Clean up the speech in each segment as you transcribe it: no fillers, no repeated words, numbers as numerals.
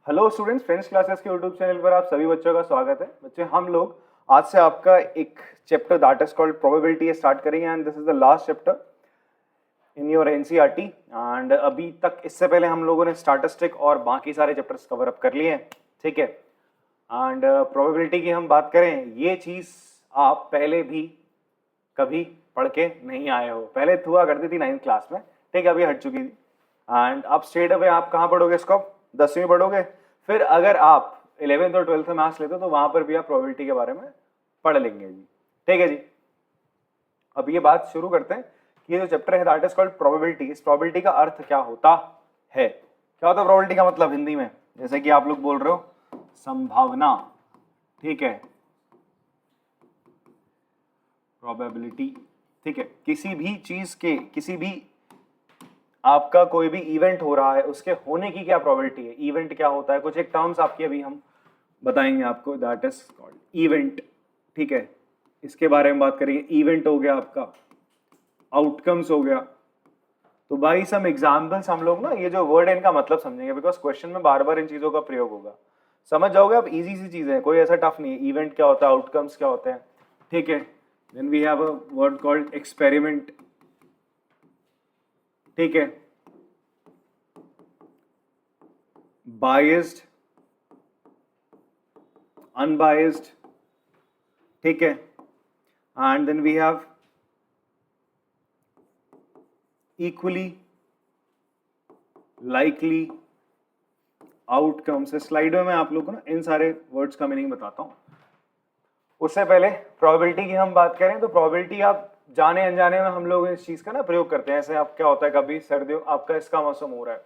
Hello students, friends classes के YouTube channel पर आप सभी बच्चों का स्वागत है। बच्चे, हम लोग आज से आपका एक chapter that is called probability start करेंगे and this is the last chapter in your NCERT. And अभी तक इससे पहले हम लोगों ने स्टैटिस्टिक और बाकी सारे चैप्टर्स कवर अप कर लिए हैं, ठीक है। एंड प्रोबेबिलिटी की हम बात करें, ये चीज़ आप पहले भी कभी पढ़ के नहीं आए हो। पहले हुआ करती थी 9th क्लास में, ठीक है, अभी हट चुकी थी। एंड अब स्ट्रेट अवे आप कहाँ पढ़ोगे इसको? 10वीं पढ़ोगे। फिर अगर आप 11th और 12th में मैथ्स लेते हो तो वहां पर भी आप प्रोबेबिलिटी के बारे में पढ़ लेंगे जी, ठीक है जी। अब ये बात शुरू करते हैं कि ये जो चैप्टर है दैट इज कॉल्ड प्रोबेबिलिटी। इस प्रोबेबिलिटी का अर्थ क्या होता है? क्या होता है प्रोबेबिलिटी का मतलब हिंदी में? जैसे कि आप लोग बोल रहे हो संभावना, ठीक है, प्रोबेबिलिटी, ठीक है। किसी भी चीज के, किसी भी आपका कोई भी इवेंट हो रहा है उसके होने की क्या प्रोबेबिलिटी है? इवेंट क्या होता है? कुछ एक टर्म्स आपकी अभी हम बताएंगे आपको, दैट इज कॉल्ड इवेंट, ठीक है। इसके बारे में बात करेंगे। इवेंट हो गया आपका, आउटकम्स हो गया। तो भाई सम एग्जाम्पल्स हम लोग ना, ये जो वर्ड है इनका मतलब समझेंगे, बिकॉज क्वेश्चन में बार बार इन चीजों का प्रयोग होगा। समझ जाओगे आप, इजी सी चीजें हैं, कोई ऐसा टफ नहीं है। इवेंट क्या होता है, आउटकम्स क्या होते हैं, ठीक है। Then we have a word called experiment, ठीक है, बायस्ड, अनबायस्ड, ठीक है। And then we have equally, likely, outcomes. Slide में मैं आप लोग को ना इन सारे वर्ड्स का मीनिंग बताता हूं। उससे पहले प्रोबेबिलिटी की हम बात करें तो प्रोबेबिलिटी आप जाने अनजाने में हम लोग इस चीज का ना प्रयोग करते हैं। ऐसे आप क्या होता है, कभी सर्दियों, आपका इसका मौसम हो रहा है,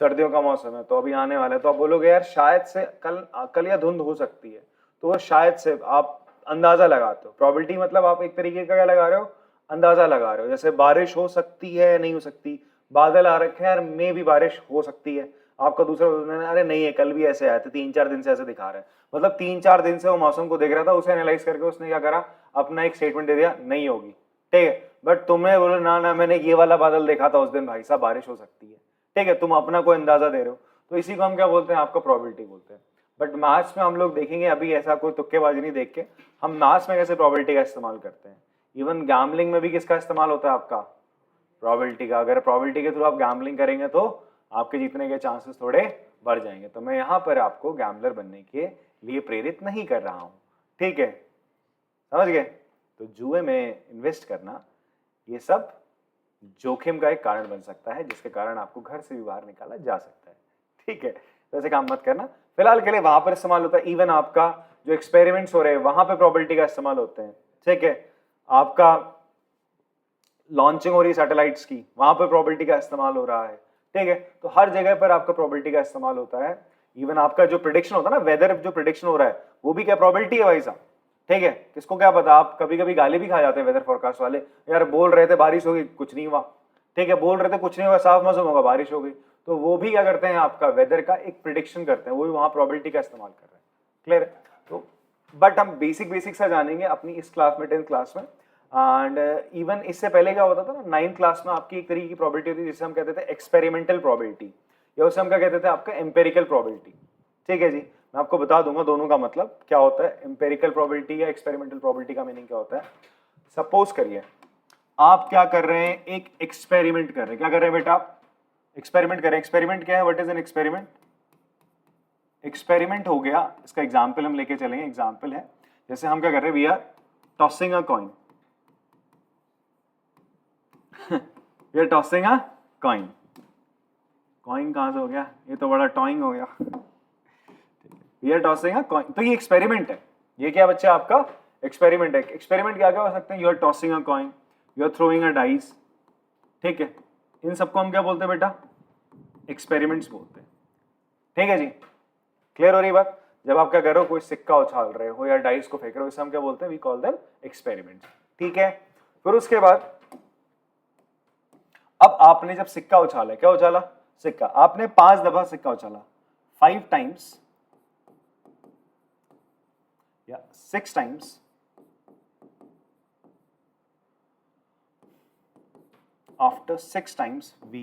सर्दियों का मौसम है तो अभी आने वाला है, तो आप बोलोगे यार शायद से कल या धुंध हो सकती है, तो वो शायद से आप अंदाजा लगाते हो। प्रोबेबिलिटी मतलब आप एक तरीके का क्या लगा रहे हो? अंदाजा लगा रहे हो। जैसे बारिश हो सकती है, नहीं हो सकती, बादल आ रखे हैं यार, मे भी बारिश हो सकती है। आपका दूसरा, अरे नहीं है, कल भी ऐसे आए थे, 3-4 दिन से ऐसे दिखा रहे हैं। मतलब 3-4 दिन से वो मौसम को देख रहा था, उसे एनालाइज करके उसने क्या करा, अपना एक स्टेटमेंट दे दिया, नहीं होगी, ठीक है। बट तुम्हें बोलो ना ना, मैंने ये वाला बादल देखा था उस दिन, भाई साहब बारिश हो सकती है, ठीक है। तुम अपना कोई अंदाजा दे रहे हो, तो इसी को हम क्या बोलते हैं? आपका प्रोबेबिलिटी बोलते हैं। बट मैथ्स में हम लोग देखेंगे अभी, ऐसा कोई तुक्केबाजी नहीं देख के, हम मैथ्स में कैसे प्रोबेबिलिटी का इस्तेमाल करते हैं। इवन गैम्बलिंग में भी किसका इस्तेमाल होता है? आपका प्रोबेबिलिटी का। अगर प्रोबेबिलिटी के थ्रू आप गैम्बलिंग करेंगे तो आपके जीतने के चांसेस थोड़े बढ़ जाएंगे। तो मैं यहाँ पर आपको गैम्बलर बनने के लिए प्रेरित नहीं कर रहा हूँ, ठीक है, समझ गए? तो जुए में इन्वेस्ट करना ये सब जोखिम का एक कारण बन सकता है, जिसके कारण आपको घर से भी बाहर निकाला जा सकता है, ठीक है। तो ऐसे काम मत करना। फिलहाल के लिए वहां पर इस्तेमाल होता है। इवन आपका जो एक्सपेरिमेंट्स हो रहे हैं वहां पर प्रोबेबिलिटी का इस्तेमाल होते हैं, ठीक है। आपका लॉन्चिंग हो रही है सैटेलाइट्स की, वहां पर प्रोबेबिलिटी का इस्तेमाल हो रहा है, ठीक है। तो हर जगह पर आपका प्रोबेबिलिटी का इस्तेमाल होता है। इवन आपका जो प्रिडिक्शन होता है ना, वेदर जो प्रिडिक्शन हो रहा है, वो भी क्या प्रोबेबिलिटी है भाई साहब, ठीक है। किसको क्या पता? आप कभी कभी गाली भी खा जाते हैं वेदर फोरकास्ट वाले, यार बोल रहे थे बारिश होगी, कुछ नहीं हुआ, ठीक है, बोल रहे थे कुछ नहीं होगा, साफ मौसम होगा, बारिश हो गई। तो वो भी क्या करते हैं? आपका वेदर का एक प्रिडिक्शन करते हैं, वो भी वहां प्रोबेबिलिटी का इस्तेमाल कर रहे हैं। क्लियर है? तो बट हम बेसिक बेसिक सा जानेंगे अपनी इस क्लास में, 10th क्लास में। एंड इवन इससे पहले क्या होता था ना, 9th क्लास में आपकी एक तरीके की प्रोबेबिलिटी होती है जिसे हम कहते थे एक्सपेरिमेंटल प्रोबेबिलिटी, या उसे हम क्या कहते थे? आपका एम्पेरिकल प्रोबेबिलिटी, ठीक है जी। मैं आपको बता दूंगा दोनों का मतलब क्या होता है, एम्पेरिकल प्रोबेबिलिटी या एक्सपेरिमेंटल प्रोबेबिलिटी का मीनिंग क्या होता है। सपोज करिए आप क्या कर रहे हैं, एक एक्सपेरिमेंट कर रहे हैं। क्या कर रहे हैं बेटा? आप एक्सपेरिमेंट कर रहे हैं। एक्सपेरिमेंट क्या है? What is an experiment? Experiment हो गया, इसका एग्जाम्पल हम लेके चलेंगे। एग्जाम्पल है, जैसे हम क्या कर रहे हैं, we are tossing a coin, we are tossing a coin. Coin कहां से हो गया? ये तो बड़ा टॉइंग हो गया। We are tossing a coin, तो ये एक्सपेरिमेंट है। ये क्या बच्चा? आपका एक्सपेरिमेंट है। एक्सपेरिमेंट क्या क्या हो सकते हैं? You are tossing a coin, you are throwing a dice, ठीक है। इन सबको हम क्या बोलते हैं बेटा? एक्सपेरिमेंट्स बोलते हैं, ठीक है जी। क्लियर हो रही बात? जब आप क्या कर रहे हो, कोई सिक्का उछाल रहे हो या डाइस को फेंक रहे हो, इसे हम क्या बोलते हैं? वी कॉल देम एक्सपेरिमेंट्स, ठीक है। फिर उसके बाद अब आपने जब सिक्का उछाला, क्या उछाला? सिक्का। आपने 5 दफा सिक्का उछाला, 5 टाइम्स या 6 times, after 6 times we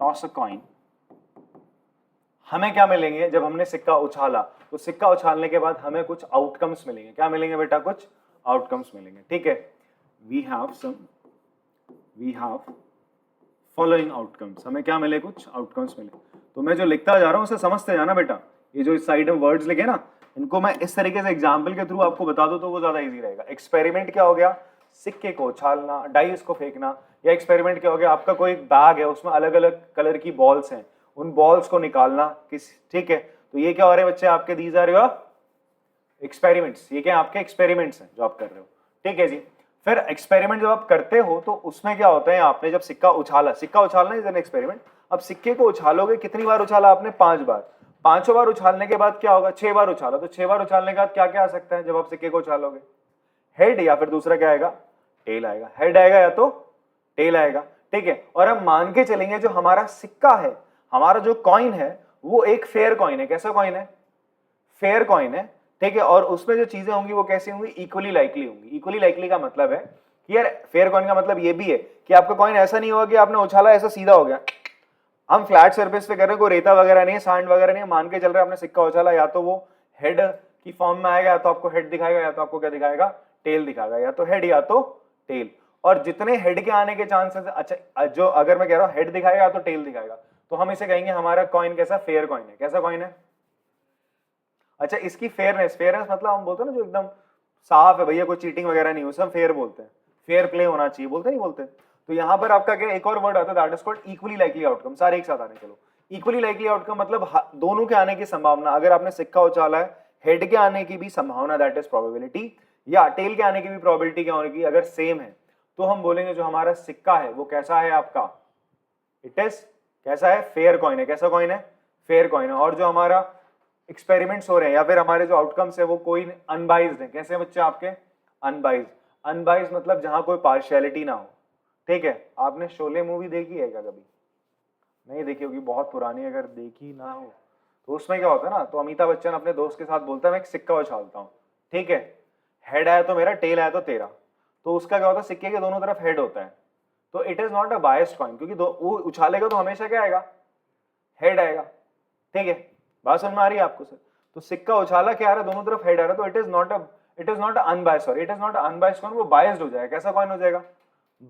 toss a coin हमें क्या मिलेंगे जब हमने सिक्का उछाला, तो सिक्का उछालने के बाद हमें कुछ आउटकम्स मिलेंगे। क्या मिलेंगे बेटा? कुछ आउटकम्स मिलेंगे, ठीक है। वी हैव फॉलोइंग आउटकम्स, हमें क्या मिले? कुछ आउटकम्स मिले। तो मैं जो लिखता जा रहा हूं उसे समझते जाना बेटा। ये जो इस साइड में वर्ड्स लिखे ना, इनको मैं इस तरीके से एग्जाम्पल के थ्रू आपको बता दूं तो वो ज्यादा इजी रहेगा। एक्सपेरिमेंट क्या हो गया? सिक्के को उछालना, डाइस को फेंकना। या एक्सपेरिमेंट क्या हो गया? आपका कोई बैग है, उसमें अलग अलग कलर की बॉल्स हैं, उन बॉल्स को निकालना किस, ठीक है। तो ये क्या हो रहे हैं बच्चे आपके? These are your experiments. ये क्या आपके एक्सपेरिमेंट्स हैं जो आप कर रहे हो, ठीक है जी। फिर एक्सपेरिमेंट जब आप करते हो तो उसमें क्या होता है, आपने जब सिक्का उछाला, सिक्का उछालना इज एन एक्सपेरिमेंट। अब सिक्के को उछालोगे, कितनी बार उछाला आपने? 5 बार। 5 बार उछालने के बाद क्या होगा? 6 बार उछाला, तो 6 बार उछालने के बाद क्या क्या आ सकता है जब आप सिक्के को उछालोगे? हेड, या फिर दूसरा क्या आएगा? टेल आएगा। हेड आएगा या तो टेल आएगा, ठीक है। और हम मान के चलेंगे जो हमारा सिक्का है, हमारा जो कॉइन है, वो एक फेयर कॉइन है। कैसा कॉइन है? फेयर कॉइन है, ठीक है। और उसमें जो चीजें होंगी वो कैसी होंगी? इक्वली लाइकली होंगी। इक्वली लाइकली का मतलब है कि यार फेयर कॉइन का मतलब ये भी है कि आपका कॉइन ऐसा नहीं होगा कि आपने उछाला ऐसा सीधा हो गया। हम फ्लैट सरफेस पे कर रहे हैं, कोई रेता वगैरह नहीं है, सांड वगैरह नहीं है, मान के चल रहे हैं आपने सिक्का उछाला, या तो वो हेड की फॉर्म में आएगा, या तो आपको हेड दिखाएगा, या तो आपको क्या दिखाएगा? टेल दिखाएगा। या तो हेड या तो टेल। और जितने हेड के आने के चांसेस, अच्छा जो अगर मैं कह रहा हूं हेड दिखाएगा या तो टेल दिखाएगा, तो हम इसे कहेंगे हमारा कॉइन कैसा? फेयर कॉइन है। कैसा कॉइन है? अच्छा, इसकी फेयरनेस, फेयरनेस मतलब हम बोलते हैं ना जो एकदम साफ है भैया, कोई चीटिंग वगैरह नहीं, उसे हम फेयर बोलते हैं। फेयर प्ले होना चाहिए, बोलते नहीं बोलते? तो यहां पर आपका क्या एक और वर्ड आता है, that is called equally likely outcome. सारे एक साथ आने, चलो। इक्वली लाइकली आउटकम मतलब दोनों के आने की संभावना। अगर आपने सिक्का उछाला है, हेड के आने की भी संभावना, दैट इज प्रोबेबिलिटी, या टेल के आने की भी प्रोबेबिलिटी क्या होने की, अगर सेम है, तो हम बोलेंगे जो हमारा सिक्का है वो कैसा है आपका? इट इज कैसा है? फेयर कॉइन है। कैसा कॉइन है? फेयर कॉइन है। और जो हमारा एक्सपेरिमेंट्स हो रहे हैं या फिर हमारे जो आउटकम्स है वो कोई अनबाइज्ड है। कैसे बच्चे आपके? अनबाइज्ड। अनबाइज्ड मतलब जहां कोई पार्शियलिटी ना हो, ठीक है। आपने शोले मूवी देखी है क्या कभी? नहीं देखी होगी, बहुत पुरानी। अगर देखी ना हो तो उसमें क्या होता है ना, तो अमिताभ बच्चन अपने दोस्त के साथ बोलता है मैं एक सिक्का उछालता हूँ, ठीक है। हेड आया तो मेरा, टेल आया तो तेरा। तो उसका क्या होता है? सिक्के के दोनों तरफ हेड होता है, तो it is not a biased coin, क्योंकि वो उछालेगा तो हमेशा क्या आएगा? हेड आएगा, ठीक है। बात समझ में आ रही है आपको सर? तो सिक्का उछाला क्या आ रहा है? दोनों तरफ हेड आ रहा है, तो it is not unbiased, sorry, it is not unbiased coin, वो बायस्ड हो जाएगा। कैसा कॉइन हो जाएगा?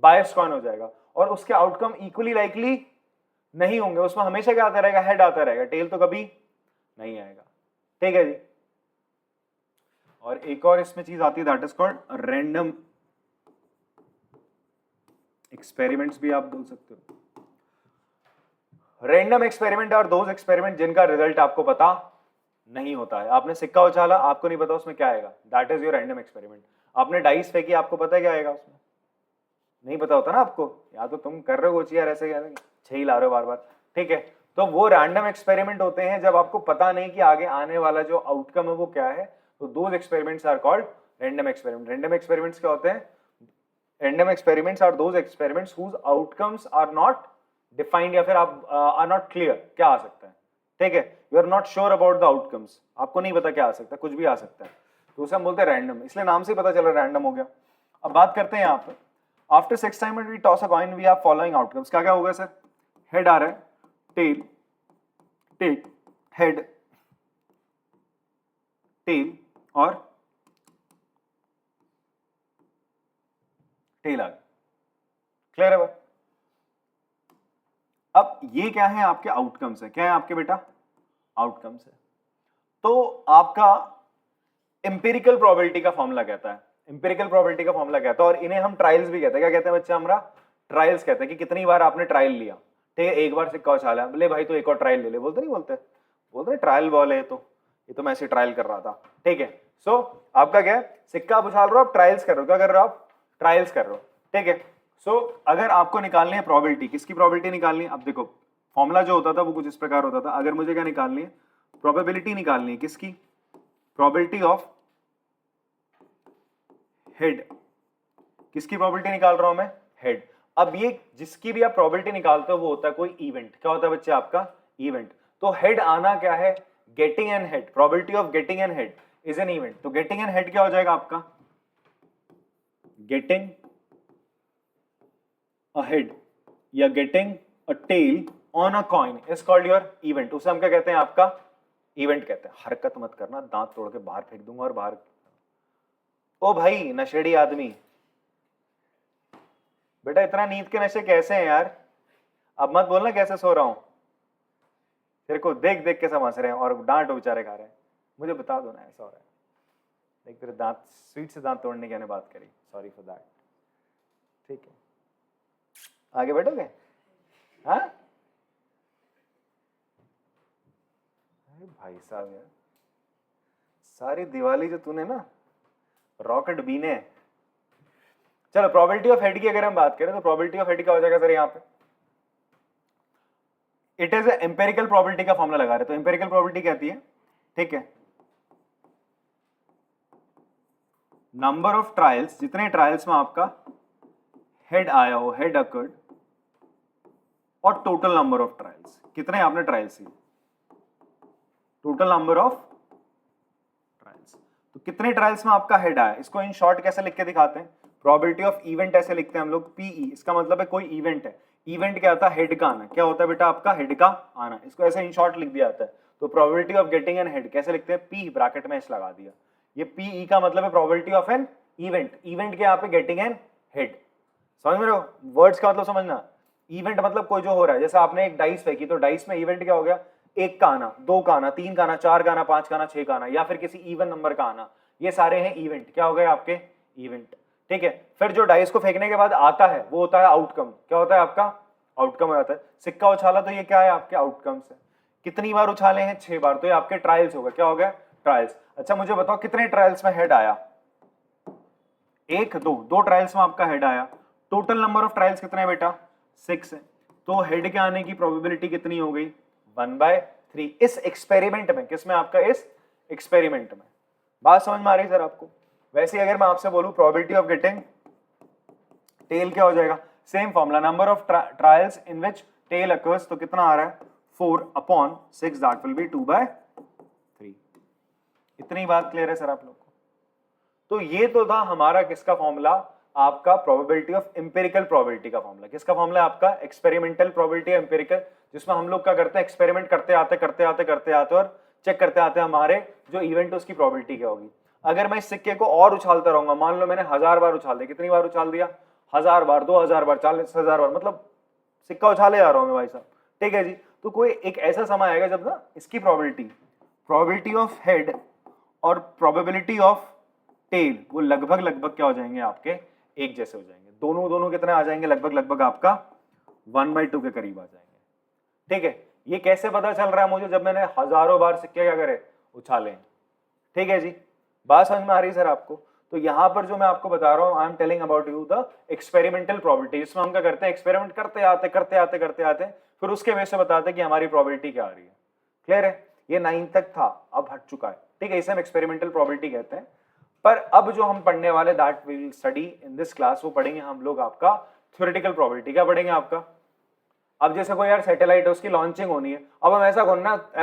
बायस्ड कॉइन हो जाएगा। और उसके आउटकम इक्वली लाइकली नहीं होंगे, उसमें हमेशा क्या आता रहेगा? हेड आता रहेगा, टेल तो कभी नहीं आएगा, ठीक है जी। और एक और इसमें चीज आती है, that is called random experiments भी आप बोल सकते हो। रैंडम एक्सपेरिमेंट और दोज एक्सपेरिमेंट जिनका रिजल्ट आपको पता नहीं होता है। आपने सिक्का उछाला, आपको नहीं पता उसमें क्या आएगा, that is your random experiment. आपने डाइस फेंकी, आपको पता है क्या आएगा उसमें? नहीं पता होता ना आपको, या तो तुम कर रहे हो कुछ यार ऐसे छह ही ला रहे हो बार बार, ठीक है। तो वो रैंडम एक्सपेरिमेंट होते हैं जब आपको पता नहीं कि आगे आने वाला जो आउटकम है वो क्या है, तो those experiments are called random experiment. Random experiments क्या होते हैं? Random experiments are those experiments whose outcomes are not defined, या फिर आप आर नॉट क्लियर क्या आ सकता है, ठीक है। You are not sure about the outcomes, आपको नहीं पता क्या आ सकता है, कुछ भी आ सकता है, तो उसे हम बोलते हैं रैंडम। इसलिए नाम से ही पता चल रहा है रैंडम हो गया। अब बात करते हैं यहाँ पर, after 6 time we toss a coin we have following outcomes. क्या क्या होगा सर? हेड आ रहा है, टेल, टेल, हेड, टेल और टेल आ गया। क्लियर है बात? अब ये क्या है? आपके आउटकम्स है। क्या है आपके बेटा? आउटकम्स है। तो आपका एम्पिरिकल प्रोबेबिलिटी का फॉर्मूला कहता है, एम्पिरिकल प्रोबेबिलिटी का फॉर्मूला कहता है, और इन्हें हम ट्रायल्स भी कहते हैं। क्या कहते हैं बच्चे? हमरा ट्रायल्स कहते हैं कि कितनी बार आपने ट्रायल लिया, ठीक है। एक बार सिक्का उछाला, बोले भाई तो एक और ट्रायल ले ले, बोलते नहीं बोलते? बोलते ट्रायल बॉल है, तो ये तो मैं ऐसे ट्रायल कर रहा था, ठीक है। सो आपका क्या है? सिक्का आप उछाल रहे हो, आप ट्रायल्स कर रहे हो। क्या कर रहे हो आप? ट्रायल्स कर रहे हो, ठीक है। सो अगर आपको निकालनी है प्रोबेबिलिटी, किसकी प्रोबेबिलिटी निकालनी है? अब देखो फॉर्मूला जो होता था वो कुछ इस प्रकार होता था। अगर मुझे क्या निकालनी है? प्रोबेबिलिटी निकालनी है, किसकी? Probability of head. किसकी प्रोबेबिलिटी निकाल रहा हूं मैं? हेड। अब ये जिसकी भी आप प्रोबेबिलिटी निकालते हो वो होता है कोई इवेंट। क्या होता है बच्चे? आपका इवेंट। तो हेड आना क्या है? Getting an head. Probability of getting an head is an event. तो गेटिंग एन हेड क्या हो जाएगा आपका? गेटिंग अ हेड या getting a tail on a coin is called your event. उसे हम क्या कहते हैं? आपका इवेंट कहते हैं। हरकत मत करना, दांत तोड़ के बाहर फेंक दूंगा और बाहर। ओ भाई नशेड़ी आदमी, बेटा इतना नींद के नशे कैसे हैं यार? अब मत बोलना कैसे सो रहा हूं। तेरे को देख देख के समझ रहे हैं और डांट बेचारे खा रहे हैं। मुझे बता दो ना ऐसा हो रहा है। देख तेरे दांत, स्वीट से दांत तोड़ने की मैंने बात करी, सॉरी फॉर दैट। ठीक है, आगे बैठोगे? हाँ भाई साहब यार, सारी दिवाली जो तूने ना रॉकेट बीने। चलो प्रोबेबिलिटी ऑफ हेड की अगर हम बात करें तो प्रोबेबिलिटी ऑफ हेड क्या हो जाएगा सर? यहाँ पे इट इज एम्पेरिकल प्रोबेबिलिटी का फॉर्मूला लगा रहे, तो एम्पेरिकल प्रोबेबिलिटी कहती है, ठीक है, नंबर ऑफ ट्रायल्स, जितने ट्रायल्स में आपका हेड आया हो, हेड अकर्ड, और टोटल नंबर ऑफ ट्रायल्स, कितने आपने ट्रायल्स किए, टोटल नंबर ऑफ ट्रायल्स। तो कितने ट्रायल्स में आपका हेड आया, इसको इन शॉर्ट कैसे लिख के दिखाते हैं? प्रोबेबिलिटी ऑफ इवेंट ऐसे लिखते हैं हम लोग, पीई। इसका मतलब है कोई इवेंट है, इवेंट क्या होता है? हेड का आना। क्या होता है बेटा? आपका हेड का आना। इसको ऐसे इन शॉर्ट लिख दिया जाता है। तो probability of getting an head कैसे लिखते हैं? पी, ब्रैकेट में एस लगा दिया। ये पीई का मतलब है probability of an event. Event के यहाँ पे गेटिंग एन हेड। समझ में रहे हो? वर्ड्स का मतलब समझना। इवेंट मतलब कोई जो हो रहा है, जैसे आपने एक डाइस फेंकी तो डाइस में इवेंट क्या हो गया? एक का आना, दो का आना, तीन का आना, चार का आना, पांच का आना, छह का आना, या फिर किसी इवन नंबर का आना। ये सारे हैं इवेंट। क्या हो गए आपके? इवेंट। ठीक है, फिर जो डाइस को फेंकने के बाद आता है वो होता है आउटकम। क्या होता है आपका? आउटकम हो जाता है। सिक्का उछाला तो ये क्या है? आपके आउटकम्स है। कितनी बार उछाले हैं? 6 बार, तो ये आपके ट्रायल्स हो गए। क्या हो गया? ट्रायल्स। अच्छा मुझे बताओ कितने ट्रायल्स में हेड आया? एक, दो ट्रायल्स में आपका हेड आया। टोटल नंबर ऑफ ट्रायल्स कितने हैं बेटा? 6 है। तो हेड के आने की प्रोबेबिलिटी कितनी हो गई? 1/3। इस एक्सपेरिमेंट में, किसमें? आपका इस एक्सपेरिमेंट में। बात समझ में आ रही है सर आपको? वैसे अगर मैं आपसे बोलूं प्रोबेबिलिटी ऑफ गेटिंग टेल क्या हो जाएगा? Same formula, number of trials in which tail occurs, तो कितना आ रहा है? 4/6, दैट विल बी 2/3। इतनी बात क्लियर है सर आप लोग को? तो ये तो था हमारा किसका फॉर्मूला? आपका प्रोबेबिलिटी ऑफ एम्पिरिकल प्रोबेबिलिटी का फॉर्मूला। किसका फॉर्मूला है? आपका एक्सपेरिमेंटल प्रोबेबिलिटी एम्पिरिकल, जिसमें हम लोग क्या करते हैं? एक्सपेरिमेंट करते आते और चेक करते आते हमारे जो इवेंट उसकी प्रोबेबिलिटी क्या होगी। अगर मैं इस सिक्के को और उछालता रहूंगा, मान लो मैंने 1000 बार उछाल दिया, कितनी बार उछाल दिया? 1000 बार, 2000 बार, 40,000 बार, मतलब सिक्का उछाले जा रहा हूं मैं भाई साहब। ठीक है जी। तो कोई एक ऐसा समय आएगा जब ना इसकी प्रोबेबिलिटी ऑफ हेड और प्रोबेबिलिटी ऑफ टेल वो लगभग क्या हो जाएंगे? आपके एक जैसे हो जाएंगे। दोनों कितने आ जाएंगे? लगभग आपका 1/2 के करीब आ जाएंगे। ठीक है, ये कैसे पता चल रहा है मुझे? जब मैंने हजारों बार सिक्के क्या करे? उछाले। ठीक है जी, बात समझ में आ रही है सर आपको? तो यहां पर जो मैं आपको बता रहा हूं, I am telling about you the experimental probability. इसमें हम क्या करते हैं? एक्सपेरिमेंट करते आते फिर उसके बेस से बताते हैं कि हमारी प्रोबेबिलिटी क्या आ रही है। क्लियर है? ये 9 तक था, अब हट चुका है। ठीक है, इसे हम एक्सपेरिमेंटल प्रोबेबिलिटी कहते हैं। पर अब जो हम पढ़ने वाले, that we will study in this class, वो पढ़ेंगे हम लोग आपका थ्योरेटिकल प्रोबेबिलिटी। क्या पढ़ेंगे आपका? अब जैसे कोई यार सैटेलाइट है, उसकी लॉन्चिंग होनी है। अब हम ऐसा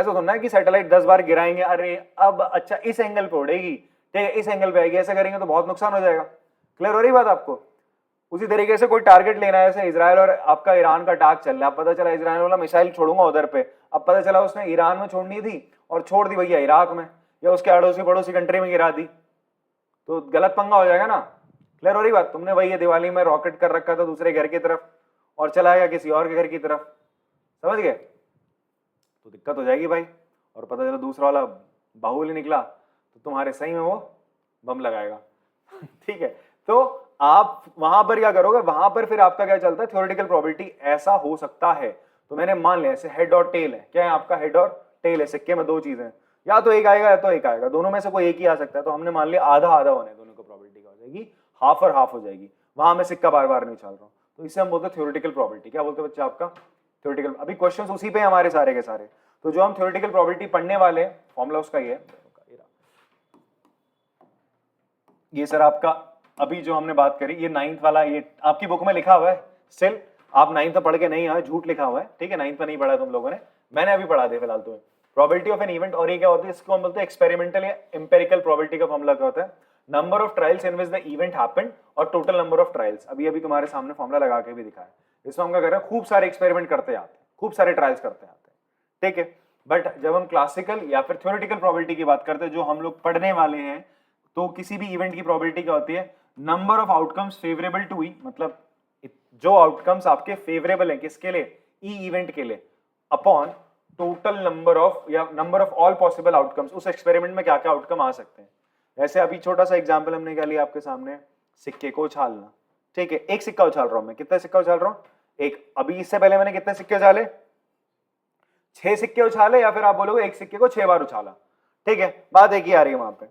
सुनना है कि सैटेलाइट 10 बार गिराएंगे, अरे अब अच्छा इस एंगल पे उड़ेगी, ठीक है, इस एंगल पे आएगी, ऐसा करेंगे तो बहुत नुकसान हो जाएगा। क्लियर हो रही बात आपको? उसी तरीके से कोई टारगेट लेना है, जैसे इजराइल और आपका ईरान का टाक चल रहा है। अब पता चला इजराइल वाला मिसाइल छोड़ूंगा उधर पे, अब पता चला उसने ईरान में छोड़नी थी और छोड़ दी भैया इराक में, या उसके अड़ोसी पड़ोसी कंट्री में गिरा दी, तो गलत पंगा हो जाएगा ना। क्लियर हो रही बात? तुमने वही दिवाली में रॉकेट कर रखा था दूसरे घर की तरफ और चला गया किसी और के घर की तरफ, समझ गए? तो दिक्कत हो जाएगी भाई। और पता चला दूसरा वाला बाहुबली निकला तो तुम्हारे सही में वो बम लगाएगा। ठीक है, तो आप वहां पर क्या करोगे? वहां पर फिर आपका क्या चलता है? थ्योरेटिकल प्रोबेबिलिटी ऐसा हो सकता है। तो मैंने मान लिया ऐसे हेड और टेल है। क्या है आपका? हेड और टेल है। सिक्के में दो चीजें, या तो एक आएगा या तो एक आएगा, दोनों में से कोई एक ही आ सकता है। तो हमने मान लिया आधा आधा होने, दोनों को प्रोबेबिलिटी क्या हो जाएगी? हाफ और हाफ हो जाएगी। वहां मैं सिक्का बार बार नहीं उछाल रहा हूं, तो इसे हम बोलते हैं थ्योरेटिकल प्रोबेबिलिटी। क्या बोलते हैं बच्चे? आपका थ्योरेटिकल। अभी क्वेश्चंस उसी पे हमारे सारे के सारे। तो जो हम थ्योरेटिकल प्रोबेबिलिटी पढ़ने वाले, फॉर्मूला उसका ही है ये सर आपका। अभी जो हमने बात करी ये 9th वाला, ये आपकी बुक में लिखा हुआ है। स्टिल आप 9th में पढ़ के नहीं आए, झूठ लिखा हुआ है। ठीक है, 9th में नहीं पढ़ा तुम लोगों ने, मैंने अभी पढ़ा दिया फिलहाल तुम्हें। प्रोबेबिलिटी ऑफ एन इवेंट, और ये क्या होता है? इसको हम बोलते हैं एक्सपेरिमेंटल या एम्पिरिकल प्रोबेबिलिटी का फॉर्मूला क्या होता है? Number of trials in which the event happened और टोटल नंबर ऑफ ट्रायल्स। अभी तुम्हारे सामने फॉर्मूला लगा के भी दिखाया। इसमें हम क्या कर रहे हैं? खूब सारे एक्सपेरिमेंट करते आते हैं, खूब सारे ट्रायल्स करते आते हैं, ठीक है। बट जब हम क्लासिकल या फिर थ्योरेटिकल प्रोबेबिलिटी की बात करते हैं जो हम लोग पढ़ने वाले हैं, तो किसी भी इवेंट की प्रोबेबिलिटी क्या होती है, number of outcomes favourable to E, मतलब जो आउटकम्स आपके फेवरेबल हैं किसके लिए, ई इवेंट के लिए, अपॉन टोटल नंबर ऑफ या number of all possible outcomes, उस एक्सपेरिमेंट में क्या क्या आउटकम आ सकते हैं। ऐसे अभी छोटा सा एग्जांपल हमने क्या लिया आपके सामने, सिक्के को उछालना, ठीक है। एक सिक्का उछाल रहा हूं मैं, कितने सिक्का उछाल रहा हूं, एक। अभी इससे पहले मैंने कितने सिक्के उछाले, 6 सिक्के उछाले, या फिर आप बोलोगे एक सिक्के को 6 बार उछाला, ठीक है, बात एक ही आ रही है वहां पे।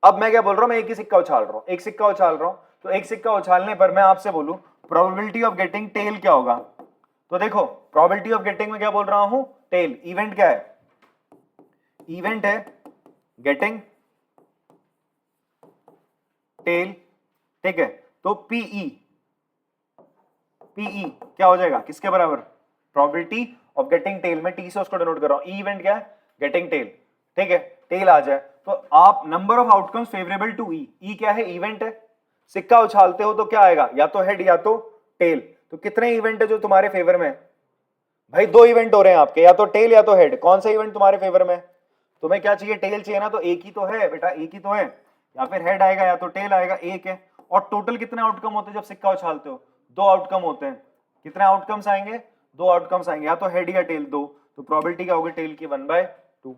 अब मैं क्या बोल रहा हूं, मैं एक ही सिक्का उछाल रहा हूं, एक सिक्का उछाल रहा हूं, तो एक सिक्का उछालने पर मैं आपसे बोलूं प्रोबेबिलिटी ऑफ गेटिंग टेल क्या होगा, तो देखो प्रोबेबिलिटी ऑफ गेटिंग में क्या बोल रहा हूं, टेल। इवेंट क्या है, इवेंट है गेटिंग टेल, ठीक है। तो पीई, पीई क्या हो जाएगा, किसके बराबर, प्रोबेबिलिटी ऑफ गेटिंग टेल, में टी से उसको डिनोट कर रहा हूं, ई इवेंट क्या है, गेटिंग टेल, ठीक है। टेल आ जाए तो आप number of outcomes favourable to E, E क्या है, इवेंट है। सिक्का उछालते हो तो क्या आएगा, या तो हेड या तो टेल। तो कितने इवेंट है जो तुम्हारे फेवर में है, भाई 2 इवेंट हो रहे हैं आपके, या तो टेल या तो हेड, कौन सा इवेंट तुम्हारे फेवर में है, तुम्हें क्या चाहिए, टेल चाहिए ना, तो एक ही तो है बेटा, एक ही तो है, या फिर हेड आएगा या तो टेल आएगा, एक है। और टोटल कितने आउटकम होते हैं जब सिक्का उछालते हो, 2 आउटकम होते हैं। कितने आउटकम्स आएंगे, 2 आउटकम्स आएंगे, या तो हेड या टेल, 2। तो प्रोबेबिलिटी क्या होगी टेल की 1/2,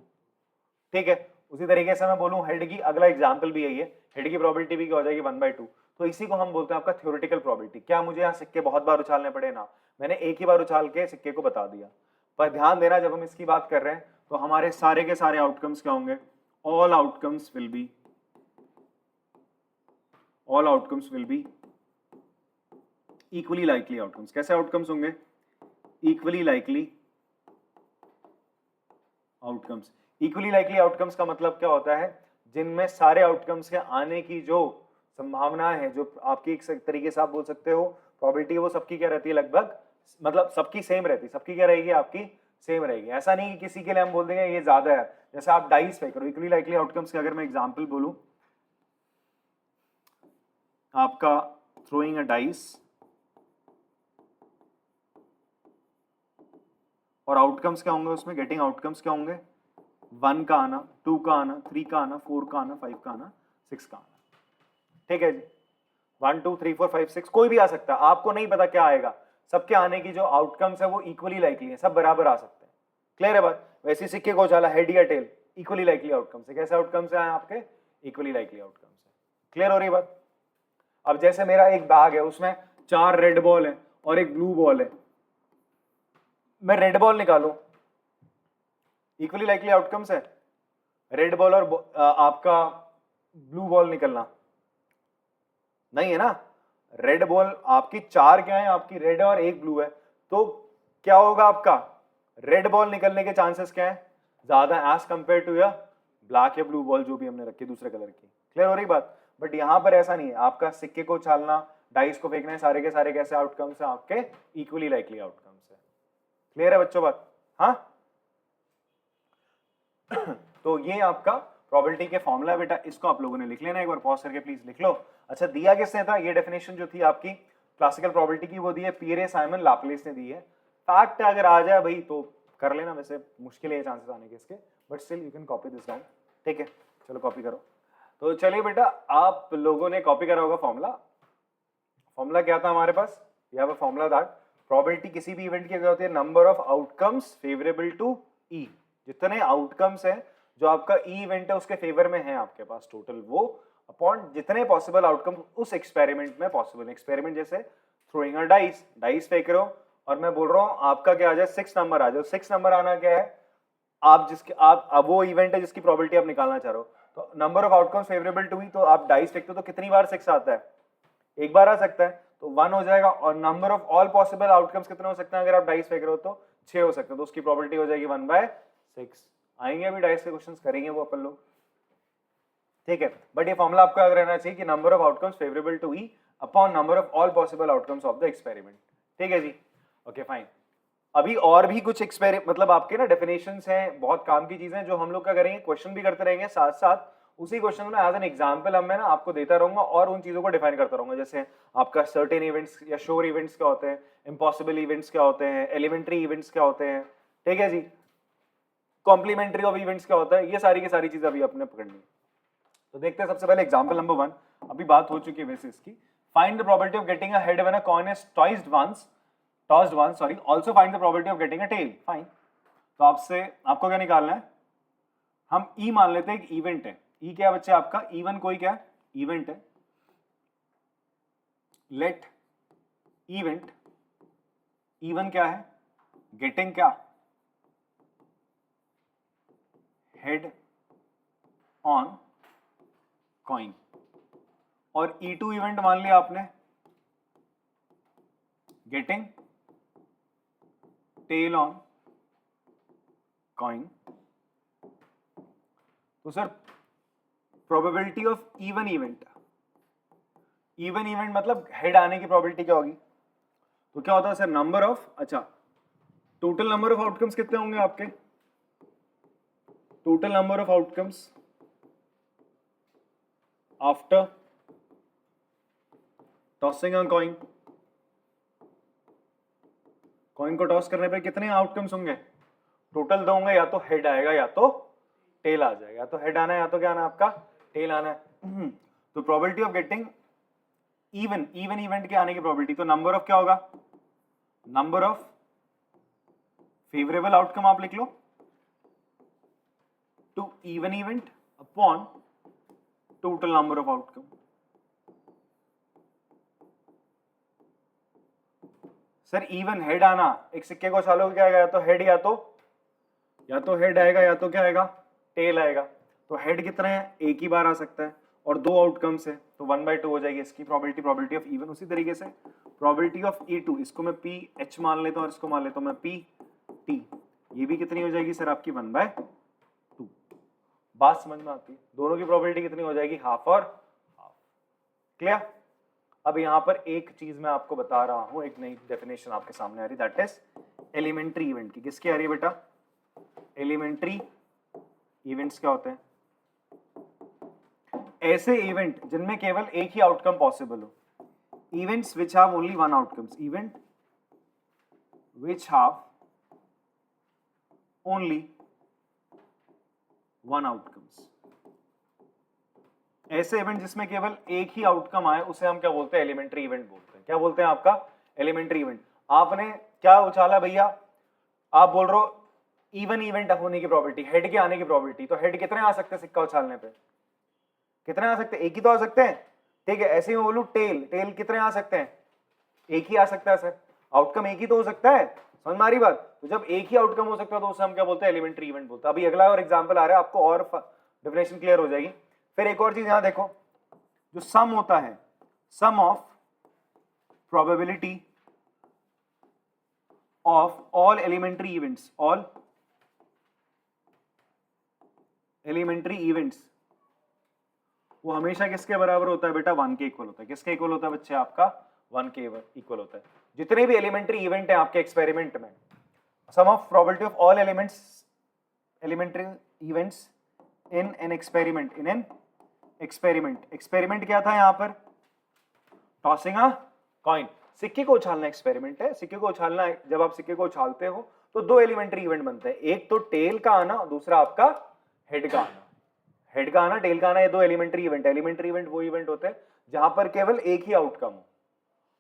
ठीक है। उसी तरीके से मैं बोलूं हेड की, अगला एग्जांपल भी यही है, हेड की प्रोबेबिलिटी भी क्या हो जाएगी 1/2। तो इसी को हम बोलते हैं आपका थ्योरेटिकल प्रोबेबिलिटी। क्या मुझे यहाँ सिक्के बहुत बार उछालने पड़े ना, मैंने एक ही बार उछाल के सिक्के को बता दिया। पर ध्यान देना जब हम इसकी बात कर रहे हैं तो हमारे सारे के सारे आउटकम्स क्या होंगे, all outcomes will be equally likely outcomes. कैसे आउटकम्स होंगे, equally likely outcomes. Equally likely outcomes का मतलब क्या होता है, जिनमें सारे आउटकम्स के आने की जो संभावना है, जो आपकी एक तरीके से आप बोल सकते हो प्रोबेबिलिटी, वो सबकी क्या रहती है, लगभग मतलब सबकी सेम रहती है। सबकी क्या रहेगी, आपकी सेम रहेगी। ऐसा नहीं कि किसी के लिए हम बोल देंगे ये ज्यादा है, जैसे आप डाइस फेंक रहे हो। इक्वली लाइकली आउटकम्स के अगर मैं एग्जांपल बोलूं, आपका थ्रोइंग अ डाइस, और आउटकम्स क्या होंगे उसमें, गेटिंग आउटकम्स क्या होंगे, 1 का आना, 2 का आना, 3 का आना, 4 का आना, 5 का आना, 6 का आना, ठीक है जी। 1 2 3 4 5 6 कोई भी आ सकता है, आपको नहीं पता क्या आएगा। सबके आने की जो आउटकम्स है वो इक्वली लाइकली है, सब बराबर आ सकते हैं। क्लियर है बात। वैसे सिक्के को उछाला, हेड या टेल, इक्वली लाइकली आउटकम्स है। कैसे आउटकम्स है आपके, इक्वली लाइकली आउटकम्स है। क्लियर हो रही बात। अब जैसे मेरा एक बैग है, उसमें 4 रेड बॉल है और एक ब्लू बॉल है, मैं रेड बॉल निकालू, इक्वली लाइकली आउटकम्स है रेड बॉल और आपका ब्लू बॉल निकलना, नहीं है ना। रेड बॉल आपकी 4 क्या है, आपकी रेड और एक ब्लू है, तो क्या होगा आपका, रेड बॉल निकलने के चांसेस क्या है, ज्यादा एज कंपेयर टू या ब्लैक या ब्लू बॉल जो भी हमने रखी दूसरे कलर की। क्लियर हो रही बात। बट यहां पर ऐसा नहीं है, आपका सिक्के को उछालना, डाइस को फेंकना है, सारे के सारे कैसे आउटकम्स है आपके, इक्वली लाइकली आउटकम्स है। क्लियर है बच्चों बात, हाँ। तो ये आपका प्रोबेबिलिटी के फॉर्मूला है बेटा, इसको आप लोगों ने लिख लेना, एक बार पॉज करके प्लीज लिख लो। अच्छा, दिया किसने था ये डेफिनेशन जो थी आपकी क्लासिकल प्रोबेबिलिटी की, वो दी है पियरे साइमन लाप्लेस ने दी है। फैक्ट अगर आ जाए भाई तो कर लेना, वैसे मुश्किल है चांसेस आने के इसके, but still you can copy this down, ठीक है। चलो कॉपी करो। तो चलिए बेटा, आप लोगों ने कॉपी करा होगा फॉर्मूला। फॉर्मूला क्या था हमारे पास, यह have a formula that probability किसी भी इवेंट की क्या होती है, number of outcomes favourable to E. जितने आउटकम्स हैं जो आपका ई इवेंट है उसके फेवर में है आपके पास टोटल, वो अपॉन जितने पॉसिबल आउटकम उस एक्सपेरिमेंट में पॉसिबल। एक्सपेरिमेंट जैसे थ्रोइंग अ डाइस, डाइस फेंक रहे हो और मैं बोल रहा हूं आपका क्या आ जाए, 6 नंबर आ जाए। 6 नंबर आना क्या है, आप जिसके आप अब वो इवेंट है जिसकी प्रोबेबिलिटी आप निकालना चाह रहे हो, तो number of outcomes favourable to E, तो आप डाइस फेंकते हो तो कितनी बार 6 आता है, एक बार आ सकता है, तो 1 हो जाएगा। और number of all possible outcomes कितने हो सकते हैं, अगर आप डाइस फेंक रहे हो तो 6 हो सकते हैं, तो उसकी प्रोबेबिलिटी हो जाएगी 1/6। आएंगे अभी डाइस के क्वेश्चंस करेंगे वो अपन लोग, ठीक है। बट ये फॉर्मूला आपको याद रहना चाहिए कि number of outcomes favourable to E upon number of all possible outcomes of the experiment, ठीक है जी। Okay fine. अभी और भी कुछ मतलब आपके ना डेफिनेशंस हैं, बहुत काम की चीजें जो हम लोग क्या करेंगे, क्वेश्चन भी करते रहेंगे साथ साथ, उसी क्वेश्चन में एज एन एग्जांपल मैं ना आपको देता रहूंगा और उन चीजों को डिफाइन करता रहूंगा, जैसे आपका सर्टेन इवेंट्स या श्योर इवेंट्स क्या होते हैं, इम्पॉसिबल इवेंट्स क्या होते हैं, एलिमेंट्री इवेंट्स क्या होते हैं, ठीक है जी, कॉम्प्लीमेंट्री ऑफ इवेंट्स क्या होता है, ये सारी की सारी चीजें अभी अपने पकड़नी है। तो देखते हैं सबसे पहले एग्जांपल नंबर 1, अभी बात हो चुकी है वैसे इसकी। Find the probability of getting a head when a coin is tossed once, sorry, also find the probability of getting a tail. Fine, तो आपसे आपको क्या निकालना है, हम ई मान लेते हैं एक इवेंट है। ई क्या बच्चे आपका, इवन कोई क्या है, इवेंट है। लेट इवेंट, इवन क्या है, गेटिंग क्या, हेड ऑन कॉइन, और E2 इवेंट मान लिया आपने, गेटिंग टेल ऑन कॉइन। तो sir probability of even event, even event मतलब हेड आने की प्रोबेबिलिटी क्या होगी, तो क्या होता है सर, नंबर ऑफ, अच्छा, टोटल नंबर ऑफ आउटकम्स कितने होंगे आपके, total number of outcomes after tossing a coin, coin को टॉस करने पे कितने आउटकम्स होंगे, टोटल 2 होंगे, या तो हेड आएगा या तो टेल आ जाएगा, या तो हेड आना है या तो क्या आना है आपका, टेल आना है। तो probability of getting even event के आने की प्रोबेबिलिटी, तो नंबर ऑफ क्या होगा, नंबर ऑफ फेवरेबल आउटकम आप लिख लो, to even event upon total number of outcome. Sir even head आना, एक सिक्के को उछालोगे क्या आएगा, या तो हेड या तो हेड आएगा या तो क्या आएगा, टेल आएगा। तो हेड कितने हैं, एक ही बार आ सकता है, और 2 आउटकम्स है, तो 1/2 हो जाएगी इसकी प्रोबेबिलिटी, प्रोबेबिलिटी ऑफ इवन। उसी तरीके से प्रोबेबिलिटी ऑफ E2, इसको मैं PH मान लेता हूँ और इसको मान लेता हूँ मैं PT, ये भी कितनी हो जाएगी सर आपकी 1/2। बात समझ में आती है, दोनों की प्रोबेबिलिटी कितनी हो जाएगी, हाफ और हाफ। क्लियर। अब यहां पर एक चीज मैं आपको बता रहा हूं, एक नई डेफिनेशन आपके सामने आ रही, दैट इज एलिमेंट्री इवेंट की। किसकी आ रही है बेटा, एलिमेंट्री इवेंट्स क्या होते हैं, ऐसे इवेंट जिनमें केवल एक ही आउटकम पॉसिबल हो, events which have only 1 outcomes, event which have only 1 outcomes. ऐसे इवेंट जिसमें केवल एक ही आउटकम आए उसे हम क्या बोलते हैं, एलिमेंट्री इवेंट बोलते हैं। क्या बोलते हैं आपका, एलिमेंट्री इवेंट। आपने क्या उछाला भैया, आप बोल रहे हो इवन इवेंट होने की प्रोबेबिलिटी, हेड के आने की प्रोबेबिलिटी, तो हेड कितने आ सकते हैं सिक्का उछालने पे, कितने आ सकते हैं, एक ही तो आ सकते हैं, ठीक है। ऐसे ही मैं बोलूं टेल, टेल कितने आ सकते हैं, एक ही आ सकता है सर, आउटकम एक ही तो हो सकता है, समझ में आ रही बात। तो जब एक ही आउटकम हो सकता है तो उसे हम क्या बोलते हैं, एलिमेंट्री इवेंट बोलते हैं। अभी अगला और एग्जांपल आ रहा है, आपको और डेफिनेशन क्लियर हो जाएगी। फिर एक और चीज यहां देखो, जो सम होता है, sum of probability of all elementary events, all elementary events, वो हमेशा किसके बराबर होता है बेटा, 1 के इक्वल होता है। किसके इक्वल होता है बच्चे, आपका 1 के इक्वल होता है। जितने भी एलिमेंट्री इवेंट है आपके एक्सपेरिमेंट में, sum of probability of all elementary events in an experiment, in an experiment. Experiment क्या था यहां पर, टॉसिंग अ कॉइन, सिक्के को उछालना एक्सपेरिमेंट है। सिक्के को उछालना है, जब आप सिक्के को उछालते हो तो 2 एलिमेंट्री इवेंट बनते हैं, एक तो टेल का आना, दूसरा आपका हेड का आना। हेड का आना, टेल का आना, ये 2 एलिमेंट्री इवेंट। एलिमेंट्री इवेंट वो इवेंट होते हैं जहां पर केवल एक ही आउटकम हो।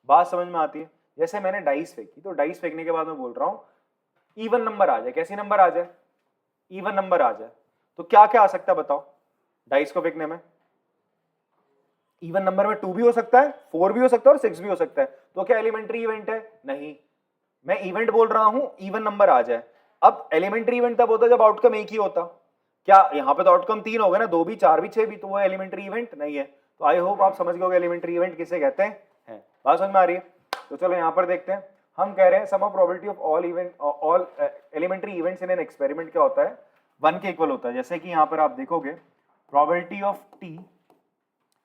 बात समझ में आती है। जैसे मैंने डाइस फेंकी, तो डाइस फेंकने के बाद मैं बोल रहा हूं इवन नंबर आ जाए। कैसी नंबर आ जाए, इवन नंबर आ जाए। तो क्या क्या आ सकता है बताओ डाइस को फेंकने में, इवन नंबर में 2 भी हो सकता है, 4 भी हो सकता है और 6 भी हो सकता है। तो क्या एलिमेंट्री इवेंट है, नहीं। मैं इवेंट बोल रहा हूं इवन नंबर आ जाए। अब एलिमेंट्री इवेंट तब होता जब आउटकम एक ही होता। क्या यहां पे तो आउटकम 3 हो गए ना, 2 भी, 4 भी, 6 भी, तो वो एलिमेंट्री इवेंट नहीं है। तो आई होप आप समझ गए एलिमेंट्री इवेंट किसे कहते हैं। बात समझ में आ रही है। तो चलो यहां पर देखते हैं। हम कह रहे हैं sum of probability of all event, all elementary events in an experiment क्या होता है, 1 के इक्वल होता है। जैसे कि यहां पर आप देखोगे प्रोबेबिलिटी ऑफ टी,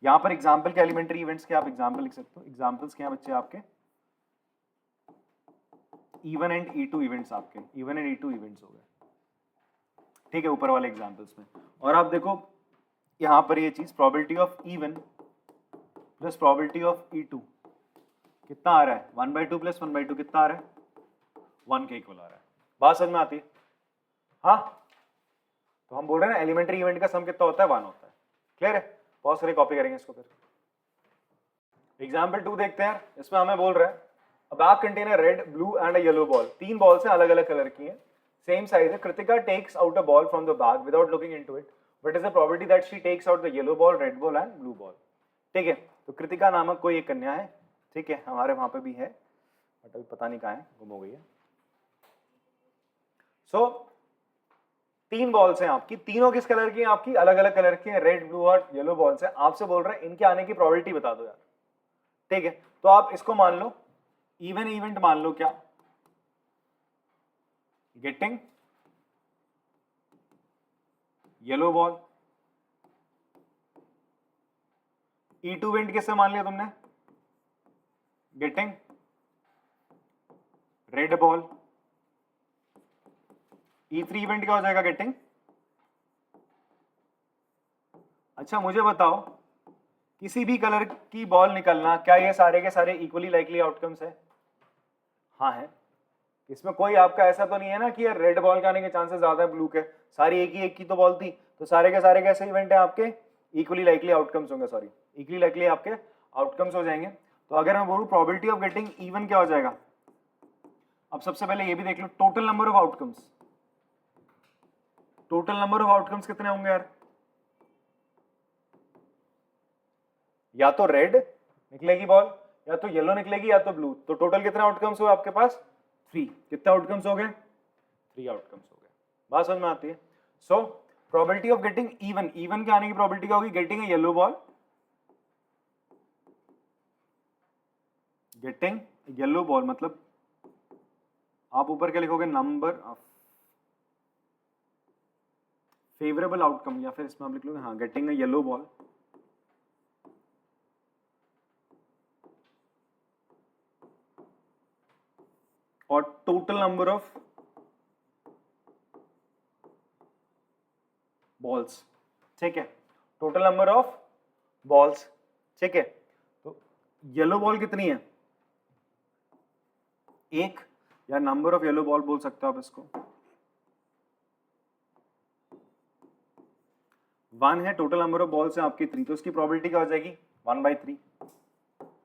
यहां पर एग्जांपल के एलिमेंट्री इवेंट्स के आप एग्जांपल लिख सकते हो। एग्जांपल्स क्या हैं बच्चे आपके, E1 एंड E2 इवेंट्स, आपके E1 एंड E2 इवेंट्स हो गए, ठीक है, ऊपर वाले एग्जांपल्स में। और आप देखो यहां पर ये चीज probability of E1 plus probability of E2 कितना आ रहा है 1/2 प्लस 1/2 कितना आ रहा है 1 के इक्वल आ रहा है। बात समझ में आती है? हाँ, तो हम बोल रहे हैं ना एलिमेंट्री इवेंट का सम कितना होता है 1 होता है। क्लियर है? पॉज करके कॉपी करेंगे इसको। फिर एग्जाम्पल 2 देखते हैं। इसमें हमें बोल रहा है a bag contain a red blue and a yellow ball. 3 balls हैं, अलग अलग कलर की हैं, सेम साइज है। Kritika takes out a ball from the bag without looking into it. What is the probability that she takes out the yellow ball, red ball and blue ball? ठीक है, तो कृतिका नामक कोई एक कन्या है, ठीक है, हमारे वहां पे भी है बट अभी पता नहीं कहाँ है, गुम हो गई है। सो 3 बॉल्स हैं आपकी, तीनों किस कलर की हैं आपकी? अलग अलग कलर की हैं, रेड ब्लू और येलो बॉल्स हैं। आपसे बोल रहे हैं इनके आने की प्रोबेबिलिटी बता दो यार। ठीक है, तो आप इसको मान लो इवन इवेंट मान लो, क्या getting yellow ball. E2 event किससे मान लिया तुमने? Getting red ball. E3 event क्या हो जाएगा? गेटिंग, अच्छा मुझे बताओ किसी भी कलर की बॉल निकलना, क्या ये सारे के सारे इक्वली लाइकली आउटकम्स है? हाँ है। इसमें कोई आपका ऐसा तो नहीं है ना कि यार रेड बॉल के आने के चांसेस ज्यादा है ब्लू के, सारी एक ही तो बॉल थी, तो सारे के सारे कैसे इवेंट है आपके? इक्वली लाइकली आउटकम्स होंगे, सॉरी इक्वली लाइकली आपके आउटकम्स हो जाएंगे। तो अगर मैं बोलूं प्रोबेबिलिटी ऑफ गेटिंग इवन क्या हो जाएगा? अब सबसे पहले ये भी देख लो total number of outcomes. Total number of outcomes कितने होंगे यार? या तो रेड निकलेगी बॉल, या तो येलो निकलेगी, या तो ब्लू। तो टोटल कितने आउटकम्स हुए आपके पास? 3। कितने आउटकम्स हो गए? 3 आउटकम्स हो गए। बात समझ में आती है? So probability of getting even, even के आने की प्रोबेबिलिटी क्या होगी? Getting a yellow ball, getting yellow ball मतलब आप ऊपर क्या लिखोगे? नंबर ऑफ फेवरेबल आउटकम, या फिर इसमें आप लिख लोगे हाँ गेटिंग ए येलो बॉल और टोटल नंबर ऑफ बॉल्स। ठीक है, टोटल नंबर ऑफ बॉल्स। ठीक है, तो येलो बॉल कितनी है? एक, या नंबर ऑफ येलो बॉल बोल सकते हो आप इसको। 1 है, टोटल नंबर ऑफ बॉल्स है आपकी 3, तो इसकी प्रोबेबिलिटी क्या हो जाएगी? 1/3।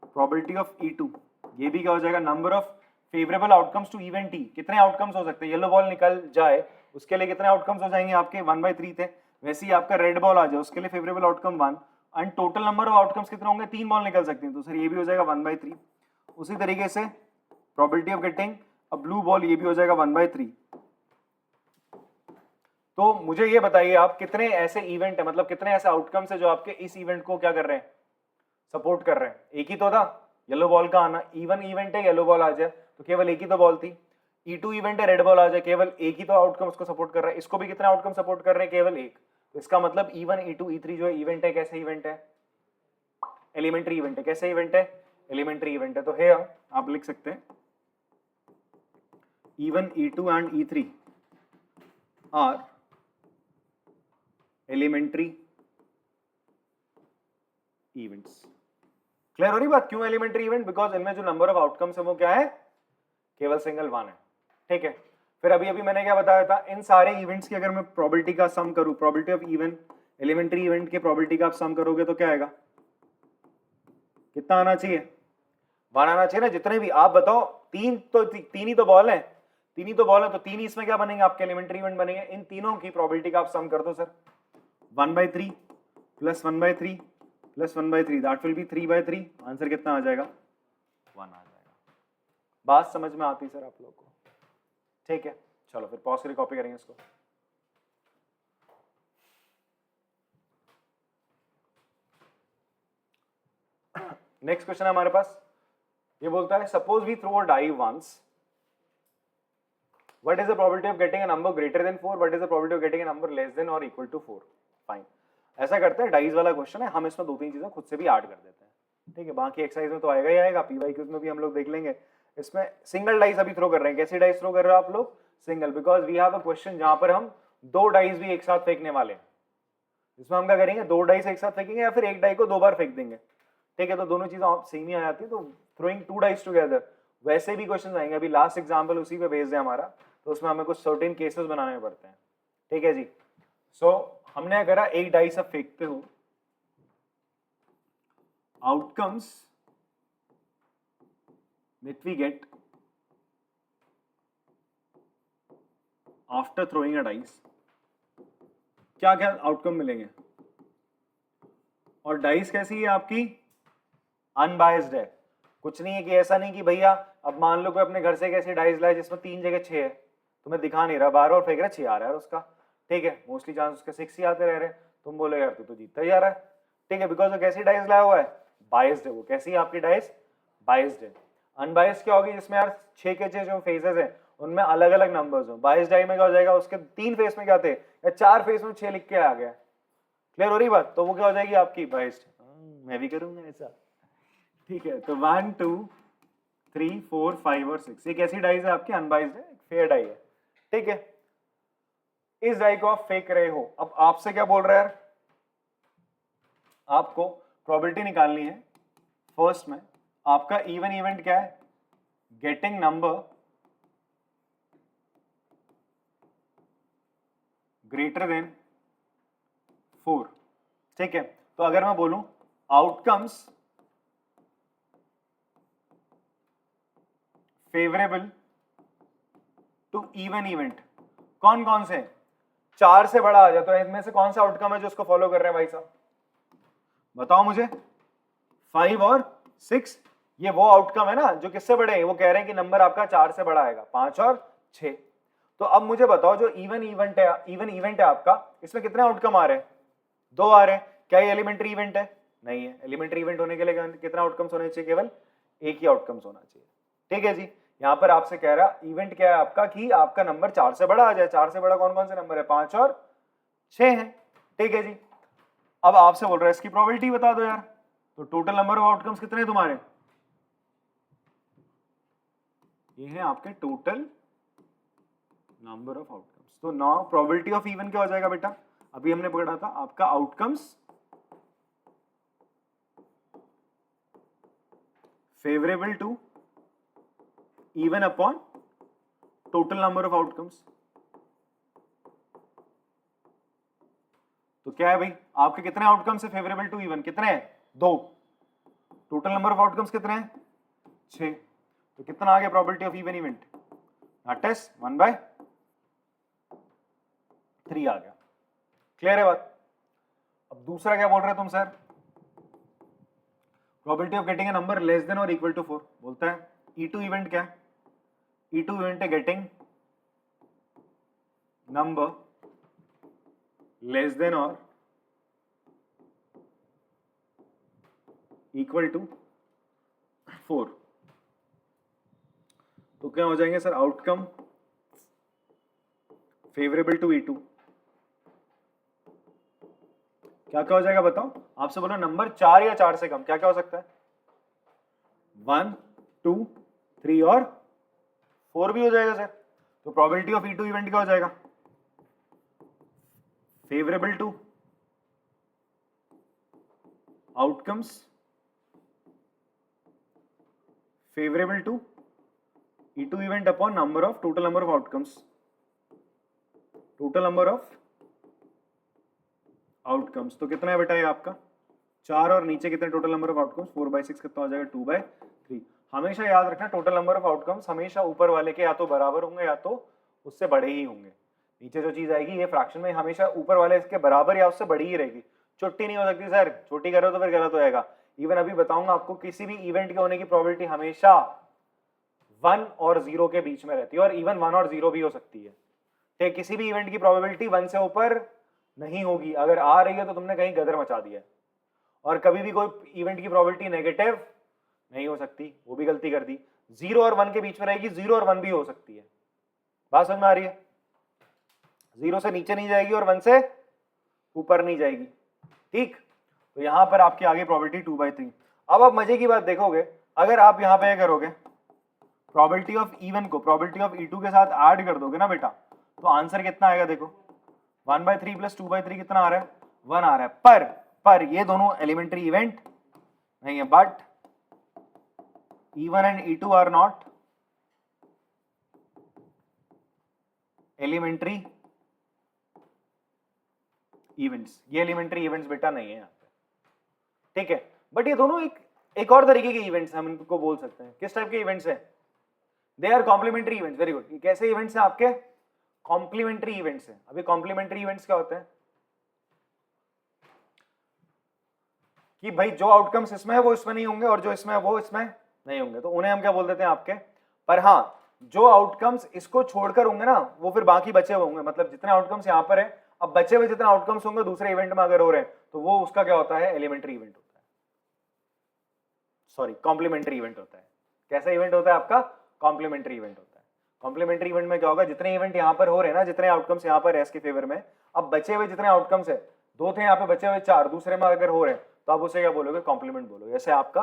प्रोबेबिलिटी ऑफ E2, ये भी क्या हो जाएगा? Number of favourable outcomes to event T। कितने आउटकम्स हो सकते हैं? येलो बॉल निकल जाए उसके लिए कितने आउटकम्स हो जाएंगे आपके? 1/3 थे। वैसे ही आपका रेड बॉल आ जाए उसके लिए favourable outcome 1, and total number of outcomes कितने होंगे? 3 बॉल निकल सकती हैं, तो सर ये भी हो जाएगा 1/3। उसी तरीके से probability of getting a blue ball, ये भी हो जाएगा 1/3। तो मुझे ये बताइए आप कितने ऐसे इवेंट है, मतलब कितने ऐसे आउटकम्स है जो आपके इस इवेंट को क्या कर रहे हैं? सपोर्ट कर रहे हैं। एक ही तो था येलो बॉल का आना, इवन इवेंट है येलो बॉल आ जाए तो केवल एक ही तो बॉल थी। E2 इवेंट है रेड बॉल आ जाए, केवल एक ही तो आउटकम उसको सपोर्ट कर रहा है। इसको भी कितने आउटकम सपोर्ट कर रहे हैं? केवल एक। तो इसका मतलब E1 E2 E3 जो है इवेंट है, कैसे इवेंट है? एलिमेंट्री इवेंट है। कैसे इवेंट है? एलिमेंट्री इवेंट है। तो है आप लिख सकते हैं E1 E2 and E3 are elementary events. Clear हो रही बात? क्यों एलिमेंट्री इवेंट? बिकॉज इनमें जो नंबर ऑफ आउटकम्स है वो क्या है? केवल सिंगल 1 है। ठीक है, फिर अभी अभी मैंने क्या बताया था? इन सारे इवेंट्स की अगर मैं प्रोबेबिलिटी का सम करूं, probability of even elementary event के प्रोबेबिलिटी का आप सम करोगे तो क्या आएगा? कितना आना चाहिए? 1 आना चाहिए ना। जितने भी आप बताओ, तीन ही तो बॉल है, तीन ही तो बॉल है, तो तीन ही इसमें क्या बनेंगे? आपके एलिमेंट्री इवेंट बनेंगे। इन तीनों की प्रोबेबिलिटी का आप सम कर दो sir. 1/3 plus 1/3 plus 1/3 that will be 3/3। Answer कितना आ जाएगा? 1 आ जाएगा। बात समझ में आती सर आप लोग को? ठीक है, चलो फिर पॉज करके कॉपी करेंगे इसको। नेक्स्ट क्वेश्चन है हमारे पास, ये बोलता है suppose we throw a die once, what is the probability of getting a number greater than 4, what is the probability of getting a number less than और इक्वल टू 4? फाइन, ऐसा करते हैं, dice वाला क्वेश्चन है, हम इसमें 2-3 चीजें खुद से भी ऐड कर देते हैं। ठीक है, बाकी एक्सरसाइज में तो आएगा ही आएगा, पीवाईक्यूज में भी हम लोग देख लेंगे। इसमें सिंगल डाइस अभी थ्रो कर रहे हैं। कैसी डाइस थ्रो कर रहे हो आप लोग? Single, because we have a question जहां पर हम 2 डाइस भी एक साथ फेंकने वाले हैं। इसमें हम क्या करेंगे, 2 डाइस एक साथ फेंकेंगे या फिर एक डाई को 2 बार फेंक देंगे, ठीक है, तो दोनों चीजें सेम ही आ जाती है, तो थ्रोइंग 2 डाइस टुगेदर। वैसे भी क्वेश्चन आएंगे, अभी लास्ट एग्जाम्पल उसी पे बेस्ड है हमारा, तो उसमें हमें कुछ सर्टेन केसेस बनाने पड़ते हैं, ठीक है जी। सो हमने करा एक डाइस अब फेंकते हो, outcomes that we get after throwing a dice, क्या क्या आउटकम मिलेंगे। और डाइस कैसी है आपकी, अनबायस्ड है, कुछ नहीं है कि ऐसा नहीं कि भैया अब मान लो कोई अपने घर से एक ऐसी डाइस लाए जिसमें 3 जगह 6 है, तुम्हें दिखा नहीं रहा, बार बार फेंक रहा 6 आ रहा है उसका, ठीक है, मोस्टली चांस उसके 6 ही आते रह रहे, तुम बोले यार तू तो जीतता ही जा रहा है, ठीक है, बिकॉज वो कैसी डाइस लाया हुआ है, बायस्ड है वो। कैसी है आपकी डाइस, बायस्ड है। अनबायस्ड क्या होगी, जिसमें यार 6 के 6 जो फेसेस हैं उनमें अलग अलग नंबर्स हो। बायस्ड डाई में क्या हो जाएगा, उसके 3 फेस में क्या थे या 4 फेस में 6 लिख के आ गया, क्लियर हो रही बात, तो वो क्या हो जाएगी आपकी बायस्ड। मैं भी करूंगा ऐसा, ठीक है, तो 1 2 3 4 5 और 6 ये कैसी डाइज है आपकी, अनबायस्ड है, फेयर डाई है, ठीक है। इस डाई को आप फेंक रहे हो, अब आपसे क्या बोल रहा है यार, आपको प्रोबेबिलिटी निकालनी है। फर्स्ट में आपका इवन इवेंट क्या है, गेटिंग नंबर ग्रेटर देन 4, ठीक है। तो अगर मैं बोलूं outcomes favourable to even event, कौन कौन से, 4 से बड़ा आ जाए, तो इनमें से कौन सा आउटकम है जो उसको फॉलो कर रहे हैं भाई साहब, बताओ मुझे। 5 और 6 ये वो आउटकम है ना जो किससे बड़े हैं, वो कह रहे हैं कि नंबर आपका 4 से बड़ा आएगा, 5 और 6। तो अब मुझे बताओ जो इवन इवेंट है आपका, इसमें कितने आउटकम आ रहे हैं, 2 आ रहे हैं। क्या ये एलिमेंट्री इवेंट है, नहीं है। एलिमेंट्री इवेंट होने के लिए कितना आउटकम्स होने चाहिए, केवल एक ही आउटकम्स होना चाहिए, ठीक है जी। यहां पर आपसे कह रहा इवेंट क्या है आपका, कि आपका नंबर 4 से बड़ा आ जाए। 4 से बड़ा कौन कौन से नंबर है, 5 और 6 है, ठीक है जी। अब आपसे बोल रहा है इसकी प्रोबेबिलिटी बता दो यार, तो टोटल नंबर ऑफ आउटकम्स कितने हैं तुम्हारे, ये है आपके टोटल नंबर ऑफ आउटकम्स। तो नाउ प्रोबेबिलिटी ऑफ इवन क्या हो जाएगा बेटा, अभी हमने पढ़ा था आपका outcomes favourable to even upon total number of outcomes. तो क्या है भाई, आपके कितने आउटकम्स है फेवरेबल टू इवन, कितने हैं, 2। टोटल नंबर ऑफ आउटकम्स कितने हैं, 6। तो कितना आ गया probability of even event, that is 1/3 आ गया, क्लियर है बात। अब दूसरा क्या बोल रहे हैं तुम sir, probability of getting a number less than और इक्वल टू 4, बोलता है E2 इवेंट क्या है, E2 इवेंट है गेटिंग नंबर लेस देन और इक्वल टू 4। तो क्या हो जाएंगे sir, outcome favourable to E2, क्या क्या हो जाएगा बताओ। आपसे बोला नंबर 4 या 4 से कम, क्या क्या हो सकता है, 1 2 3 और 4 भी हो जाएगा सर। तो प्रोबेबिलिटी ऑफ E2 इवेंट क्या हो जाएगा, favourable to outcomes favourable to E2 event upon number of total number of outcomes, total number of outcomes. तो कितना है बेटा ये आपका 4 और नीचे कितने टोटल नंबर ऑफ आउटकम्स, 4/6 कितना हो जाएगा, 2/3। हमेशा याद रखना टोटल नंबर ऑफ आउटकम्स हमेशा ऊपर वाले के या तो बराबर होंगे या तो उससे बड़े ही होंगे। नीचे जो चीज आएगी ये फ्रैक्शन में हमेशा ऊपर वाले इसके बराबर या उससे बड़ी ही रहेगी, छोटी नहीं हो सकती सर, छोटी करो तो फिर गलत हो जाएगा। इवन अभी बताऊंगा आपको, किसी भी इवेंट के होने की प्रोबेबिलिटी हमेशा 1 और 0 के बीच में रहती है, और इवन 1 और 0 भी हो सकती है, ठीक। किसी भी इवेंट की प्रोबेबिलिटी 1 से ऊपर नहीं होगी, अगर आ रही है तो तुमने कहीं गदर मचा दिया है। और कभी भी कोई इवेंट की प्रोबेबिलिटी नेगेटिव नहीं हो सकती, वो भी गलती कर दी। 0 और 1 के बीच में रहेगी, 0 और 1 भी हो सकती है, बात समझ में आ रही है। 0 से नीचे नहीं जाएगी और 1 से ऊपर नहीं जाएगी, ठीक। तो यहां पर आपकी आगे प्रोबेबिलिटी 2/3। अब आप मजे की बात देखोगे, अगर आप यहां पे करोगे प्रोबेबिलिटी ऑफ इवन को प्रोबेबिलिटी ऑफ E2 के साथ ऐड कर दोगे ना बेटा, तो आंसर कितना आएगा देखो, 1/3 प्लस 2/3 कितना आ रहा है, 1 आ रहा है, पर ये दोनों एलिमेंट्री इवेंट नहीं है, but E1 and E2 are not elementary events. ये एलिमेंट्री इवेंट्स बेटा नहीं है यहाँ पे, ठीक है। बट ये दोनों एक और तरीके के इवेंट्स हम इनको बोल सकते हैं। किस टाइप के इवेंट्स हैं? They are complementary events. Very good. ये कैसे इवेंट्स हैं आपके? कॉम्प्लीमेंट्री इवेंट्स हैं। अभी कॉम्प्लीमेंट्री इवेंट्स क्या होते हैं कि भाई जो आउटकम्स इसमें है वो इसमें नहीं होंगे और जो इसमें है वो इसमें नहीं होंगे, तो उन्हें हम क्या बोल देते हैं आपके। पर हाँ, जो आउटकम्स इसको छोड़कर होंगे ना वो फिर बाकी बचे हुए होंगे। मतलब जितने आउटकम्स यहाँ पर है, अब बचे हुए जितने आउटकम्स होंगे दूसरे इवेंट में अगर हो रहे हैं तो वो उसका क्या होता है? एलिमेंट्री इवेंट होता है, सॉरी कॉम्प्लीमेंट्री इवेंट होता है। कैसा इवेंट होता है आपका? कॉम्प्लीमेंट्री इवेंट होता है। कॉम्प्लीमेंट्री इवेंट में क्या होगा? जितने इवेंट यहाँ पर हो रहे हैं ना, जितने आउटकम्स यहाँ पर है इसके फेवर में, अब बचे हुए जितने आउटकम्स है, 2 थे यहाँ पे, बचे हुए 4, दूसरे में अगर हो रहे हैं तो आप उसे क्या बोलोगे? कॉम्प्लीमेंट बोलोगे। जैसे आपका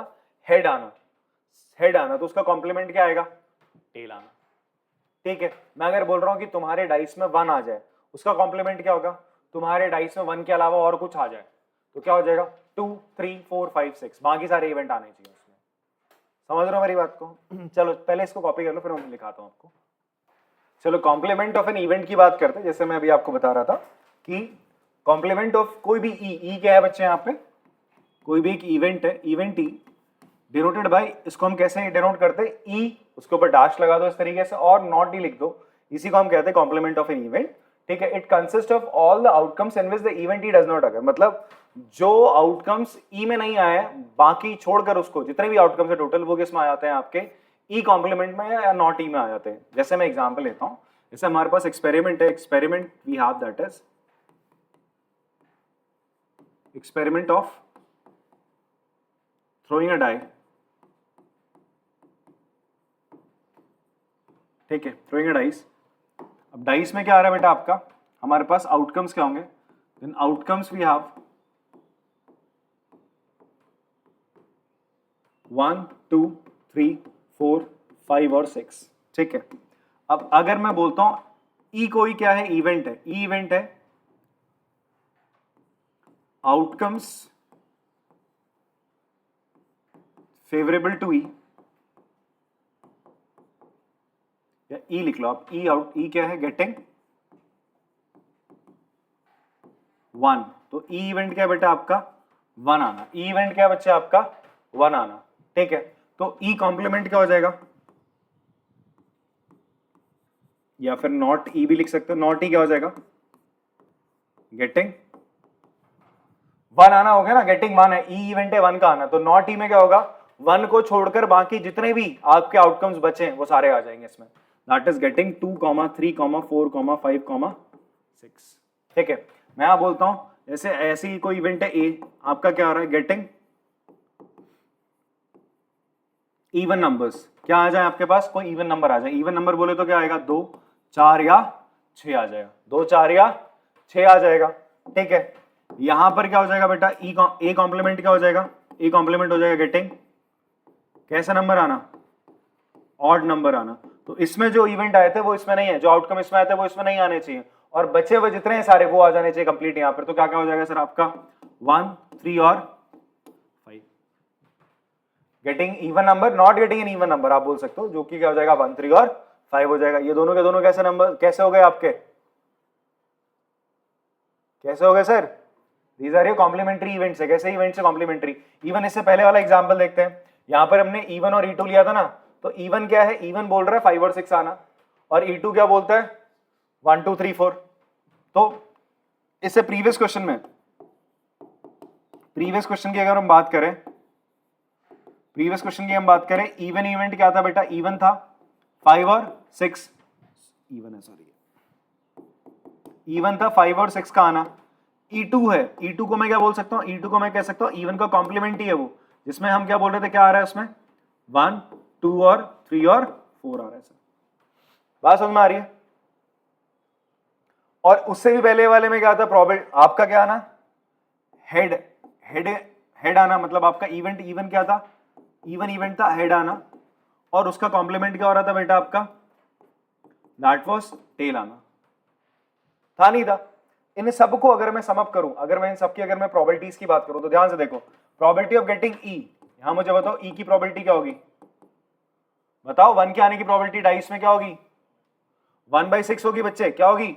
हेड आना तो उसका कॉम्प्लीमेंट क्या आएगा? टेल आना, ठीक है। मैं अगर बोल रहा हूं कि तुम्हारे डाइस में 1 आ जाए, उसका कॉम्प्लीमेंट क्या होगा? तुम्हारे डाइस में 1 के अलावा और कुछ आ जाए तो क्या हो जाएगा? 2, 3, 4, 5, 6, बाकी सारे इवेंट आने चाहिए उसमें। समझ रहे हो मेरी बात को? चलो पहले इसको कॉपी कर लो, फिर मैं लिखाता हूं आपको। चलो कॉम्प्लीमेंट ऑफ एन इवेंट की बात करते हैं। जैसे मैं अभी आपको बता रहा था कि कॉम्प्लीमेंट ऑफ कोई भी ई क्या है बच्चे? यहाँ पे कोई भी एक इवेंट है, इवेंट ई डिनोटेड बाय, इसको हम कैसे डिनोट करते हैं? ई, उसके ऊपर डैश लगा दो इस तरीके से और नॉट ई लिख दो, इसी को हम कहते हैं कॉम्प्लीमेंट ऑफ एन इवेंट, ठीक है। It consist of all the outcomes in which the event E does not occur. मतलब जो आउटकम्स ई में नहीं आए, बाकी छोड़कर उसको जितने भी आउटकम्स है टोटल, वो किस में आ जाते हैं आपके? ई कॉम्प्लीमेंट में या नॉट ई में आ जाते हैं। जैसे मैं एग्जाम्पल लेता हूं, जैसे हमारे पास एक्सपेरिमेंट है, experiment we have that is experiment of throwing a die, ठीक है, throwing a dice। अब डाइस में क्या आ रहा है बेटा आपका? हमारे पास आउटकम्स क्या होंगे? देन आउटकम्स वी हैव 1, 2, 3, 4, 5 और 6, ठीक है। अब अगर मैं बोलता हूं ई कोई क्या है? इवेंट है। ई इवेंट है, आउटकम्स फेवरेबल टू ई, या ई लिख लो आप। ई आउट, ई क्या है? गेटिंग 1, तो ई इवेंट क्या है बेटा आपका? 1 आना। ई इवेंट क्या है बच्चे आपका? 1 आना, ठीक है। तो ई कॉम्प्लीमेंट क्या हो जाएगा? या फिर नॉट ई भी लिख सकते हो। नॉट ई क्या हो जाएगा? गेटिंग 1 आना हो गया ना, गेटिंग 1 है, ई इवेंट है 1 का आना, तो नॉट ई में क्या होगा? 1 को छोड़कर बाकी जितने भी आपके आउटकम्स बचे हैं वो सारे आ जाएंगे इसमें। दैट इज गेटिंग 2, 3, 4, 5, 6, ठीक है। मैं आप बोलता हूं जैसे ऐसे ही कोई इवेंट है ए, आपका क्या आ रहा है? Getting even numbers. क्या आ जाए आपके पास? कोई इवन नंबर आ जाए। इवन नंबर बोले तो क्या आएगा? 2, 4 या 6 आ जाएगा। 2, 4 या 6 आ जाएगा, ठीक है। यहां पर क्या हो जाएगा बेटा? ए कॉम्प्लीमेंट क्या हो जाएगा? ए कॉम्प्लीमेंट हो जाएगा गेटिंग कैसा नंबर आना? ऑड नंबर आना। तो इसमें जो इवेंट आए थे वो इसमें नहीं है, जो आउटकम इसमें आए थे वो इसमें नहीं आने चाहिए, और बचे हुए जितने हैं सारे वो आ जाने चाहिए कंप्लीट यहां पर। तो क्या क्या हो जाएगा सर आपका? 1, 3 और 5, getting even number, not getting an even number आप बोल सकते हो, जो कि क्या हो जाएगा? 1, 3 और 5 हो जाएगा। ये दोनों के दोनों कैसे नंबर, कैसे हो गए आपके? कैसे हो गए sir? These are your complementary events है। कैसे इवेंट्स है? कॉम्प्लीमेंट्री। इवन इससे पहले वाला एग्जांपल देखते हैं। यहां पर हमने E1 और E2 लिया था ना, तो E1 क्या है? E1 बोल रहा है 5 और 6 आना, और E2 क्या बोलता है? 1, 2, 3, 4। तो इससे प्रीवियस क्वेश्चन की अगर हम बात करें, इवन इवेंट क्या था बेटा? इवन था 5 और 6, इवन है सॉरी, इवन था 5 और 6 का आना। E2 है, E2 को मैं क्या बोल सकता हूं? E2 को मैं कह सकता हूं इवन का कॉम्प्लीमेंट ही है वो, जिसमें हम क्या बोल रहे थे? क्या आ रहा है उसमें? 1, 2 और 3 और 4 आ रहा है सर। बात समझ में आ रही है? और उससे भी पहले वाले में क्या था? प्रॉबिलिटी आपका क्या आना? हेड आना। मतलब आपका इवन क्या था? इवन इवेंट था, हेड आना, और उसका कॉम्प्लीमेंट क्या हो रहा था बेटा आपका? दैट वाज टेल आना। था नहीं था? इन सबको अगर मैं सम अप करूं, अगर मैं इन सबकी अगर मैं प्रोबेबिलिटीज की बात करूं तो ध्यान से देखो, प्रोबेबिलिटी ऑफ गेटिंग ई, यहां मुझे बताओ ई की प्रोबेबिलिटी क्या होगी, बताओ 1 के आने की प्रोबेबिलिटी डाइस में क्या होगी, 1/6 होगी बच्चे, क्या होगी,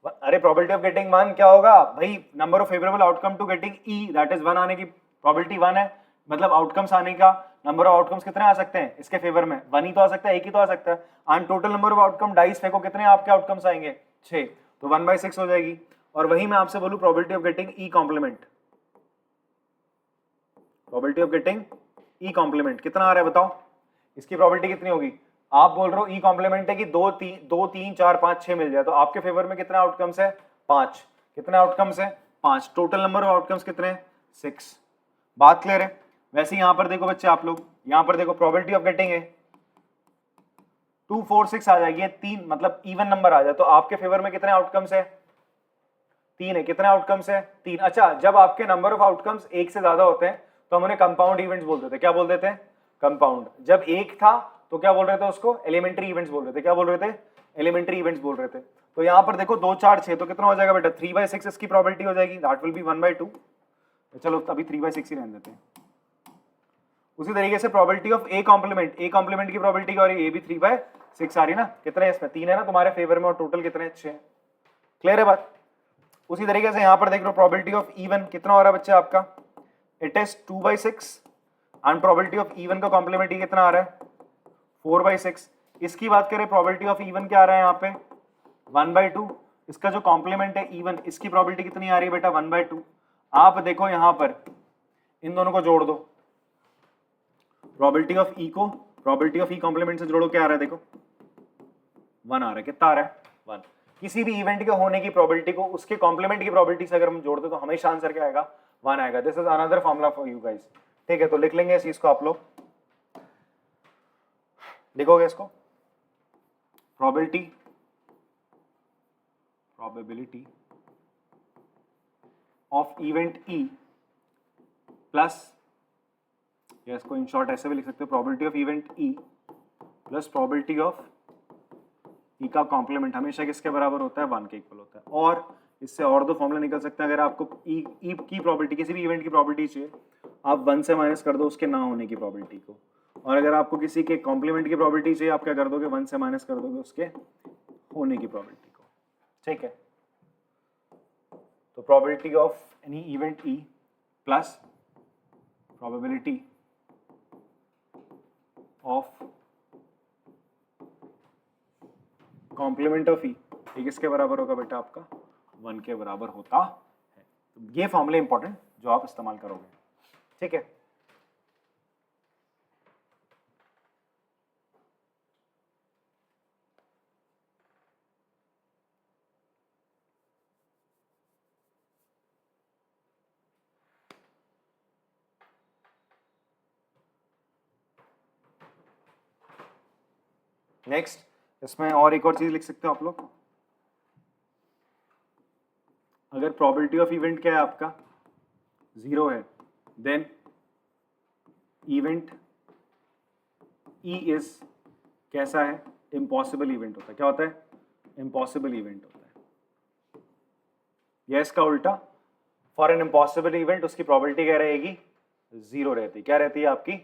अरे प्रोबेबिलिटी ऑफ गेटिंग 1 क्या होगा भाई, number of favourable outcome to getting E, that is 1 आने की प्रोबेबिलिटी 1 है, मतलब आउटकम्स आने का नंबर ऑफ आउटकम्स कितने आ सकते हैं इसके फेवर में, 1 ही तो आ सकता है, एक ही तो आ सकता है, and total number of outcome dice फेंको कितने आपके आउटकम्स आएंगे 6, तो 1/6 हो जाएगी। और वही मैं आपसे बोलूं probability of getting E complement, probability of getting E complement कितना आ रहा है बताओ, इसकी प्रोबेबिलिटी कितनी होगी, आप बोल रहे हो ई कॉम्प्लीमेंट है कि 2 3 4 5 6 मिल जाए, तो आपके फेवर में कितने आउटकम्स है 5, कितने आउटकम्स है 5, टोटल नंबर ऑफ आउटकम्स कितने हैं 6, बात क्लियर है। वैसे यहां पर देखो बच्चे आप लोग, यहां पर देखो प्रोबेबिलिटी ऑफ गेटिंग है 2 4 6 आ जाएगी, 3 मतलब इवन नंबर आ जाए, तो आपके फेवर में कितने आउटकम्स है 3 है, कितने आउटकम्स है 3। अच्छा, जब आपके नंबर ऑफ आउटकम्स एक से ज्यादा होते हैं तो हम उन्हें कंपाउंड इवेंट्स बोलते थे, क्या बोलते थे कंपाउंड, जब एक था तो क्या बोल रहे थे उसको एलिमेंट्री इवेंट्स बोल रहे थे, क्या बोल रहे थे एलिमेंट्री इवेंट्स बोल रहे थे। तो यहां पर देखो 2 4 6 तो कितना हो जाएगा बेटा 3/6 इसकी प्रोबेबिलिटी हो जाएगी, दैट विल बी 1/2, तो चलो अभी 3/6 ही रहने देते हैं। उसी तरीके से प्रोबेबिलिटी ऑफ ए कॉम्प्लीमेंट की प्रोबेबिलिटी क्या हो रही है, ए भी 3/6 आ रही है ना, कितने है इसमें 3 है ना तुम्हारे फेवर में, और टोटल कितने 6, क्लियर है बात। उसी तरीके से यहां पर देख लो प्रोबेबिलिटी ऑफ इवन कितना हो रहा है बच्चे आपका, it is 2/6 and probability of even का कॉम्प्लीमेंट कितना आ रहा है 4/6। इसकी बात करें प्रोबेबिलिटी ऑफ इवन क्या आ रहा है यहाँ पे 1/2, इसका जो कॉम्प्लीमेंट है इवन इसकी प्रोबेबिलिटी कितनी आ रही है बेटा 1/2। आप देखो यहां पर इन दोनों को जोड़ दो, प्रोबेबिलिटी ऑफ ई को प्रोबेबिलिटी ऑफ ई कॉम्प्लीमेंट से जोड़ो, क्या आ रहा है देखो 1 आ रहा है, कितना आ रहा है 1। किसी भी इवेंट के होने की प्रोबेबिलिटी को उसके कॉम्प्लीमेंट की प्रोबेबिलिटी से अगर हम जोड़ दे तो हमेशा आंसर क्या आएगा 1 आएगा। This is another formula for you guys, ठीक है, तो लिख लेंगे इस चीज को, आप लोग लिखोगे इसको, probability of event E plus, या इसको इन शॉर्ट ऐसे भी लिख सकते हो, probability of event E plus probability of E का कॉम्प्लीमेंट हमेशा किसके बराबर होता है 1 के इक्वल होता है। और इससे और दो फॉर्मूला निकल सकते हैं, अगर आपको ई की प्रोबेबिलिटी किसी भी इवेंट की प्रोबेबिलिटी चाहिए आप 1 से माइनस कर दो उसके ना होने की प्रोबेबिलिटी को, और अगर आपको किसी के कॉम्प्लीमेंट की प्रोबेबिलिटी चाहिए आप क्या कर दोगे 1 से माइनस कर दोगे उसके होने की प्रोबेबिलिटी को, ठीक है। तो probability of any event E plus probability of complement of E, ये किसके बराबर होगा बेटा आपका 1 के बराबर होता है। तो ये फॉर्मूले इंपॉर्टेंट जो आप इस्तेमाल करोगे, ठीक है। नेक्स्ट इसमें और एक और चीज लिख सकते हो आप लोग, अगर प्रोबेबिलिटी ऑफ इवेंट क्या है आपका 0 है, देन इवेंट ई इज कैसा है इम्पॉसिबल इवेंट होता है, क्या होता है इम्पॉसिबल इवेंट होता है, या इसका उल्टा फॉर एन इम्पॉसिबल इवेंट उसकी प्रोबेबिलिटी क्या रहेगी 0 रहती है, क्या रहती है आपकी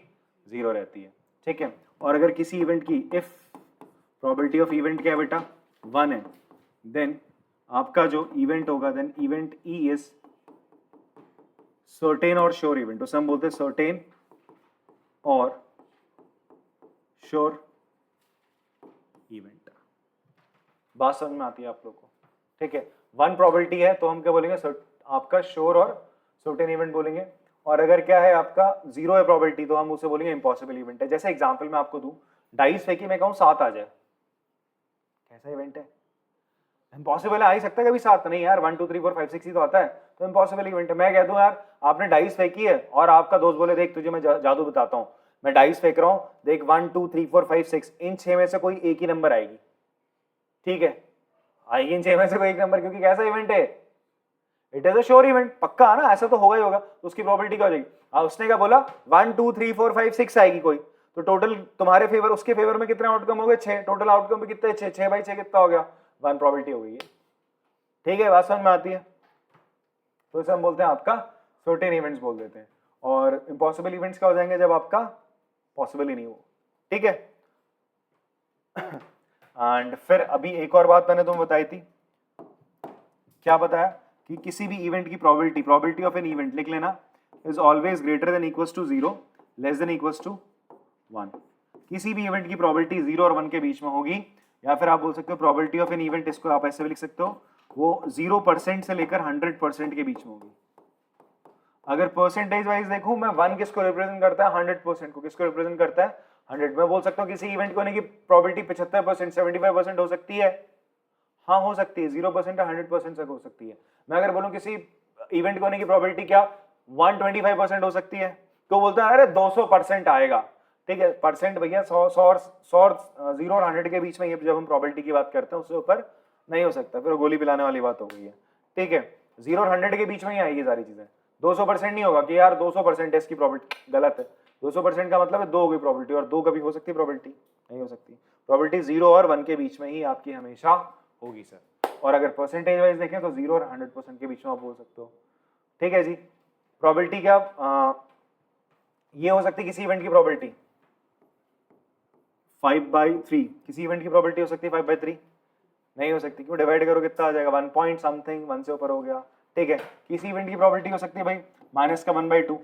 0 रहती है, ठीक है। और अगर किसी इवेंट की इफ प्रोबेबिलिटी ऑफ इवेंट क्या है बेटा 1 है, देन आपका जो इवेंट होगा then event E is certain और श्योर इवेंट, उसे हम बोलते हैं सर्टेन और श्योर इवेंट। बात समझ में आती है आप लोग को, ठीक है। 1 प्रोबेबिलिटी है तो हम क्या बोलेंगे आपका श्योर और सर्टेन इवेंट बोलेंगे, और अगर क्या है आपका 0 है प्रोबेबिलिटी तो हम उसे बोलेंगे इम्पॉसिबल इवेंट है। जैसे एग्जांपल मैं आपको दूं, डाइस फेंकी मैं कहूं 7 आ जाए, कैसा इवेंट है इम्पॉसिबल है, आ ही सकता है कभी 7 नहीं यार 1 2 3 4 5 6 ही तो आता है, तो इम्पॉसिबल इवेंट है। मैं कह दूं यार आपने डाइस फेंकी है और आपका दोस्त बोले देख तुझे मैं जादू बताता हूं, मैं डाइस फेंक रहा हूं देख 1 2 3 4 5 6 इन 6 में से कोई एक ही नंबर आएगी, ठीक है आएगी इन 6 में से कोई एक नंबर, क्योंकि कैसा इवेंट है it is a sure event, पक्का है ना, ऐसा तो होगा ही होगा, तो उसकी प्रोबेबिलिटी क्या हो जाएगी। उसने क्या बोला 1 2 3 4 5 6 आएगी कोई, तो टोटल तुम्हारे फेवर उसके फेवर में कितने आउटकम हो गए 6, टोटल आउटकम भी कितने 6 6/6 कितना हो गया 1 प्रोबेबिलिटी हो गई है, ठीक है, बात समझ में आती है? तो इसे हम बोलते हैं आपका सर्टेन इवेंट्स बोल देते हैं, और इम्पॉसिबल इवेंट्स क्या हो जाएंगे जब आपका पॉसिबल ही नहीं हो, ठीक है। एंड फिर अभी एक और बात मैंने तुम्हें बताई थी, क्या बताया कि किसी भी इवेंट की प्रोबेबिलिटी ऑफ एन इवेंट लिख लेना, is always greater than equals to 0 less than equals to 1। किसी भी इवेंट की प्रोबेबिलिटी 0 और 1 के बीच में होगी, या फिर आप बोल सकते हो प्रोबेबिलिटी ऑफ एन इवेंट, इसको आप ऐसे भी लिख सकते हो, वो 0% से लेकर 100% के बीच में होगी। अगर परसेंटेज वाइज देखूं मैं, 1 किसको रिप्रेजेंट करता है, 100% को। किसको रिप्रेजेंट करता है, 100। मैं बोल सकता हूँ किसी इवेंट को होने की प्रोबेबिलिटी 75%, 75% हो सकती है, हाँ हो सकती है, 0% या 100% तक हो सकती है। मैं अगर बोलूं किसी इवेंट को होने की प्रोबेबिलिटी क्या 125% हो सकती है, तो बोलता है अरे 200% आएगा, ठीक है। परसेंट भैया 100 0 और 100 के बीच में, ये जब हम प्रोबेबिलिटी की बात करते हैं उससे ऊपर नहीं हो सकता, फिर गोली पिलाने वाली बात हो गई है, ठीक है। 0 और 100 के बीच में ही आएगी सारी चीजें। 200% नहीं होगा कि यार 200% है इसकी प्रोबेबिलिटी, गलत है। 200% का मतलब है 2 होगी प्रोबेबिलिटी, और 2 कभी हो सकती है प्रोबेबिलिटी, नहीं हो सकती। प्रोबेबिलिटी 0 और 1 के बीच में ही आपकी हमेशा होगी सर। और अगर परसेंटेज वाइज देखें तो 0 और 100% के बीच में आप बोल सकते हो, ठीक है जी। प्रोबेबिलिटी क्या ये हो सकती है, किसी इवेंट की प्रोबेबिलिटी 5/3, किसी इवेंट की प्रोबेबिलिटी हो सकती है 5/3, नहीं हो सकती। क्यों, डिवाइड करो कितना आ जाएगा, 1 पॉइंट समथिंग, 1 से ऊपर हो गया, ठीक है। किसी इवेंट की प्रोबेबिलिटी हो सकती है भाई माइनस का 1/2,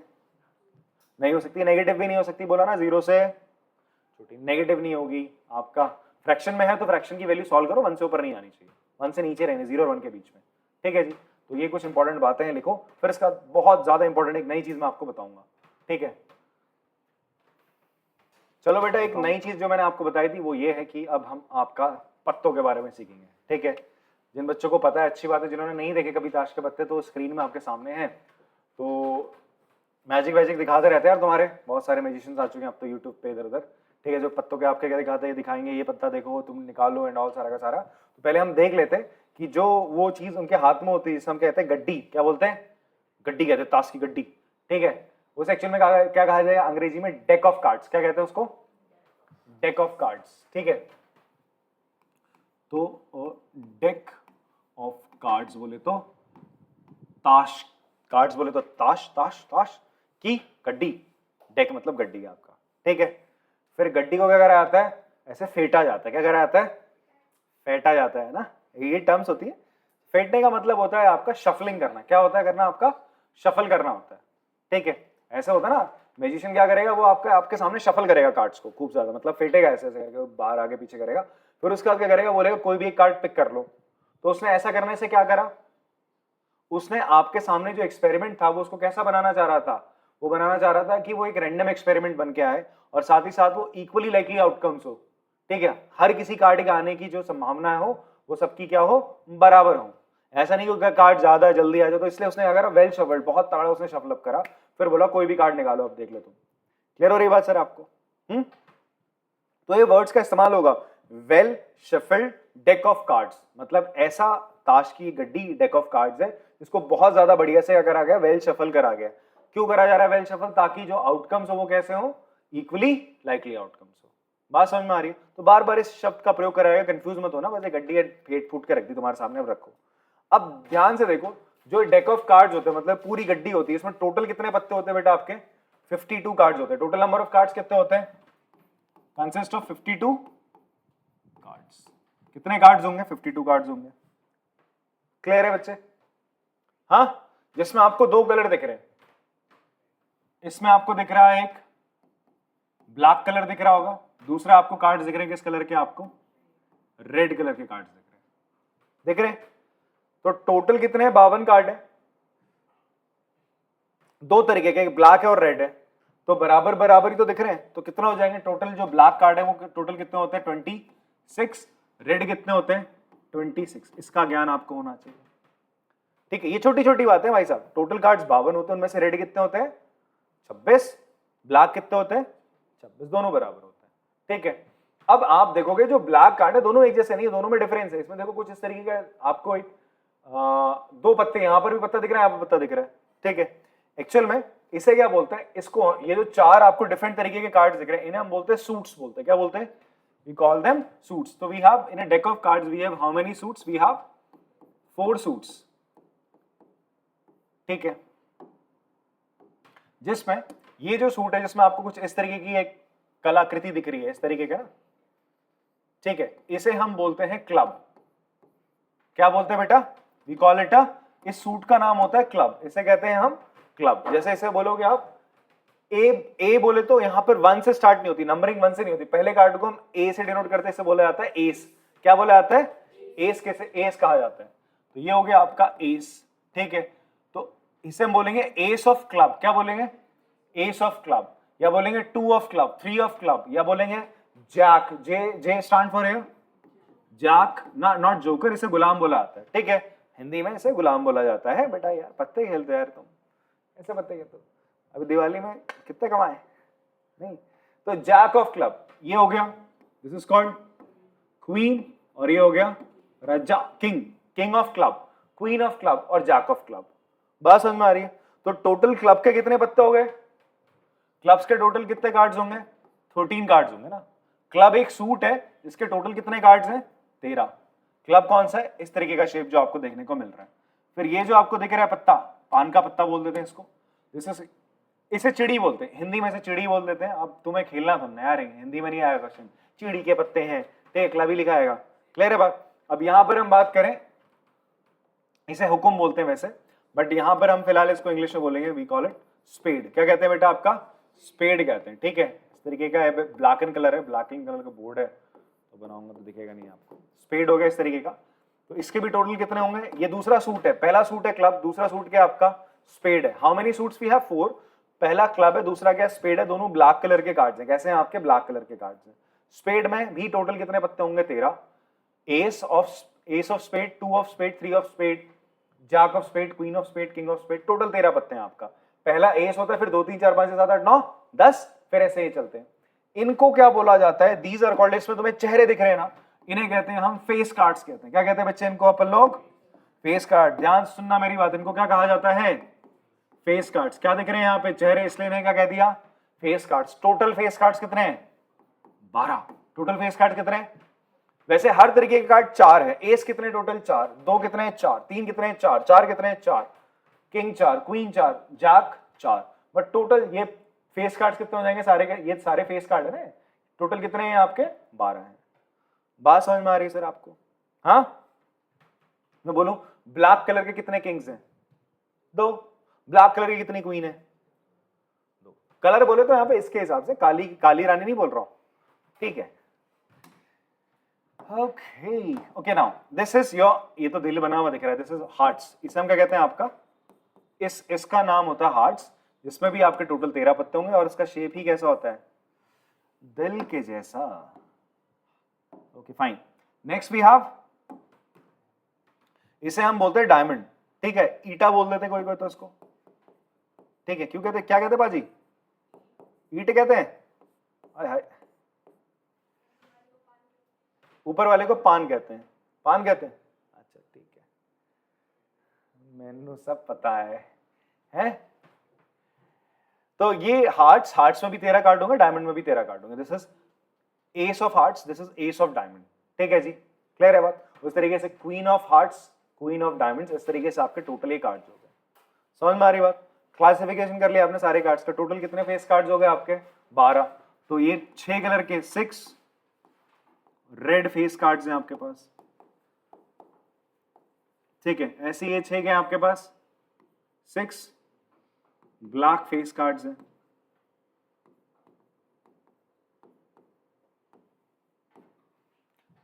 नहीं हो सकती। नेगेटिव भी नहीं हो सकती, बोला ना 0 से छोटी, नेगेटिव नहीं होगी। आपका फ्रैक्शन में है तो फ्रैक्शन की वैल्यू सॉल्व करो, 1 से ऊपर नहीं आनी चाहिए, 1 से नीचे रहने, 0 और 1 के बीच में, ठीक है जी। तो ये कुछ इंपॉर्टेंट बातें हैं, लिखो। फिर इसका बहुत ज्यादा इंपॉर्टेंट एक नई चीज मैं आपको बताऊंगा, ठीक है। चलो बेटा, एक नई चीज जो मैंने आपको बताई थी वो ये है कि अब हम आपका पत्तों के बारे में सीखेंगे, ठीक है। जिन बच्चों को पता है अच्छी बात है, जिन्होंने नहीं देखे कभी ताश के पत्ते तो स्क्रीन में आपके सामने हैं। तो मैजिक वैजिक दिखाते रहते हैं यार, तुम्हारे बहुत सारे मैजिशियंस आ चुके हैं अब तो यूट्यूब पे इधर उधर, ठीक है। जो पत्तों के आपके क्या दिखाते हैं, दिखाएंगे ये पत्ता देखो तुम निकालो एंड ऑल सारा का सारा। तो पहले हम देख लेते हैं कि जो वो चीज उनके हाथ में होती है जिसे हम कहते हैं गड्डी, क्या बोलते हैं, गड्डी कहते हैं, ताश की गड्डी, ठीक है। उस एक्चुअल में क्या कहा जाएगा अंग्रेजी में, डेक ऑफ कार्ड्स, क्या कहते हैं उसको, डेक ऑफ कार्ड्स, ठीक है। तो डेक ऑफ कार्ड्स बोले तो ताश, कार्ड्स बोले तो ताश, ताश ताश की गड्डी, डेक मतलब गड्डी आपका, ठीक है। फिर गड्डी को क्या करा जाता है, ऐसे फेंटा जाता है, क्या करा जाता है, फेंटा जाता है ना, ये टर्म्स होती है। फेंटने का मतलब होता है आपका शफलिंग करना, क्या होता है करना, आपका शफल करना होता है, ठीक है। ऐसा होता है ना, मैजिशियन क्या करेगा, वो आपके सामने शफल करेगा कार्ड्स को खूब ज्यादा, मतलब फेंटेगा ऐसे ऐसे करके, बाहर आगे पीछे करेगा। फिर उसके बाद क्या करेगा, बोलेगा कोई भी एक कार्ड पिक कर लो। तो उसने ऐसा करने से क्या करा, उसने आपके सामने जो एक्सपेरिमेंट था वो उसको कैसा बनाना चाह रहा था, वो बनाना चाह रहा था कि वो एक रैंडम एक्सपेरिमेंट बन के आए, और साथ ही साथ वो इक्वली लाइकली आउटकम्स हो, ठीक है। हर किसी कार्ड के आने की जो संभावना हो वो सबकी क्या हो, बराबर हो। ऐसा नहीं कि कार्ड ज्यादा जल्दी आ जाए, तो इसलिए उसने अगर वेल शफल्ड, बहुत तगड़ा उसने शफल अप करा, फिर बोला कोई भी कार्ड निकालो अब देख लो तुम। क्लियर हो रही बात सर आपको? तो ये वर्ड्स का इस्तेमाल होगा, well shuffled deck of cards, मतलब ऐसा ताश की गड्डी डेक ऑफ कार्ड्स है जिसको बहुत ज्यादा बढ़िया से करा गया, वेल शफल करा गया। क्यों करा जा रहा है वेल शफल, ताकि जो आउटकम्स हो वो कैसे हो, इक्वली लाइकली आउटकम्स हो। बात समझ में आ रही है? तो बार बार इस शब्द का प्रयोग कराएगा, कंफ्यूज मत होना, बस गड्डी फेंट फूट के रख दी तुम्हारे सामने, अब रखो। अब ध्यान से देखो, जो डेक ऑफ कार्ड्स होते हैं मतलब पूरी गड्डी होती है, इसमें टोटल कितने पत्ते होते हैं बेटा आपके, 52 कार्ड्स होते हैं। टोटल नंबर ऑफ कार्ड्स कितने होते हैं, कंसिस्ट ऑफ 52 कार्ड्स। कितने कार्ड्स होंगे, 52 कार्ड्स होंगे। क्लियर है बच्चे? हाँ, जिसमें आपको 2 कलर दिख रहे हैं, इसमें आपको दिख रहा है एक ब्लैक कलर दिख रहा होगा, दूसरा आपको कार्ड्स दिख रहे हैं किस कलर के, आपको रेड कलर के कार्ड्स दिख रहे हैं। तो टोटल कितने हैं, 52 कार्ड है। 2 तरीके के, ब्लैक है और रेड है, तो बराबर बराबर ही तो दिख रहे हैं। तो कितना हो जाएंगे टोटल, जो ब्लैक कार्ड है वो टोटल कितने होते हैं 26, रेड कितने होते हैं 26। इसका ज्ञान आपको होना चाहिए, ठीक है। ये छोटी छोटी बात है भाई साहब। टोटल कार्ड्स 52 होते हैं, उनमें से रेड कितने होते हैं 26, ब्लैक कितने होते हैं 26, दोनों बराबर होते हैं, ठीक है। अब आप देखोगे जो ब्लैक कार्ड है दोनों एक जैसे नहीं है, दोनों में डिफरेंस है। इसमें देखो कुछ इस तरीके का आपको एक 2 पत्ते, यहां पर भी पत्ता दिख रहा है, यहां पर पत्ता दिख रहा है, ठीक है। एक्चुअल में इसे क्या बोलते हैं, इसको, ये जो 4 आपको डिफरेंट तरीके के कार्ड्स दिख रहे हैं इन्हें हम बोलते हैं सूट्स बोलते हैं। क्या बोलते हैं, we call them suits. So we have in a deck of cards we have how many suits, we have 4 suits, ठीक है, जिसमें ये जो सूट है जिसमें आपको कुछ इस तरीके की एक कलाकृति दिख रही है, इस तरीके का, ठीक है, इसे हम बोलते हैं क्लब। क्या बोलते हैं बेटा? वी कॉल इट इस सूट का नाम होता है क्लब, इसे कहते हैं हम क्लब। जैसे इसे बोलोगे आप ए बोले तो यहां पर 1 से स्टार्ट नहीं होती, नंबरिंग 1 से नहीं होती, पहले कार्ड को हम ए से डिनोट करते हैं, इसे बोला जाता है एस। क्या बोला जाता है? एस। कैसे एस कहा जाता है? तो ये हो गया आपका एस, ठीक है। तो इसे हम बोलेंगे एस ऑफ क्लब। क्या बोलेंगे? एस ऑफ क्लब, या बोलेंगे 2 ऑफ क्लब, 3 ऑफ क्लब, या बोलेंगे jack, J stand for jack, not joker, इसे गुलाम बोला जाता है, ठीक है, हिंदी में इसे गुलाम बोला जाता है। बेटा यार पत्ते खेलते यार तुम, ऐसे पत्ते खेलते हो, अभी दिवाली में कितने कमाए नहीं। तो जैक ऑफ क्लब ये हो गया, दिस इज कॉल्ड क्वीन, और ये हो गया राजा, king, king of club, queen of club और जैक ऑफ क्लब। बात समझ में आ रही है? तो टोटल क्लब के कितने पत्ते हो गए? क्लब्स के टोटल कितने कार्ड्स होंगे? 13 कार्ड्स होंगे ना। क्लब एक सूट है जिसके टोटल कितने कार्ड्स हैं? 13। क्लब कौन सा है? इस तरीके का शेप जो आपको देखने को मिल रहा है। फिर ये जो आपको दिख रहा है पत्ता, पान का पत्ता बोल देते हैं इसको, जैसे इसे चिड़ी बोलते हैं, हिंदी में से चिड़ी बोल देते हैं। अब तुम्हें खेलना तो नया रहेंगे, हिंदी में नहीं आएगा क्वेश्चन, चिड़ी के पत्ते हैं, टेक क्लब ही लिखा आएगा। क्लियर है बात? अब यहां पर हम बात करें, इसे हुकुम बोलते हैं वैसे, बट यहां पर हम फिलहाल इसको इंग्लिश में बोलेंगे, वी कॉल इट स्पेड। क्या कहते हैं बेटा? आपका स्पेड कहते हैं, ठीक है। इस तरीके का है, ब्लैक एंड कलर है, ब्लैक एंड कलर का बोर्ड है, तो बनाऊंगा तो दिखेगा नहीं आपको। स्पेड हो गया इस तरीके का। तो इसके भी टोटल कितने होंगे? ये दूसरा सूट है, पहला सूट है क्लब, दूसरा सूट क्या आपका? स्पेड है। How many suits we have? 4। पहला क्लब है, दूसरा क्या? स्पेड है। दोनों ब्लैक कलर के कार्ड्स हैं। कैसे हैं आपके? ब्लैक कलर के कार्ड्स हैं। स्पेड में भी टोटल कितने पत्ते होंगे? 13। Ace of spade, 2 of spade, 3 of spade, jack of spade, queen of spade, king of spade, total 13 पत्ते हैं आपका। पहला एस होता है, फिर 2 3 4 5 6 7 8 9 10, फिर ऐसे ही चलते हैं। इनको क्या बोला जाता है? दीज आर कॉल्ड, इसमें तुम्हें चेहरे दिख रहे हैं ना, इन्हें कहते हैं हम फेस कार्ड्स कहते हैं। क्या कहते हैं बच्चे इनको? अपन लोग फेस कार्ड। ध्यान सुनना मेरी बात, इनको क्या कहा जाता है? Face cards. क्या दिख रहे हैं यहाँ पे? चेहरे, इसलिए इन्हें क्या कह दिया? Face cards. Total face cards कितने हैं? 12। टोटल फेस कार्ड कितने हैं? वैसे हर तरीके के कार्ड 4 है। एस कितने टोटल? 4। 2 कितने? 4। 3 कितने? 4। 4 कितने? 4। King 4, queen 4, jack 4। But total ये फेस कार्ड्स कितने हो जाएंगे सारे के? ये सारे फेस कार्ड है ना, टोटल कितने हैं आपके? 12 हैं। बात समझ में आ रही है सर आपको? हाँ, मैं बोलूं ब्लैक कलर के कितने किंग्स हैं? 2। ब्लैक कलर की कितनी क्वीन है? 2। कलर बोले तो यहाँ पे इसके हिसाब से काली, काली रानी नहीं बोल रहा हूं, ठीक है। Okay okay, now this is your, ये तो दिल बना हुआ दिख रहा है, दिस इज हार्ट्स। इसे हम क्या कहते हैं आपका? इसका नाम होता है हार्ट्स, जिसमें भी आपके टोटल 13 पत्ते होंगे, और इसका शेप ही कैसा होता है? दिल के जैसा। Okay fine. Next we have, इसे हम बोलते हैं डायमंड, ठीक है। ईटा बोल देते कोई कोई तो इसको, ठीक है। क्यों कहते? क्या कहते बाजी? ईट कहते हैं? हाय हाय, ऊपर वाले को पान कहते हैं। पान कहते हैं? अच्छा ठीक है, मैंने सब पता है? तो ये हार्ट्स में भी 13 कार्ड होंगे, डायमंड में भी 13 कार्ड होंगे। This is S of hearts, this is S of diamond, ठीक है जी। क्लियर है बात? उस तरीके से queen of hearts, queen of diamonds, इस तरीके से आपके टोटल ये कार्ड्स हो गए। समझ में आ रही बात? क्लासिफिकेशन कर लिया आपने सारे कार्ड्स का। टोटल कितने फेस कार्ड्स हो गए आपके? 12। तो ये 6 कलर के 6 रेड फेस कार्ड्स हैं आपके पास, ठीक है। ऐसे ये 6 हैं आपके पास, 6 ब्लैक फेस कार्ड्स हैं।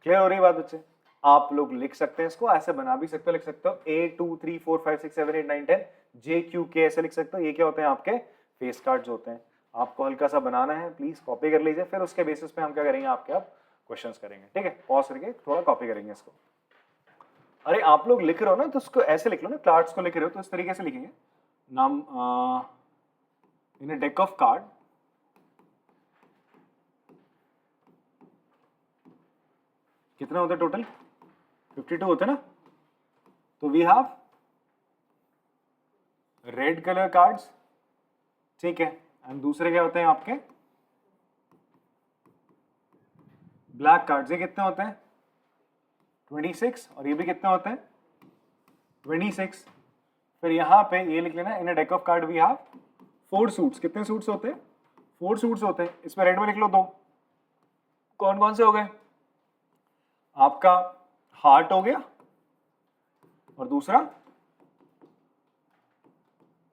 क्लियर हो रही बात बच्चे? आप लोग लिख सकते हैं इसको, ऐसे बना भी सकते हो, लिख सकते हो A 2 3 4 5 6 7 8 9 10 J Q K, ऐसे लिख सकते हो। ये क्या होते हैं? आपके फेस कार्ड्स होते हैं। आपको हल्का सा बनाना है, प्लीज कॉपी कर लीजिए, फिर उसके बेसिस पे हम क्या करेंगे आपके अब क्वेश्चंस करेंगे, ठीक है। पॉज करके थोड़ा कॉपी करेंगे इसको। अरे आप लोग लिख रहे हो ना, तो उसको ऐसे लिख लो ना, कार्ड्स को लिख रहे हो तो इस तरीके से लिखेंगे। नाम in a deck of card, कितने होते टोटल? 52 होते ना। तो we have red colour cards, ठीक है, एंड दूसरे क्या होते हैं आपके? Black cards. ये कितने होते हैं? 26। और ये भी कितने होते हैं? 26। फिर यहाँ पे ये लिख लेना, in a deck of card we have 4 suits. कितने सूट्स होते हैं? 4 सूट्स होते हैं। इसमें रेड में लिख लो 2। कौन कौन से हो गए? आपका हार्ट हो गया और दूसरा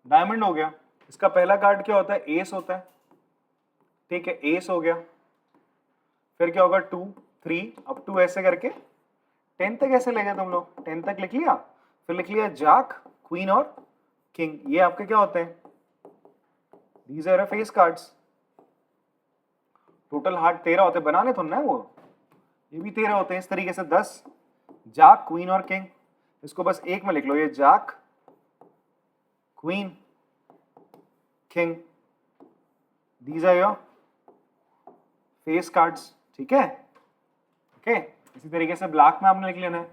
डायमंड हो गया। इसका पहला कार्ड क्या होता है? एस होता है, ठीक है, एस हो गया। फिर क्या होगा? 2 3 अप टू ऐसे करके 10 तक ऐसे ले गए तुम लोग, 10 तक लिख लिया। फिर लिख लिया जैक, क्वीन और किंग। ये आपके क्या होते हैं? These are face cards. Total heart 13 होते हैं, बनाने थोड़ा ना है वो, ये भी 13 होते हैं। इस तरीके से 10 जैक, क्वीन और किंग। इसको बस एक में लिख लो, ये jack, queen, king, these are your face cards, ठीक है। ओके, इसी तरीके से ब्लैक में आपने लिख लेना है,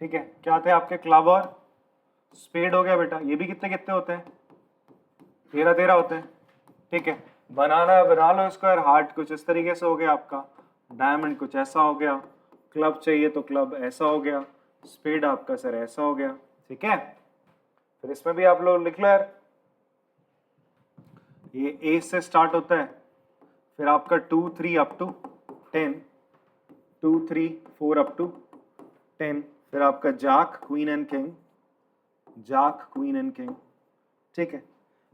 ठीक है। क्या थे आपके? क्लब और स्पेड हो गया बेटा। ये भी कितने कितने होते हैं? 13 13 होते हैं, ठीक है। बनाना बना लो इसको यार। हार्ट कुछ इस तरीके से हो गया आपका, डायमंड कुछ ऐसा हो गया, क्लब चाहिए तो क्लब ऐसा हो गया, स्पेड आपका सर ऐसा हो गया, ठीक है। फिर इसमें भी आप लोग लिख लो यार, ये ए से स्टार्ट होता है, फिर आपका 2 3 अप टू 10, 2 3 4 अप टू 10। फिर आपका jack, queen and king, jack, queen and king, ठीक है।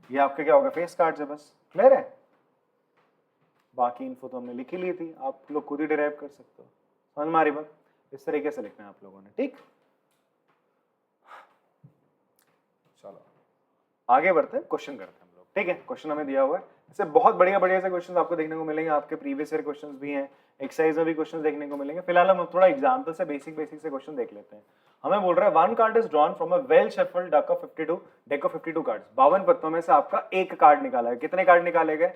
ये आपके क्या होगा? फेस कार्ड्स है। बस क्लियर है? बाकी इन्फो तो हमने लिख ही ली थी, आप लोग खुद ही डिराइव कर सकते हो। समझ में आ रही बात? इस तरीके से लिखना है आप लोगों ने, ठीक। चलो आगे बढ़ते हैं, क्वेश्चन करते हैं हम लोग, ठीक है। क्वेश्चन हमें दिया हुआ है, ऐसे बहुत बढ़िया बढ़िया से क्वेश्चन आपको देखने को मिलेंगे। आपके प्रीवियस ईयर क्वेश्चन भी हैं, एक्सरसाइज में भी क्वेश्चन देखने को मिलेंगे। फिलहाल हम थोड़ा एग्जाम्पल से बेसिक से क्वेश्चन देख लेते हैं। हमें बोल रहा है 1 card is drawn from a well shuffled deck of 52 cards. 52 पत्तों में से आपका एक कार्ड निकाला है। कितने कार्ड निकाले गए?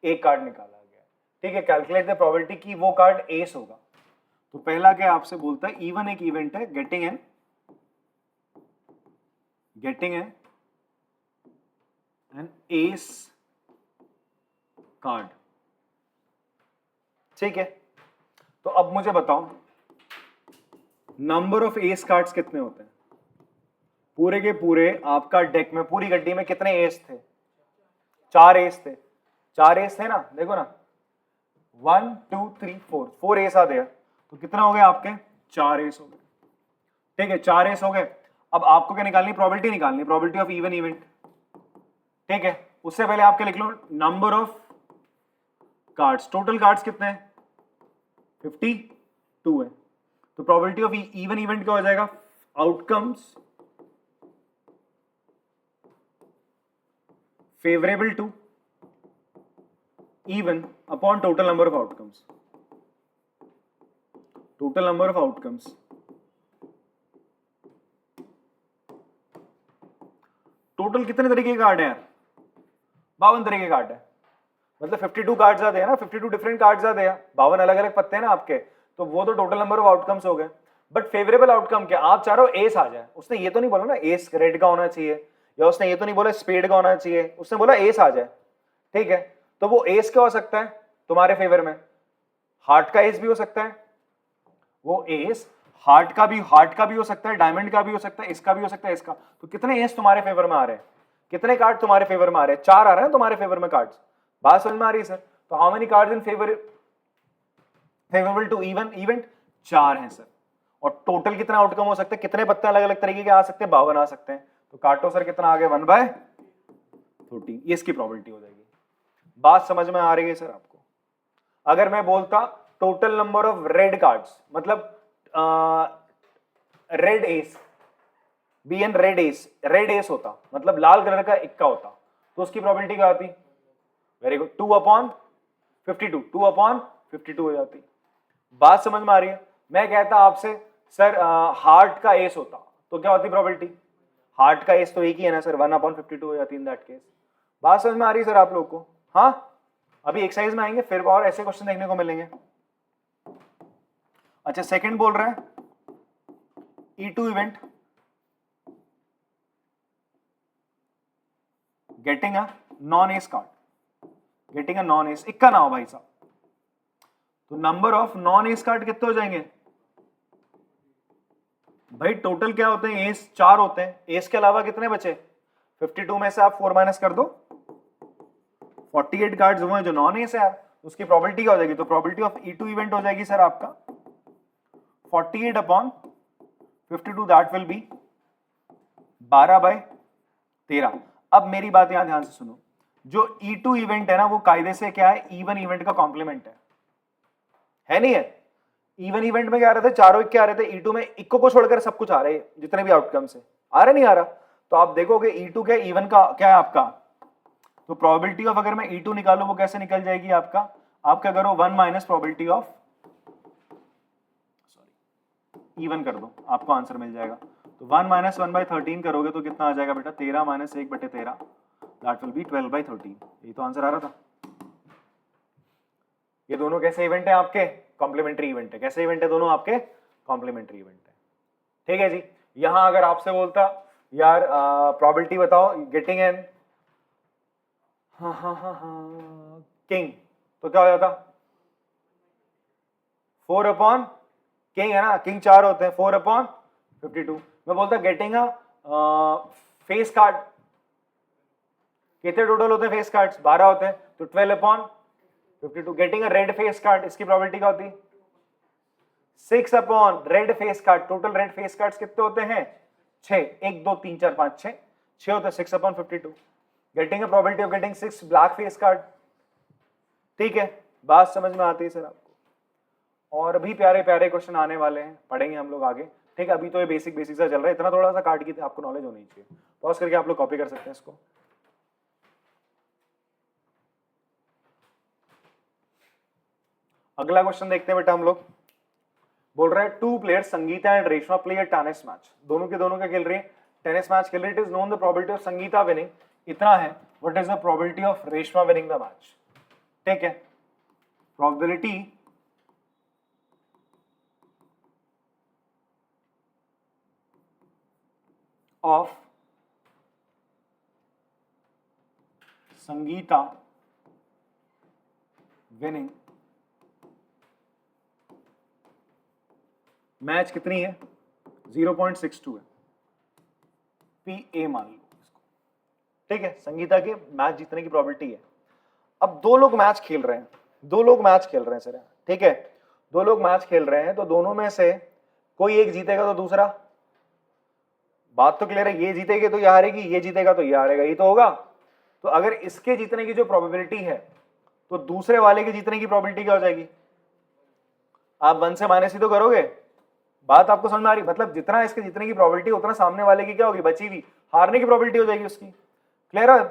एक कार्ड निकाला गया, ठीक है। कैलकुलेट द प्रोबेबिलिटी की वो कार्ड एस होगा। तो पहला क्या आपसे बोलता है? इवन एक इवेंट है, गेटिंग एन एस कार्ड, ठीक है। तो अब मुझे बताओ नंबर ऑफ एस कार्ड्स कितने होते हैं? पूरे के पूरे आपका डेक में, पूरी गड्डी में कितने एस थे? 4 एस थे। 4 एस थे ना, देखो ना, 1 2 3 4 एस आ गया। तो कितना हो गया आपके? 4 एस हो गए, ठीक है। 4 एस हो गए। अब आपको क्या निकालनी? प्रोबेबिलिटी निकालनी, प्रोबेबिलिटी ऑफ इवन इवेंट, ठीक है। उससे पहले आपके लिख लो number of cards. Total cards कितने हैं? 52 है। तो प्रोबेबिलिटी ऑफ इवन इवेंट क्या हो जाएगा? Outcomes favourable to even upon total number of outcomes. Total number of outcomes, total कितने तरीके के कार्ड है यार? 52 तरीके के कार्ड है, मतलब 52 कार्ड्स आते हैं ना, 52 डिफरेंट कार्ड्स आते हैं, 52 अलग अलग पत्ते हैं ना आपके। तो वो तो टोटल नंबर ऑफ आउटकम्स हो गए। बट फेवरेबल आउटकम क्या? आप चाह रहे हो एस आ जाए। उसने ये तो नहीं बोला ना एस रेड का होना चाहिए, या उसने ये तो नहीं बोला स्पेड का होना चाहिए, उसने बोला एस आ जाए, ठीक है। तो वो एस क्या हो सकता है तुम्हारे फेवर में? हार्ट का एस भी हो सकता है, वो एस हार्ट का भी हो सकता है, डायमंड का भी हो सकता है, इसका भी हो सकता है, इसका। तो कितने एस तुम्हारे फेवर में आ रहे हैं? कितने कार्ड तुम्हारे फेवर में आ रहे हैं? 4 आ रहे हैं तुम्हारे फेवर में कार्ड्स। बात समझ में आ रही है सर? तो how many cards in favourable to event? 4 हैं सर। और टोटल कितना आउटकम हो सकता है? कितने पत्ते अलग अलग तरीके के आ सकते हैं? 52 आ सकते हैं। तो काटो सर, कितना आ गया? 1/13। ये इसकी प्रोबेबिलिटी हो जाएगी। बात समझ में आ रही है सर आपको? अगर मैं बोलता total number of red cards, मतलब रेड एस, बीएन रेड एस होता, मतलब लाल कलर का इक्का होता, तो उसकी प्रोबेबिलिटी क्या आती? वेरी गुड, 2/52, 2/52 हो जाती। बात समझ में आ रही है? मैं कहता आपसे सर हार्ट का एस होता तो क्या होती प्रोबेबिलिटी? हार्ट का एस तो एक ही है ना सर, 1/52 हो जाती इन दैट केस। बात समझ में आ रही है सर आप लोग को? हाँ, अभी एक्सरसाइज में आएंगे फिर और ऐसे क्वेश्चन देखने को मिलेंगे। अच्छा, सेकंड बोल रहा है E2 event getting a non S card, getting a non S, इक्का ना हो भाई साहब। तो number of non S card कितने हो जाएंगे? भाई टोटल क्या होते हैं, एस 4 होते हैं, एस के अलावा कितने बचे, 52 में से आप 4 माइनस कर दो, 48 कार्ड्स हुए जो नॉन एस है यार, उसकी प्रोबेबिलिटी क्या हो जाएगी, तो प्रोबेबिलिटी ऑफ E2 इवेंट हो जाएगी सर आपका 48 अपॉन 52, दैट विल बी 12/13। अब मेरी बात यहां ध्यान से सुनो, जो E2 इवेंट है ना वो कायदे से क्या है, E1 इवेंट का कॉम्प्लीमेंट है नहीं है। E1 इवेंट में क्या आ रहे थे, चारों क्या आ रहे थे, E2 में इक्को को छोड़कर सब कुछ आ रहे हैं, जितने भी आउटकम्स है आ रहा नहीं आ रहा, तो आप देखोगे E2 क्या E1 का क्या है आपका, तो प्रोबेबिलिटी ऑफ अगर मैं E2 निकालू वो कैसे निकल जाएगी आपका, आप क्या करो 1 माइनस प्रोबेबिलिटी ऑफ E1 कर दो, आपको आंसर मिल जाएगा। तो 1 माइनस 1/13 करोगे तो कितना आ जाएगा बेटा, 13 माइनस 1/13, दैट विल बी 12/13। ये तो आंसर आ रहा था। ये दोनों कैसे इवेंट है आपके, कॉम्प्लीमेंट्री इवेंट है, कैसे इवेंट है दोनों आपके, कॉम्प्लीमेंट्री इवेंट है, ठीक है जी। यहां अगर आपसे बोलता यार प्रोबेबिलिटी बताओ गेटिंग एन किंग, तो क्या हो जाता, 4 अपॉन किंग है ना, किंग 4 होते हैं, 4 अपॉन 52। मैं बोलता गेटिंग अ फेस कार्ड, कितने टोटल होते हैं फेस कार्ड्स, 12 होते हैं, तो 12 upon 52। Getting a red face card, इसकी प्रोबेबिलिटी क्या होती, 6 upon red face card, total red face cards कितने होते हैं, 6, 1 2 3 4 5 6 होते हैं, 6 upon 52। Getting a probability of getting 6 black face card, ठीक है, बात समझ में आती है सर आपको। और भी प्यारे प्यारे क्वेश्चन आने वाले हैं, पढ़ेंगे हम लोग आगे, ठीक है। अभी तो ये बेसिक बेसिक सा चल रहा है, इतना थोड़ा सा कार्ड की आपको नॉलेज होनी चाहिए। पॉज करके आप लोग कॉपी कर सकते हैं इसको। अगला क्वेश्चन देखते हैं बेटा हम लोग, बोल रहा है 2 players Sangeeta and Reshma play a tennis match, दोनों के दोनों क्या खेल रही है, टेनिस मैच खेल रही है। It is known the probability of Sangeeta winning इतना है, what is the probability of Reshma winning the match, ठीक है। Probability of Sangeeta winning match कितनी है, 0.62 है, पी ए मान लो इसको, ठीक है। संगीता के मैच जीतने की प्रोबेबिलिटी है। अब दो लोग मैच खेल रहे हैं, दो लोग मैच खेल रहे हैं सर, ठीक है, दो लोग मैच खेल रहे हैं, तो दोनों में से कोई एक जीतेगा तो दूसरा, बात तो क्लियर है, ये जीतेगी तो ये हारेगी, ये जीतेगा तो ये हारेगा, ये तो होगा। तो अगर इसके जीतने की जो प्रोबेबिलिटी है, तो दूसरे वाले के जीतने की प्रोबेबिलिटी क्या हो जाएगी, आप 1 से माइनस ही तो करोगे, बात आपको समझ में आ रही, मतलब जितना इसके जीतने की प्रोबेबिलिटी उतना सामने वाले की क्या होगी, बची हुई हारने की प्रोबेबिलिटी हो जाएगी उसकी, क्लियर है।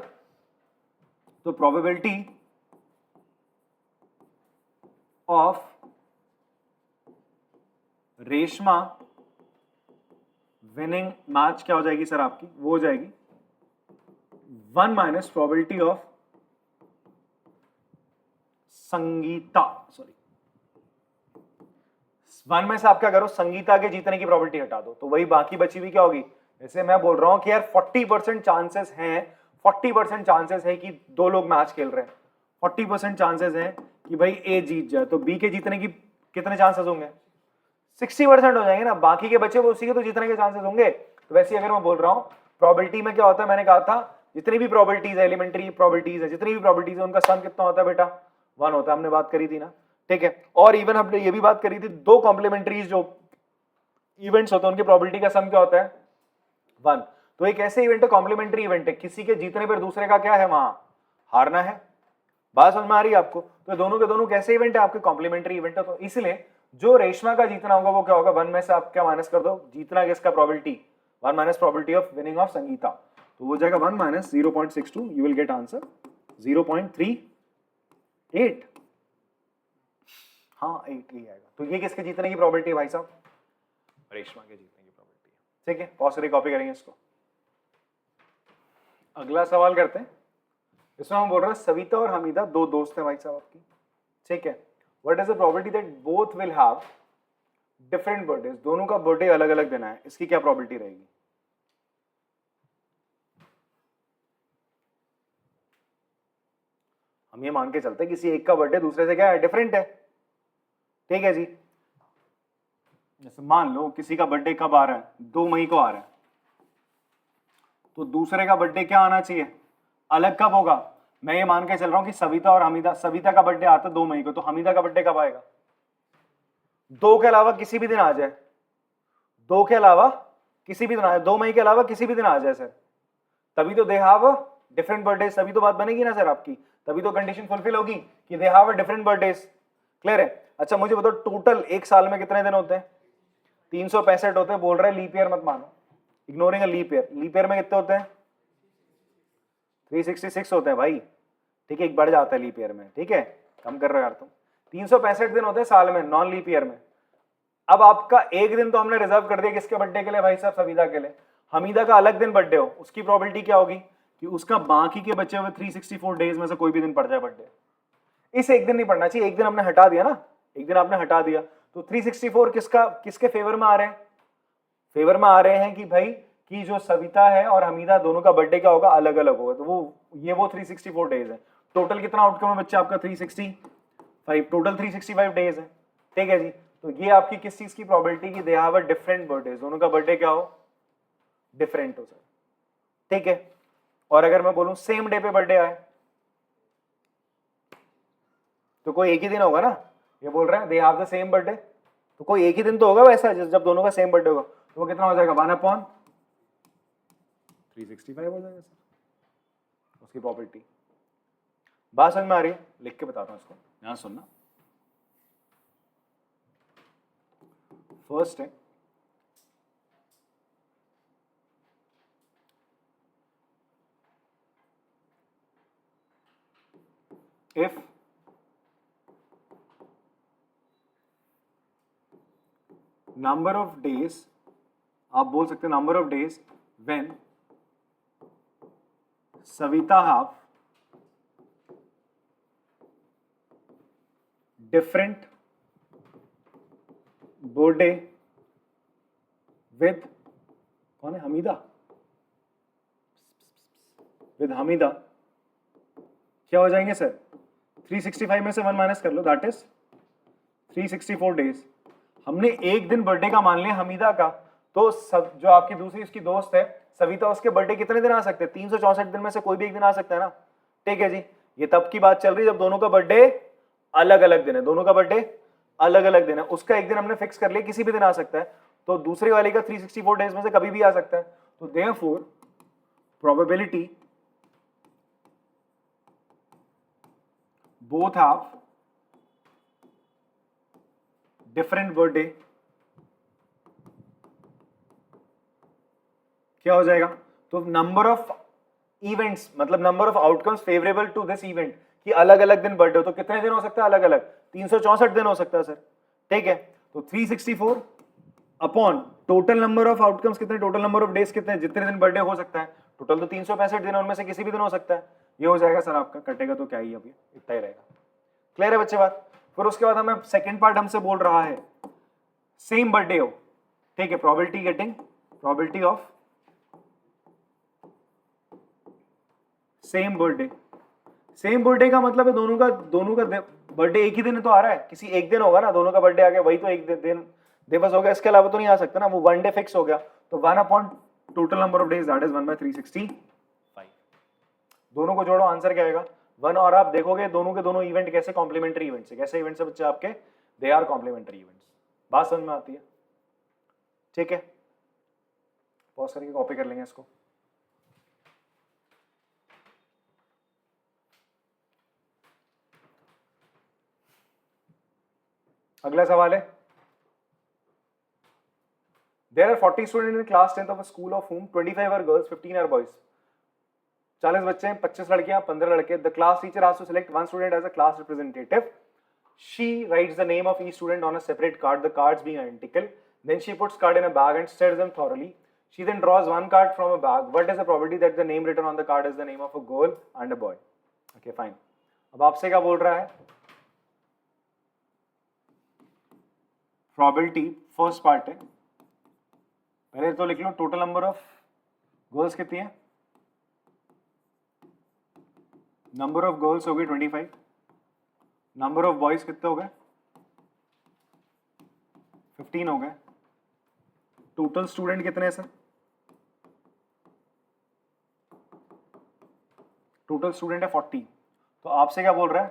तो probability of Reshma winning match क्या हो जाएगी सर आपकी, वो हो जाएगी 1 minus probability of Sangeeta, sorry 1 में से आप क्या करो, संगीता के जीतने की प्रोबेबिलिटी हटा दो, तो वही बाकी बची हुई क्या होगी। जैसे मैं बोल रहा हूं कि यार 40% चांसेस हैं, 40% चांसेस है कि दो लोग मैच खेल रहे हैं, 40% चांसेस हैं कि भाई ए जीत जाए, तो बी के जीतने की कितने चांसेस होंगे, 60% हो जाएंगे ना, बाकी के बचे वो उसी के तो जीतने के चांसेस होंगे। तो वैसे अगर मैं बोल रहा हूँ प्रोबेबिलिटी में क्या होता है, मैंने कहा था जितनी भी प्रोबेबिलिटीज है, एलिमेंट्री प्रोबेबिलिटीज है, जितनी भी प्रोबेबिलिटीज है उनका सम कितना होता है बेटा, 1 होता है, हमने बात करी थी ना, ठीक है। और इवन हमने ये भी बात करी थी, दो कॉम्प्लीमेंट्रीज जो इवेंट्स होते हैं उनकी प्रोबेबिलिटी का सम क्या होता है, 1। तो एक ऐसे इवेंट है, कॉम्प्लीमेंट्री इवेंट है, किसी के जीतने पर दूसरे का क्या है, वहां हारना है, बात समझ में आ रही है आपको। तो दोनों के दोनों कैसे इवेंट है आपके, कॉम्प्लीमेंट्री इवेंट है, तो इसलिए जो रेशमा का जीतना होगा वो क्या होगा, 1 में से आप क्या माइनस कर दो, जीतना किसका probability, 1 minus probability of winning of Sangeeta, तो वो जाएगा 1 minus 0.62, you will get answer 0.38, हाँ 8 ही आएगा। तो ये किसके जीतने की प्रोबेबिलिटी है भाई साहब, रेशमा के जीतने की प्रोबेबिलिटी है, ठीक है। पॉज करके कॉपी करेंगे इसको। अगला सवाल करते हैं, इसमें हम बोल रहे हैं सविता और हमीदा दो दोस्त हैं भाई साहब आपकी, ठीक है। What is the probability that both will have different birthday, दोनों का बर्थडे अलग अलग देना है, इसकी क्या प्रोबेबिलिटी रहेगी, हम ये मान के चलते हैं किसी एक का बर्थडे दूसरे से क्या है, डिफरेंट है, ठीक है जी। जैसे मान लो किसी का बर्थडे कब आ रहा है, 2 मई को आ रहा है, तो दूसरे का बर्थडे क्या आना चाहिए, अलग कब होगा। मैं ये मान के चल रहा हूं कि सविता और हमीदा, सविता का बर्थडे आता है 2 मई को, तो हमीदा का बर्थडे कब आएगा, 2 के अलावा किसी भी दिन आ जाए, 2 के अलावा किसी भी दिन आ जाए, 2 मई के अलावा किसी भी दिन आ जाए सर, तभी तो दे हैव डिफरेंट बर्थडे, तभी तो बात बनेगी ना सर आपकी, तभी तो कंडीशन फुलफिल होगी कि they have different birthdays. Clear है। अच्छा मुझे बताओ टोटल एक साल में कितने दिन होते हैं, 365 होते हैं। बोल रहे हैं लीप ईयर मत मानो, ignoring a leap year, leap year में कितने होते हैं, 366 होते हैं भाई, ठीक है, एक बढ़ जाता है लीप ईयर में, ठीक है, कम कर रहे हो यार तुम। 365 दिन होते हैं साल में नॉन लीप ईयर में। अब आपका एक दिन तो हमने रिजर्व कर दिया किसके बर्थडे के लिए भाई साहब, सविता के लिए। हमीदा का अलग दिन बर्थडे हो, उसकी प्रोबेबिलिटी क्या होगी कि उसका बाकी के बचे हुए 364 डेज में से कोई भी दिन पड़ जाए बर्थडे। इस एक दिन नहीं पड़ना चाहिए, एक दिन हमने हटा दिया ना, एक दिन आपने हटा दिया, तो 364 किसका, किसके फेवर में आ रहे हैं, फेवर में आ रहे हैं कि भाई कि जो सविता है और हमीदा दोनों का बर्थडे क्या होगा, अलग अलग होगा, तो वो 364 डेज है। टोटल कितना आउटकम है बच्चे आपका, 365, टोटल 365 डेज है, ठीक है जी। तो ये आपकी किस चीज की प्रोबेबिलिटी की they have a different birthday, दोनों का बर्थडे क्या हो, डिफरेंट हो सर, ठीक है। और अगर मैं बोलूं सेम डे पे बर्थडे आए तो कोई एक ही दिन होगा ना, ये बोल रहे हैं they have the same birthday, तो कोई एक ही दिन तो होगा वैसा जब दोनों का सेम बर्थडे होगा, तो वो कितना हो जाएगा, 1/365 हो जाएगा सर उसकी प्रॉपर्टी। बात समझ में आ रही है, लिख के बताता हूं इसको, ध्यान सुनना। फर्स्ट है if number of days, आप बोल सकते हैं number of days when Savita have different birthday with, कौन है, हमीदा, विद हमीदा, क्या हो जाएंगे सर, 365 में से 1 माइनस कर लो, दैट इज 364 डेज। हमने एक दिन बर्थडे का मान लिया हमीदा का, तो सब जो आपकी दूसरी उसकी दोस्त है सविता, उसके बर्थडे कितने दिन आ सकते हैं, 364 दिन में से कोई भी एक दिन आ सकता है ना, ठीक है जी। ये तब की बात चल रही है जब दोनों का बर्थडे अलग अलग दिन है, दोनों का बर्थडे अलग अलग दिन है, उसका एक दिन हमने फिक्स कर लिया किसी भी दिन आ सकता है, तो दूसरे वाले का 364 डेज में से कभी भी आ सकता है, तो therefore probability both have different birthday, क्या हो जाएगा, तो नंबर ऑफ इवेंट्स मतलब number of outcomes favourable to this event, कि अलग अलग दिन बर्थडे हो, तो कितने दिन हो सकता है अलग अलग, 364 दिन हो सकता है सर, ठीक है। तो 364 upon total number of outcomes कितने, टोटल नंबर ऑफ डेज कितने, जितने दिन बर्थडे हो सकता है, टोटल तो 365 दिन है, उनमें से किसी भी दिन हो सकता है, ये हो जाएगा सर आपका, कटेगा तो क्या ही अभी इतना ही रहेगा। क्लियर है बच्चे बात। फिर उसके बाद हमें सेकंड पार्ट हमसे बोल रहा है सेम बर्थडे हो, ठीक है, probability getting, probability of same birthday. Same birthday का मतलब है दोनों का बर्थडे एक ही दिन तो आ रहा है, किसी एक दिन होगा ना, दोनों का बर्थडे आ गया, वही तो एक दिन दिवस हो गया, इसके अलावा तो नहीं आ सकता ना, वो 1 डे फिक्स हो गया, तो 1 upon total number of days that is 1/365। दोनों को जोड़ो, आंसर क्या आएगा 1। और आप देखोगे दोनों के दोनों इवेंट कैसे कॉम्प्लीमेंट्री इवेंट्स है, कैसे इवेंट्स है बच्चे आपके, दे आर कॉम्प्लीमेंट्री इवेंट्स। बात समझ में आती है, ठीक है। पॉज करके कॉपी कर लेंगे इसको। अगला सवाल है, there are 40 student in class 10th of a school of whom 25 are girls 15 are boys. 40 बच्चे हैं, 25 लड़कियां 15 लड़के। The class teacher has to select one student as a class representative. She writes the name of each student on a separate card, the cards being identical. Then she puts card in a bag and stirs them thoroughly. She then draws one card from a bag. What is the probability that the name written on the card is the name of a girl and a boy? Okay, fine. अब आपसे क्या बोल रहा है, probability first part है, पहले तो लिख लो टोटल नंबर ऑफ गर्ल्स कितनी है, नंबर ऑफ गर्ल्स हो गई 25, नंबर ऑफ बॉयज कितने हो गए 15 हो गए, टोटल स्टूडेंट कितने हैं सर? टोटल स्टूडेंट है 40। तो आपसे क्या बोल रहा है?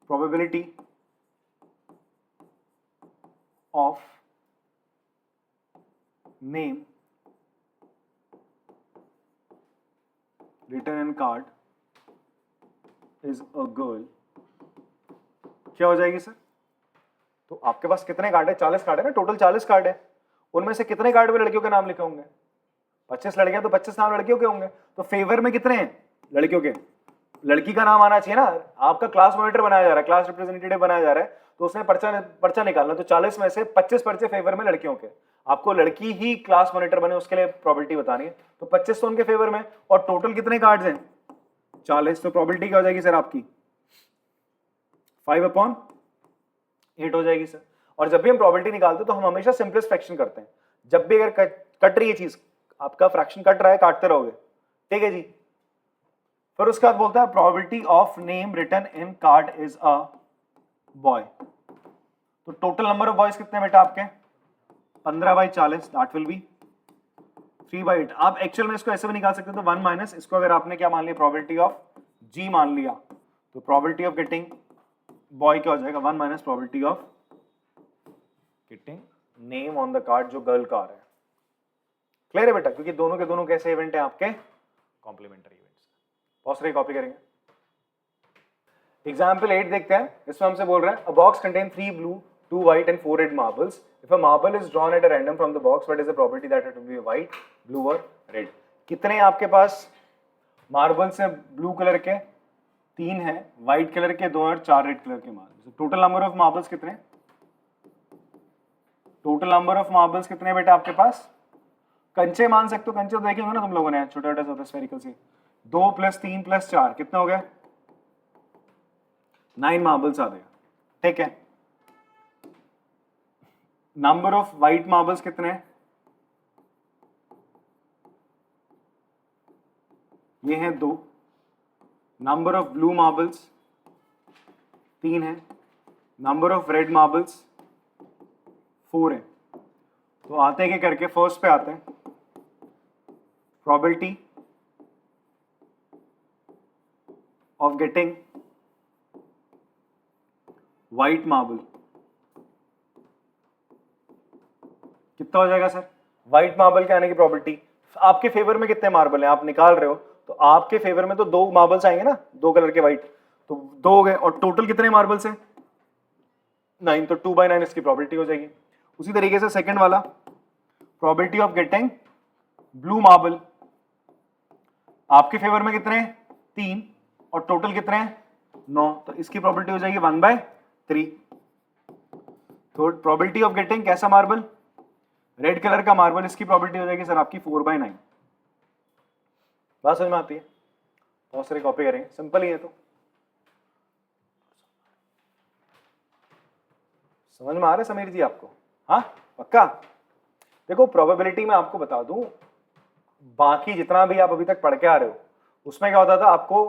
Probability of name written in card is a girl क्या हो जाएगी सर? तो आपके पास कितने कार्ड है? 40 कार्ड है ना, टोटल 40 कार्ड है। उनमें से कितने कार्ड में लड़कियों के नाम लिखे होंगे? 25 लड़कियां तो 25 नाम लड़कियों के होंगे। तो फेवर में कितने हैं लड़कियों के? लड़की का नाम आना चाहिए ना। आपका क्लास मॉनिटर बनाया जा रहा है, क्लास रिप्रेजेंटेटिव बनाया जा रहा है, तो उसने पर्चा निकालना। तो 40 में से 25 पर्चे फेवर में लड़कियों के, आपको लड़की ही क्लास मॉनिटर बने उसके लिए प्रोबेबिलिटी बतानी है। तो 25 तो उनके फेवर में, और टोटल कितने कार्ड्स हैं? 40। तो प्रोबेबिलिटी क्या हो जाएगी सर आपकी? 5/8 हो जाएगी सर। और जब भी हम प्रोबेबिलिटी निकालते हैं तो हम हमेशा सिंपलेस्ट फ्रैक्शन करते हैं। जब भी अगर कट रही है चीज, आपका फ्रैक्शन कट रहा है, काटते रहोगे, ठीक है जी। फिर उसके बाद बोलता है probability of name written in card is a boy. तो टोटल नंबर ऑफ बॉयज कितने बेटा आपके? 15/40, दैट विल बी 3/8। आप एक्चुअल में इसको ऐसे भी निकाल सकते हो, तो 1 माइनस इसको अगर आपने क्या मान लिया, प्रोबेबिलिटी ऑफ जी मान लिया, तो प्रोबेबिलिटी ऑफ गेटिंग बॉय क्या हो जाएगा? 1 minus probability of getting name on the card, जो गर्ल का आ रहा है। क्लियर है बेटा? क्योंकि दोनों के दोनों कैसे इवेंट है आपके? Complementary events. बहुत सारे कॉपी करेंगे। एग्जाम्पल 8 देखते हैं। इसमें हमसे बोल रहा है, अ box contain 3 blue, 2 white and 4 red marbles. If a marble is drawn at a random from the box, what is the probability that it will be white, blue or red? कितने आपके पास marbles हैं? Blue colour के 3 हैं, white colour के 2 और 4 red colour के marbles. Total number of marbles कितने? Total number of marbles कितने बेटा आपके पास? कंचे मान सकते हो, कंचे तो देखे होंगे ना तुम लोगों ने, छोटे छोटे होते स्फेरिकल से। 2 + 3 + 4 कितना हो गया? 9 मार्बल्स आ गया, ठीक है। नंबर ऑफ व्हाइट मार्बल्स कितने हैं? ये हैं 2। नंबर ऑफ ब्लू मार्बल्स 3 है। नंबर ऑफ रेड मार्बल्स 4 है। तो आते हैं क्या करके, फर्स्ट पे आते हैं। Probability of getting white marble कितना हो जाएगा सर? व्हाइट मार्बल के आने की प्रोबेबिलिटी, आपके फेवर में कितने मार्बल हैं आप निकाल रहे हो, तो आपके फेवर में तो 2 मार्बल्स आएंगे ना, 2 कलर के व्हाइट, तो 2 हो गए। और टोटल कितने मार्बल्स हैं? 9। तो 2/9 इसकी प्रोबेबिलिटी हो जाएगी। उसी तरीके से सेकंड वाला, probability of getting blue marble, आपके फेवर में कितने हैं? 3, और टोटल कितने हैं? 9। तो इसकी प्रोबेबिलिटी हो जाएगी 1/3। तो प्रोबेबिलिटी ऑफ गेटिंग कैसा मार्बल? रेड कलर का मार्बल, इसकी प्रोबेबिलिटी हो जाएगी सर आपकी 4/9। बात समझ में आती है? बहुत सारे कॉपी करेंगे, सिंपल ही है। तो समझ में आ रहा है समीर जी आपको? हाँ पक्का? देखो प्रोबेबिलिटी में आपको बता दूं, बाकी जितना भी आप अभी तक पढ़ के आ रहे हो उसमें क्या होता था, आपको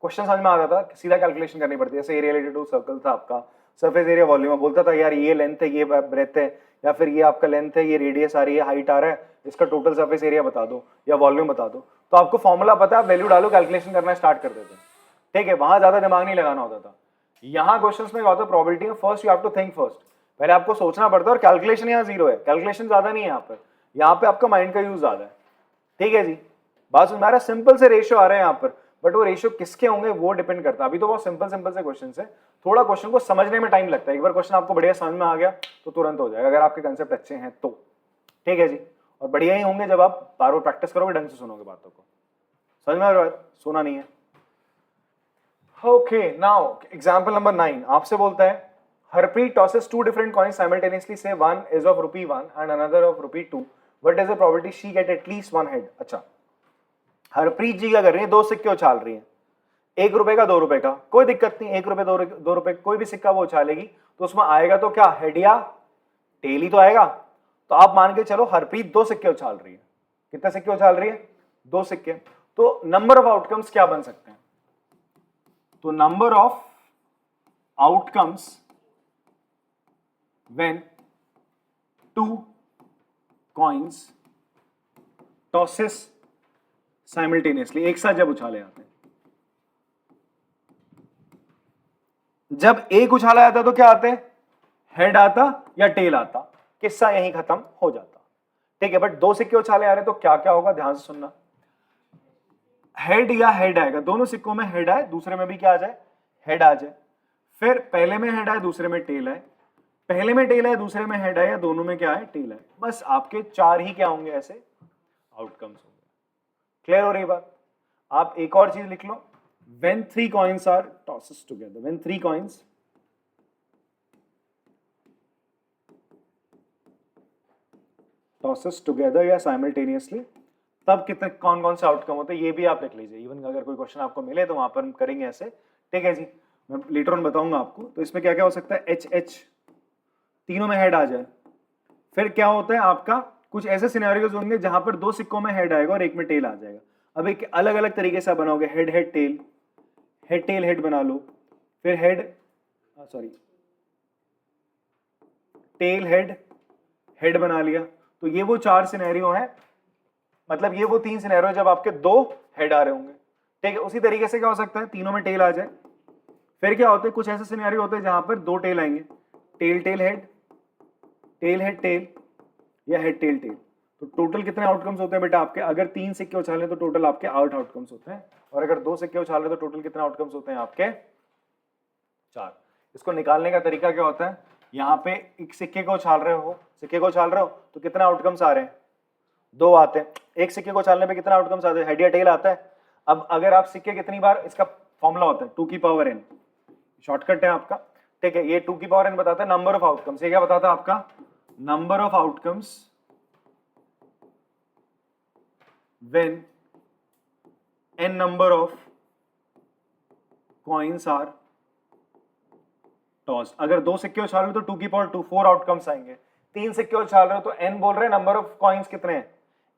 क्वेश्चन समझ में आता था, सीधा कैलकुलेशन करनी पड़ती है। जैसे एरिया रिलेटेड टू सर्कल था आपका, सरफेस एरिया वॉल्यूम, बोलता था यार ये लेंथ है, ये ब्रेथ है, या फिर ये आपका लेंथ है, ये रेडियस आ रही है, हाइट आ रहा है, इसका टोटल सरफेस एरिया बता दो या वॉल्यूम बता दो। तो आपको फॉर्मूला पता है, वैल्यू डालो, कैलकुलेशन करना स्टार्ट कर देते हैं, ठीक है। वहां ज्यादा दिमाग नहीं लगाना होता था। यहाँ क्वेश्चंस में क्या होता है, प्रोबेबिलिटी में first you have to think first, पहले आपको सोचना पड़ता है। और कैलकुलेशन यहाँ 0 है, कैलकुलेशन ज्यादा नहीं है यहाँ पे आपका माइंड का यूज ज्यादा है, ठीक है जी। बात सुन, हमारा सिंपल से रेशियो आ रहे हैं यहाँ पर, बट वो रेशियो किसके होंगे वो डिपेंड करता है। अभी तो बहुत सिंपल से क्वेश्चन है, थोड़ा क्वेश्चन को समझने में टाइम लगता है। एक बार क्वेश्चन आपको बढ़िया समझ में आ गया तो तुरंत हो जाएगा, अगर आपके कंसेप्ट अच्छे हैं तो, ठीक है जी। और बढ़िया ही होंगे जब आप बार बार प्रैक्टिस करोगे, ढंग से सुनोगे बातों को। समझ में आ रहा है? सुना नहीं है? ओके, नाउ एग्जांपल नंबर 9 आपसे बोलता है, Harpreet tosses 2 different coins simultaneously, say one is of ₹1 and another of ₹2. What is the probability she get at least one head? अच्छा, हरप्रीत जी क्या कर रही है, 2 सिक्के उछाल रही है, 1 रुपए का 2 रुपए का, कोई दिक्कत नहीं, 1 रुपए 2 रुपए कोई भी सिक्का वो उछालेगी तो उसमें आएगा तो क्या, हेड या टेल ही तो आएगा। तो आप मान के चलो हरप्रीत 2 सिक्के उछाल रही है। कितने सिक्के उछाल रही है? 2 सिक्के। तो नंबर ऑफ आउटकम्स क्या बन सकते हैं? तो number of outcomes when 2 coins tosses simultaneously, एक साथ जब उछाले जाते हैं। जब एक उछाला जाता तो क्या आते हैं, हेड आता या टेल आता, किस्सा यहीं खत्म हो जाता। ठीक है, बट दो सिक्के उछाले आ रहे तो क्या क्या होगा, ध्यान से सुनना। हेड या हेड आएगा, दोनों सिक्कों में हेड आए, दूसरे में भी क्या आ जाए, हेड आ जाए। फिर पहले में हेड आए, दूसरे में टेल आए, पहले में टेल आए, दूसरे में हेड आए, या दोनों में क्या है, टेल आए। बस आपके चार ही क्या होंगे, ऐसे आउटकम्स होंगे। क्लियर हो रही बात। आप एक और चीज लिख लो, when three coins are tosses together, when three coins tosses together या simultaneously, तब कितने कौन कौन से आउटकम होते हैं, ये भी आप लिख लीजिए। इवन अगर कोई क्वेश्चन आपको मिले तो वहां पर हम करेंगे ऐसे। ठीक है जी, मैं लेटर ऑन बताऊंगा आपको। तो इसमें क्या क्या हो सकता है, एच एच, तीनों में हेड आ जाए। फिर क्या होता है आपका, कुछ ऐसे सिनेरियोज होंगे जहां पर दो सिक्कों में हेड आएगा और एक में टेल आ जाएगा। अब एक अलग अलग तरीके से आप बनाओगे, head head tail, head tail head बना लो, फिर head sorry tail head head बना लिया। तो ये वो चार सिनेरियो हैं, मतलब ये वो तीन सिनेरियो जब आपके दो हेड आ रहे होंगे। ठीक है, उसी तरीके से क्या हो सकता है, तीनों में टेल आ जाए। फिर क्या होते हैं, कुछ ऐसे सिनेरियो होते हैं जहां पर दो टेल आएंगे, टेल टेल हेड टेल या हेड टेल टेल। तो टोटल कितने आउटकम्स होते हैं बेटा आपके, अगर तीन सिक्के उछाले तो टोटल आपके 8 आउटकम्स होते हैं, और अगर दो सिक्के उछाले तो टोटल कितने आउटकम्स होते हैं आपके, 4। इसको निकालने का तरीका क्या होता है, यहाँ पे एक सिक्के को उछाल रहे हो, तो कितने आउटकम्स आ रहे हैं, 2 आते हैं। एक सिक्के को उछालने पे कितना आउटकम्स आते हैं, हेड या टेल आता है। अब अगर आप सिक्के कितनी बार, इसका फॉर्मूला होता है 2 की पावर n, शॉर्टकट है आपका। ठीक है, ये 2 की पावर n बताता है नंबर ऑफ आउटकम्स। ये क्या बताता है आपका, number of outcomes when n number of coins are tossed। अगर दो सिक्के उछाल रहे हो तो 2 की पावर 2, 4 आउटकम्स आएंगे। तीन सिक्के उछाल रहे हो तो n बोल रहे हैं नंबर ऑफ कॉइन्स कितने हैं,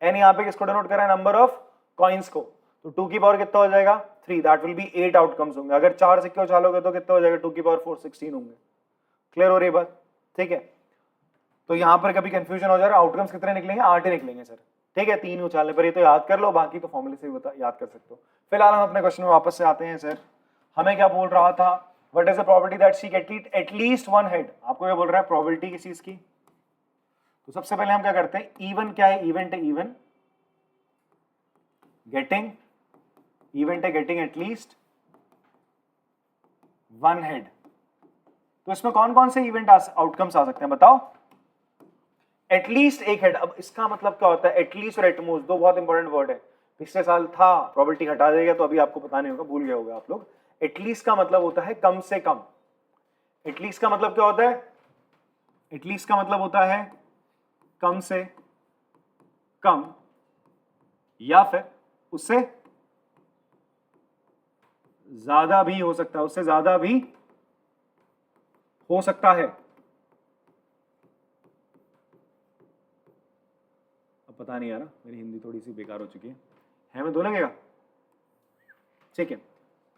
n यहाँ पे किसको डिनोट कर रहा है, नंबर ऑफ कॉइन्स को। तो 2 की पावर कितना हो जाएगा, 3, दैट विल बी 8 आउटकम्स होंगे। अगर चार सिक्के उछालोगे तो कितना हो जाएगा, 2 की पावर 4, 16 होंगे। क्लियर हो रही बात। ठीक है, तो यहां पर कभी कंफ्यूजन हो जा रहा है, आउटकम्स कितने निकलेंगे, 8 ही निकलेंगे सर। ठीक है, 3 उछालने पर, ये तो याद कर लो, बाकी तो फॉर्मूले से भी याद कर सकते हो। फिलहाल हम अपने क्वेश्चन में वापस से आते हैं। सर हमें क्या बोल रहा था, what is the probability that she get at least one head. आपको क्या बोल रहा है, प्रोबेबिलिटी किस चीज की। तो सबसे पहले हम क्या करते हैं, इवन क्या है, इवेंट है, even getting at least one head. तो इसमें कौन कौन से इवेंट आउटकम्स आ सकते हैं बताओ, एटलीस्ट एक हेड। अब इसका मतलब क्या होता है, एटलीस्ट और एटमोस्ट दो बहुत इंपॉर्टेंट वर्ड है। पिछले साल था, प्रोबेबिलिटी हटा देगा तो अभी आपको पता नहीं होगा, भूल गए होगा आप लोग। एटलीस्ट का मतलब होता है कम से कम। एटलीस्ट का मतलब क्या होता है, एटलीस्ट का मतलब होता है कम से कम, या फिर उससे ज्यादा भी हो सकता है, उससे ज्यादा भी हो सकता है। अब पता नहीं यार, मेरी हिंदी थोड़ी सी बेकार हो चुकी है मैं दो लगेगा। ठीक है,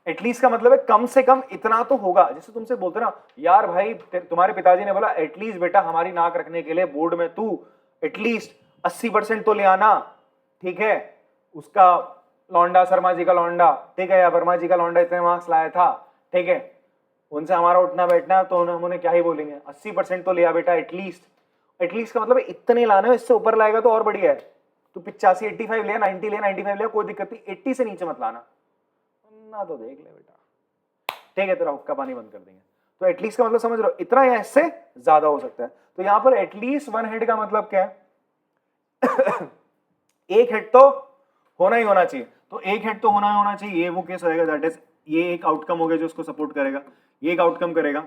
एटलीस्ट का मतलब है कम से कम इतना तो होगा। जैसे तुमसे बोलते ना, यार भाई तुम्हारे पिताजी ने बोला एटलीस्ट बेटा हमारी नाक रखने के लिए बोर्ड में तू एटलीस्ट 80% तो ले आना। ठीक है, उसका लौंडा, शर्मा जी का लौंडा, ठीक है, या वर्मा जी का लौंडा इतने मार्क्स लाया था। ठीक है, उनसे हमारा उठना बैठना, तो हम उन्हें क्या ही बोलेंगे, 80% तो लिया बेटा एटलीस्ट। एटलीस्ट का मतलब इतने लाने, इससे ऊपर लाएगा तो और बढ़िया है। तू 85 85 लिया, 90 लिया, 95 लिया, कोई दिक्कत नहीं, 80 से नीचे मत लाना ना, तो देख ले बेटा। ठीक है, तेरा हुक्का पानी बंद कर देंगे। तो एटलीस्ट का मतलब समझ रहे हो, इतना या इससे ज्यादा हो सकता है। तो यहां पर एटलीस्ट वन हेड का मतलब क्या है एक हेड तो होना ही होना चाहिए। तो एक हेड तो होना ही होना चाहिए, ये वो केस होएगा, दैट इज ये एक आउटकम हो गया जो उसको सपोर्ट करेगा, ये एक आउटकम करेगा।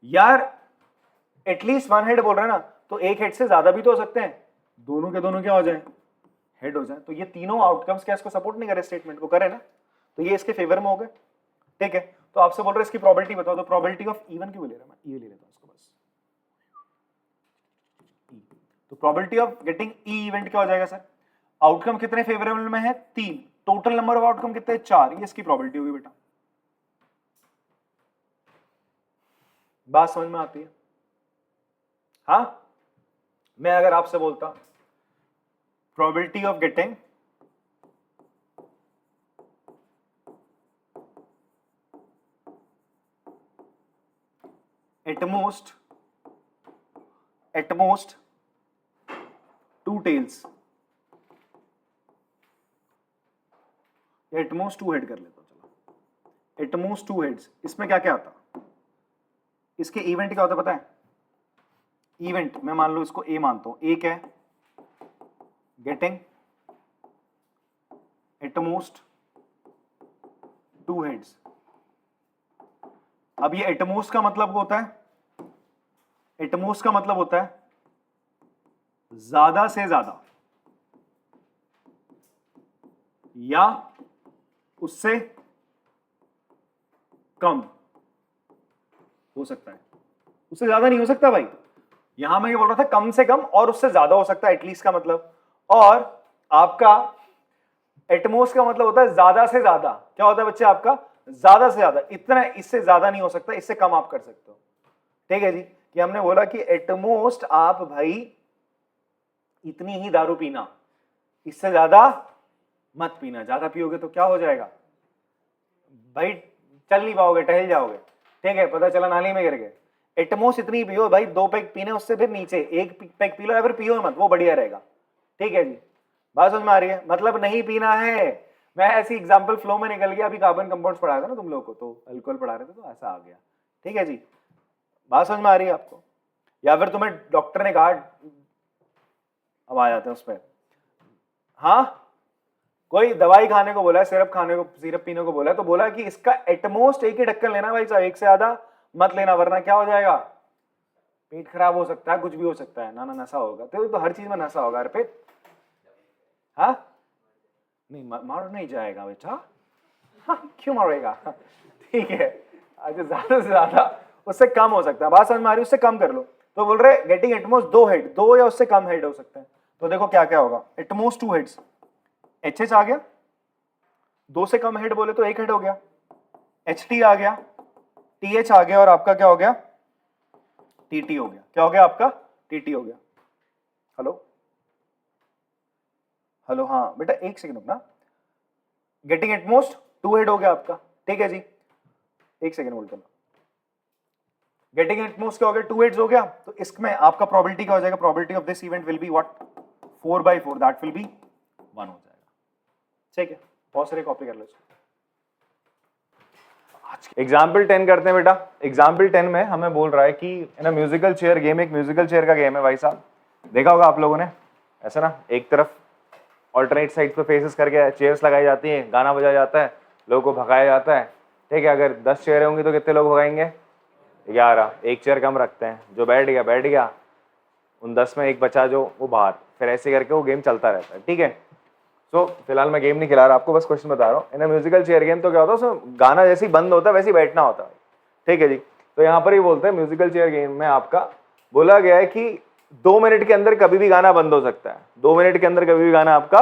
यार एटलीस्ट वन हेड बोल रहे हैं ना, तो एक हेड से ज्यादा भी तो हो सकते हैं, दोनों के दोनों क्या हो जाए, हेड हो जाए। तो ये तीनों आउटकम्स क्या इसको सपोर्ट नहीं करे, स्टेटमेंट को करे ना, तो ये इसके फेवर में हो गए। ठीक है, तो आपसे बोल रहे हैं इसकी प्रोबेबिलिटी बताओ। तो प्रोबेबिलिटी ऑफ इवन क्यों ले रहा है, मैं ये ले लेता हूं इसको बस। तो probability of getting E event क्या हो जाएगा सर, आउटकम कितने फेवरेबल में है, 3, टोटल नंबर ऑफ आउटकम कितने, 4, ये इसकी प्रोबेबिलिटी होगी बेटा। बात समझ में आती है। हाँ, मैं अगर आपसे बोलता probability of getting at most two tails, at most two head कर लेता हूं, चलो at most two heads। इसमें क्या क्या आता, इसके इवेंट क्या होता है पता है? इवेंट मैं मान लो इसको ए मानता हूं, ए क्या है? Getting at most two heads. अब ये एटमोस्ट का मतलब होता है, एटमोस्ट का मतलब होता है ज्यादा से ज्यादा या उससे कम हो सकता है, उससे ज्यादा नहीं हो सकता भाई। यहां मैं ये बोल रहा था कम से कम और उससे ज्यादा हो सकता है, एटलीस्ट का मतलब। और आपका एटमोस्ट का मतलब होता है ज्यादा से ज्यादा। क्या होता है बच्चे आपका? ज्यादा से ज्यादा, इतना, इससे ज्यादा नहीं हो सकता, इससे कम आप कर सकते हो। ठीक है जी, कि हमने बोला कि एटमोस्ट आप भाई इतनी ही दारू पीना, इससे ज्यादा मत पीना। ज्यादा पियोगे तो क्या हो जाएगा भाई? चल नहीं पाओगे, टहल जाओगे। ठीक है, पता चला नाली में गिर गए। एटमोस्ट इतनी पियो भाई, 2 पैक पीने, उससे फिर नीचे 1 पैक पी लो या फिर पियो मत, वो बढ़िया रहेगा। ठीक है जी, बात समझ में आ रही है? मतलब नहीं पीना है। मैं ऐसी एग्जांपल फ्लो में निकल गया, अभी कार्बन कंपाउंड्स पढ़ाया था ना तुम लोगों को, तो अल्कोहल पढ़ा रहे थे तो ऐसा आ गया। ठीक है जी, बात समझ में आ रही है आपको? या फिर तुम्हें डॉक्टर ने कहा, अब आ जाते हैं उस पर, हाँ कोई दवाई खाने को बोला है, सिरप खाने को, सिरप पीने को बोला है, तो बोला कि इसका एटमोस्ट 1 ही ढक्कन लेना भाई साहब, 1 से ज्यादा मत लेना, वरना क्या हो जाएगा? पेट खराब हो सकता है, कुछ भी हो सकता है, ना नशा होगा। तो हर चीज में नशा होगा अर्पित। हाँ नहीं, मार नहीं जाएगा बेटा। हाँ, क्यों मारेगा? ठीक है, अच्छा ज्यादा से ज्यादा उससे कम हो सकता है। बात समझ में आ रही है? उससे कम कर लो। तो बोल रहे गेटिंग एटमोस्ट 2 हेड, 2 या उससे कम हेड हो सकते हैं। तो देखो क्या क्या होगा, एटमोस्ट 2 हेड्स, एच आ गया, 2 से कम हेड बोले तो 1 हेड हो गया, HT आ गया, TH आ गया, और आपका क्या हो गया? TT हो गया। क्या हो गया आपका? TT हो गया। हेलो हेलो, हाँ बेटा 1 सेकंड रुकना। गेटिंग एटमोस्ट 2 हेड हो गया आपका। ठीक है जी, 1 सेकंड होल्ड करना। गेटिंग एटमोस्ट क्या हो गया? 2 हेड्स हो गया। तो इसमें आपका प्रोबेबिलिटी क्या हो जाएगा? Probability of this event will be what? 4/4, that will be 1 हो जाएगा। ठीक है, बहुत सारे कॉपी कर लो इसको। एग्जाम्पल 10 करते हैं बेटा। एग्जाम्पल 10 में हमें बोल रहा है कि ना म्यूजिकल चेयर गेम, एक म्यूजिकल चेयर का गेम है भाई साहब। देखा होगा आप लोगों ने, ऐसा ना, एक तरफ ऑल्टरनेट साइड पे फेसेस करके चेयर्स लगाई जाती हैं, गाना बजाया जाता है, लोगों को भगाया जाता है। ठीक है, अगर 10 चेयर होंगी तो कितने लोग भगाएंगे? 11। 1 चेयर कम रखते हैं, जो बैठ गया, उन 10 में एक बचा जो वो बाहर, फिर ऐसे करके वो गेम चलता रहता है। ठीक है, तो फिलहाल मैं गेम नहीं खिला रहा आपको, बस क्वेश्चन बता रहा हूँ। इन म्यूजिकल चेयर गेम तो क्या होता है, उसमें गाना जैसे ही बंद होता है वैसे ही बैठना होता है। ठीक है जी, तो यहाँ पर ही बोलते हैं म्यूजिकल चेयर गेम में आपका बोला गया है कि 2 मिनट के अंदर कभी भी गाना बंद हो सकता है। 2 मिनट के अंदर कभी भी गाना आपका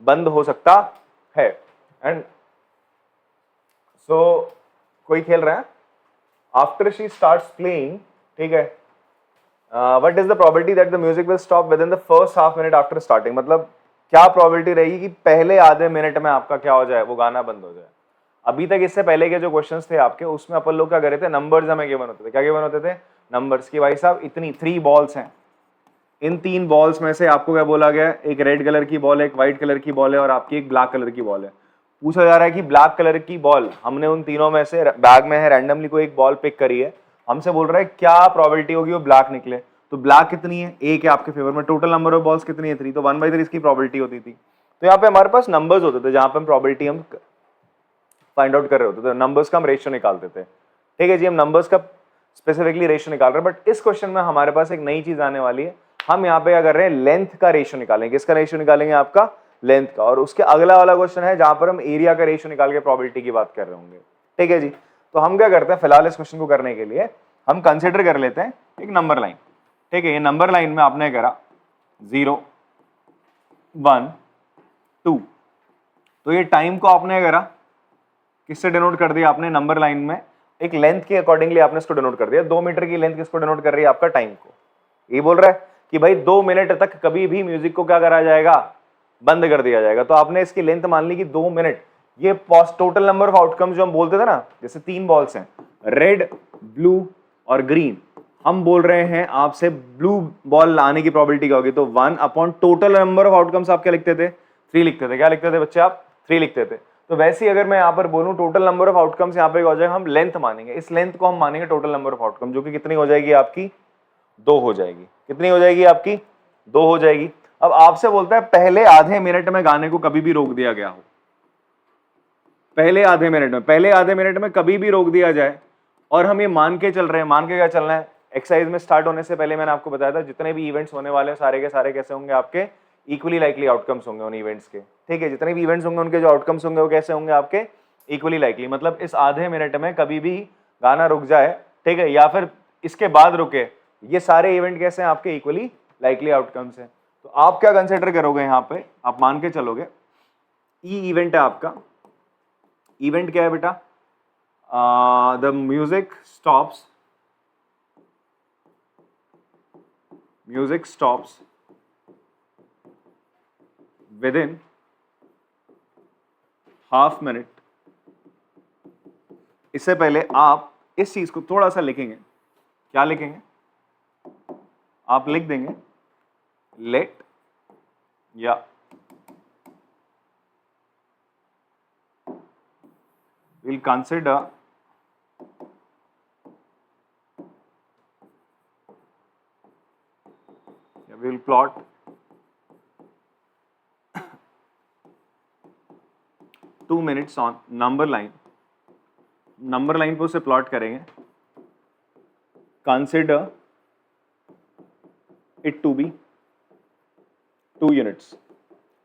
बंद हो सकता है। एंड सो कोई खेल रहा है, आफ्टर शी स्टार्ट्स प्लेइंग, ठीक है, what is the probability that the music will stop with in the first half minute after starting? मतलब क्या प्रोबेबिलिटी रहेगी कि पहले आधे मिनट में आपका क्या हो जाए, वो गाना बंद हो जाए। अभी तक इससे पहले के जो क्वेश्चंस थे आपके, उसमें अपन लोग क्या कर रहे थे, नंबर्स हमें गिवन होते थे। क्या गिवन होते थे? नंबर्स की। भाई साहब इतनी 3 बॉल्स हैं, इन 3 बॉल्स में से आपको क्या बोला गया? एक रेड कलर की बॉल है, एक व्हाइट कलर की बॉल है, और आपकी एक ब्लैक कलर की बॉल है। पूछा जा रहा है कि ब्लैक कलर की बॉल, हमने उन तीनों में से बैग में है, रैंडमली कोई एक बॉल पिक करी है, हमसे बोल रहा है क्या प्रोबेबिलिटी होगी वो ब्लैक निकले। तो ब्लैक कितनी है? 1 है आपके फेवर में। टोटल नंबर ऑफ बॉल्स कितनी है? 3, तो 1/3 इसकी प्रोबेबिलिटी होती थी। तो यहाँ पे हमारे पास नंबर्स होते थे जहां पे हम प्रोबेबिलिटी हम फाइंड आउट कर रहे होते थे, नंबर्स का हम रेशियो निकालते थे। ठीक है जी, हम नंबर्स का स्पेसिफिकली रेशियो निकाल रहे हैं। बट इस क्वेश्चन में हमारे पास एक नई चीज आने वाली है, हम यहाँ पे क्या कर रहे हैं, लेंथ का रेशियो निकालेंगे। किसका रेशियो निकालेंगे? आपका लेंथ का। और उसके अगला वाला क्वेश्चन है जहां पर हम एरिया का रेशियो निकाल के प्रोबेबिलिटी की बात कर रहे होंगे। ठीक है जी, तो हम क्या करते हैं, फिलहाल इस क्वेश्चन को करने के लिए हम कंसिडर कर लेते हैं एक नंबर लाइन। ठीक है, ये नंबर लाइन में आपने करा 0, 1, 2, तो ये टाइम को आपने करा किससे डिनोट कर दिया? आपने नंबर लाइन में एक लेंथ के अकॉर्डिंगली आपने इसको डिनोट कर दिया। 2 मीटर की लेंथ किसको डिनोट कर रही है? आपका टाइम को। ये बोल रहा है कि भाई 2 मिनट तक कभी भी म्यूजिक को क्या करा जाएगा? बंद कर दिया जाएगा। तो आपने इसकी लेंथ मान ली कि 2 मिनट। ये टोटल नंबर ऑफ आउटकम्स जो हम बोलते थे ना, जैसे 3 बॉल्स हैं, रेड, ब्लू और ग्रीन, हम बोल रहे हैं आपसे ब्लू बॉल लाने की प्रोबेबिलिटी क्या होगी, तो 1 upon total number of outcomes आप क्या लिखते थे, 3 लिखते थे। क्या लिखते थे बच्चे आप, 3 लिखते थे। तो वैसे ही अगर मैं यहाँ पर बोलूं टोटल नंबर ऑफ आउटकम्स यहाँ पे हो जाएगा, हम लेंथ मानेंगे, इस लेंथ को हम मानेंगे टोटल नंबर ऑफ आउटकम, जो कि कितनी हो जाएगी आपकी, 2 हो जाएगी। कितनी हो जाएगी आपकी, 2 हो जाएगी। अब आपसे बोलता है पहले आधे मिनट में गाने को कभी भी रोक दिया गया हो, पहले आधे मिनट में कभी भी रोक दिया जाए, और हम ये मान के चल रहे हैं। मान के क्या चलना है, एक्सरसाइज में स्टार्ट होने से पहले मैंने आपको बताया था जितने भी इवेंट्स होने वाले हैं सारे के सारे कैसे होंगे, आपके इक्वली लाइकली आउटकम्स होंगे उन इवेंट्स के। ठीक है, जितने भी इवेंट्स होंगे उनके जो आउटकम्स होंगे वो कैसे होंगे आपके, इक्वली लाइकली। मतलब इस आधे मिनट में कभी भी गाना रुक जाए, ठीक है, या फिर इसके बाद रुके, ये सारे इवेंट कैसे हैं आपके, इक्वली लाइकली आउटकम्स हैं। तो आप क्या कंसिडर करोगे यहाँ पे, आप मान के चलोगे ई इवेंट है आपका। इवेंट क्या है बेटा, the music stops with in half minute. इससे पहले आप इस चीज को थोड़ा सा लिखेंगे, क्या लिखेंगे, आप लिख देंगे लेट या we'll consider we'll plot 2 minutes on number line पे उसे प्लॉट करेंगे। consider it to be 2 units।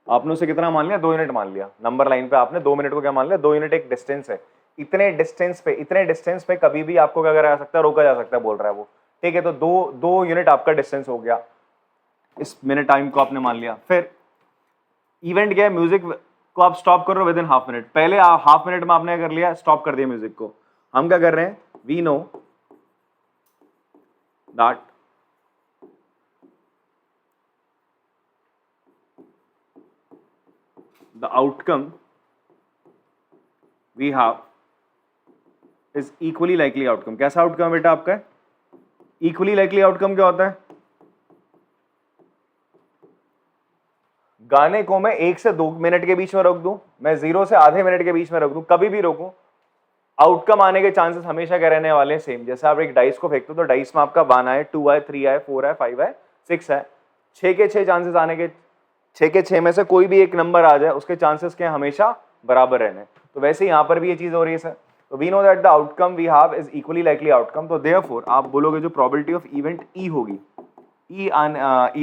आपने उसे कितना मान लिया, 2 यूनिट मान लिया। नंबर लाइन पे आपने 2 मिनट को क्या मान लिया, 2 यूनिट एक डिस्टेंस है। इतने डिस्टेंस पे कभी भी आपको क्या करा जा सकता है, रोका जा सकता है, बोल रहा है वो। ठीक है, तो 2 यूनिट आपका डिस्टेंस हो गया, इस मिनट टाइम को आपने मान लिया। फिर इवेंट क्या है, म्यूजिक को आप स्टॉप कर रहे हो विद इन हाफ मिनट। पहले हाफ मिनट में आपने कर लिया, स्टॉप कर दिया म्यूजिक को। हम क्या कर रहे हैं, we know that the outcome we have is equally likely outcome। कैसा आउटकम बेटा आपका, इक्वली लाइकली आउटकम क्या होता है, गाने को मैं 1 से 2 मिनट के बीच में रोक दूं, मैं 0 से आधे मिनट के बीच में रोक दूं, कभी भी रोकूं, आउटकम आने के चांसेस हमेशा क्या रहने वाले हैं, सेम। जैसे आप एक डाइस को फेंकते हो तो डाइस में आपका 1 आए, 2 आए, 3 आए, 4 आए, 5 आए, 6 आए, 6 के 6 चांसेस आने के, 6 के 6 में से कोई भी एक नंबर आ जाए, उसके चांसेस क्या हमेशा बराबर रहने। तो वैसे यहाँ पर भी ये चीज हो रही है सर। तो we know that the outcome we have is equally likely outcome. तो देयरफॉर आप बोलोगे जो प्रोबेबिलिटी ऑफ इवेंट ई होगी, ई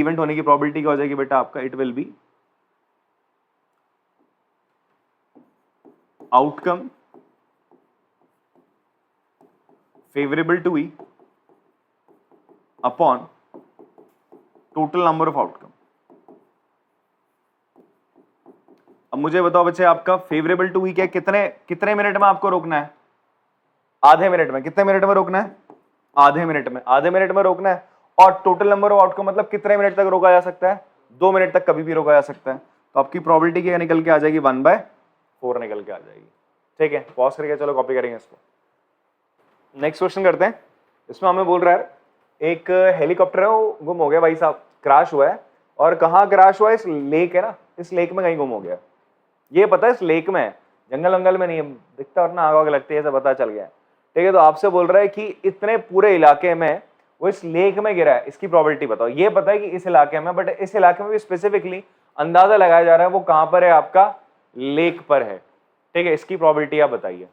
इवेंट होने की प्रोबेबिलिटी क्या हो जाएगी बेटा आपका, it will be outcome favorable to E upon total number of outcome। अब मुझे बताओ बच्चे, आपका फेवरेबल टू E क्या, कितने मिनट में आपको रोकना है, आधे मिनट में। कितने मिनट में रोकना है, आधे मिनट में रोकना है। और टोटल नंबर ऑफ आउटकम मतलब कितने मिनट तक रोका जा सकता है, 2 मिनट तक कभी भी रोका जा सकता है। तो आपकी प्रोबेबिलिटी क्या निकल के आ जाएगी, 1/4 निकल के आ जाएगी। ठीक है, पॉज करके चलो कॉपी करेंगे इसको। नेक्स्ट क्वेश्चन करते हैं। इसमें हमें बोल रहा है एक हेलीकॉप्टर है वो गुम हो गया भाई साहब, क्रैश हुआ है। और कहाँ क्रैश हुआ है, इस लेक है ना, इस लेक में कहीं गुम हो गया। ये पता है इस लेक में है, जंगल वंगल में नहीं है, दिखता और ना आग आग लगती है, ऐसा पता चल गया। ठीक है, तो आपसे बोल रहा है कि इतने पूरे इलाके में वो इस लेक में गिरा है, इसकी प्रोबेबिलिटी बताओ। ये पता है कि इस इलाके में, बट इस इलाके में भी स्पेसिफिकली अंदाजा लगाया जा रहा है वो कहाँ पर है, आपका लेक पर है। ठीक है, इसकी प्रोबेबिलिटी आप बताइए।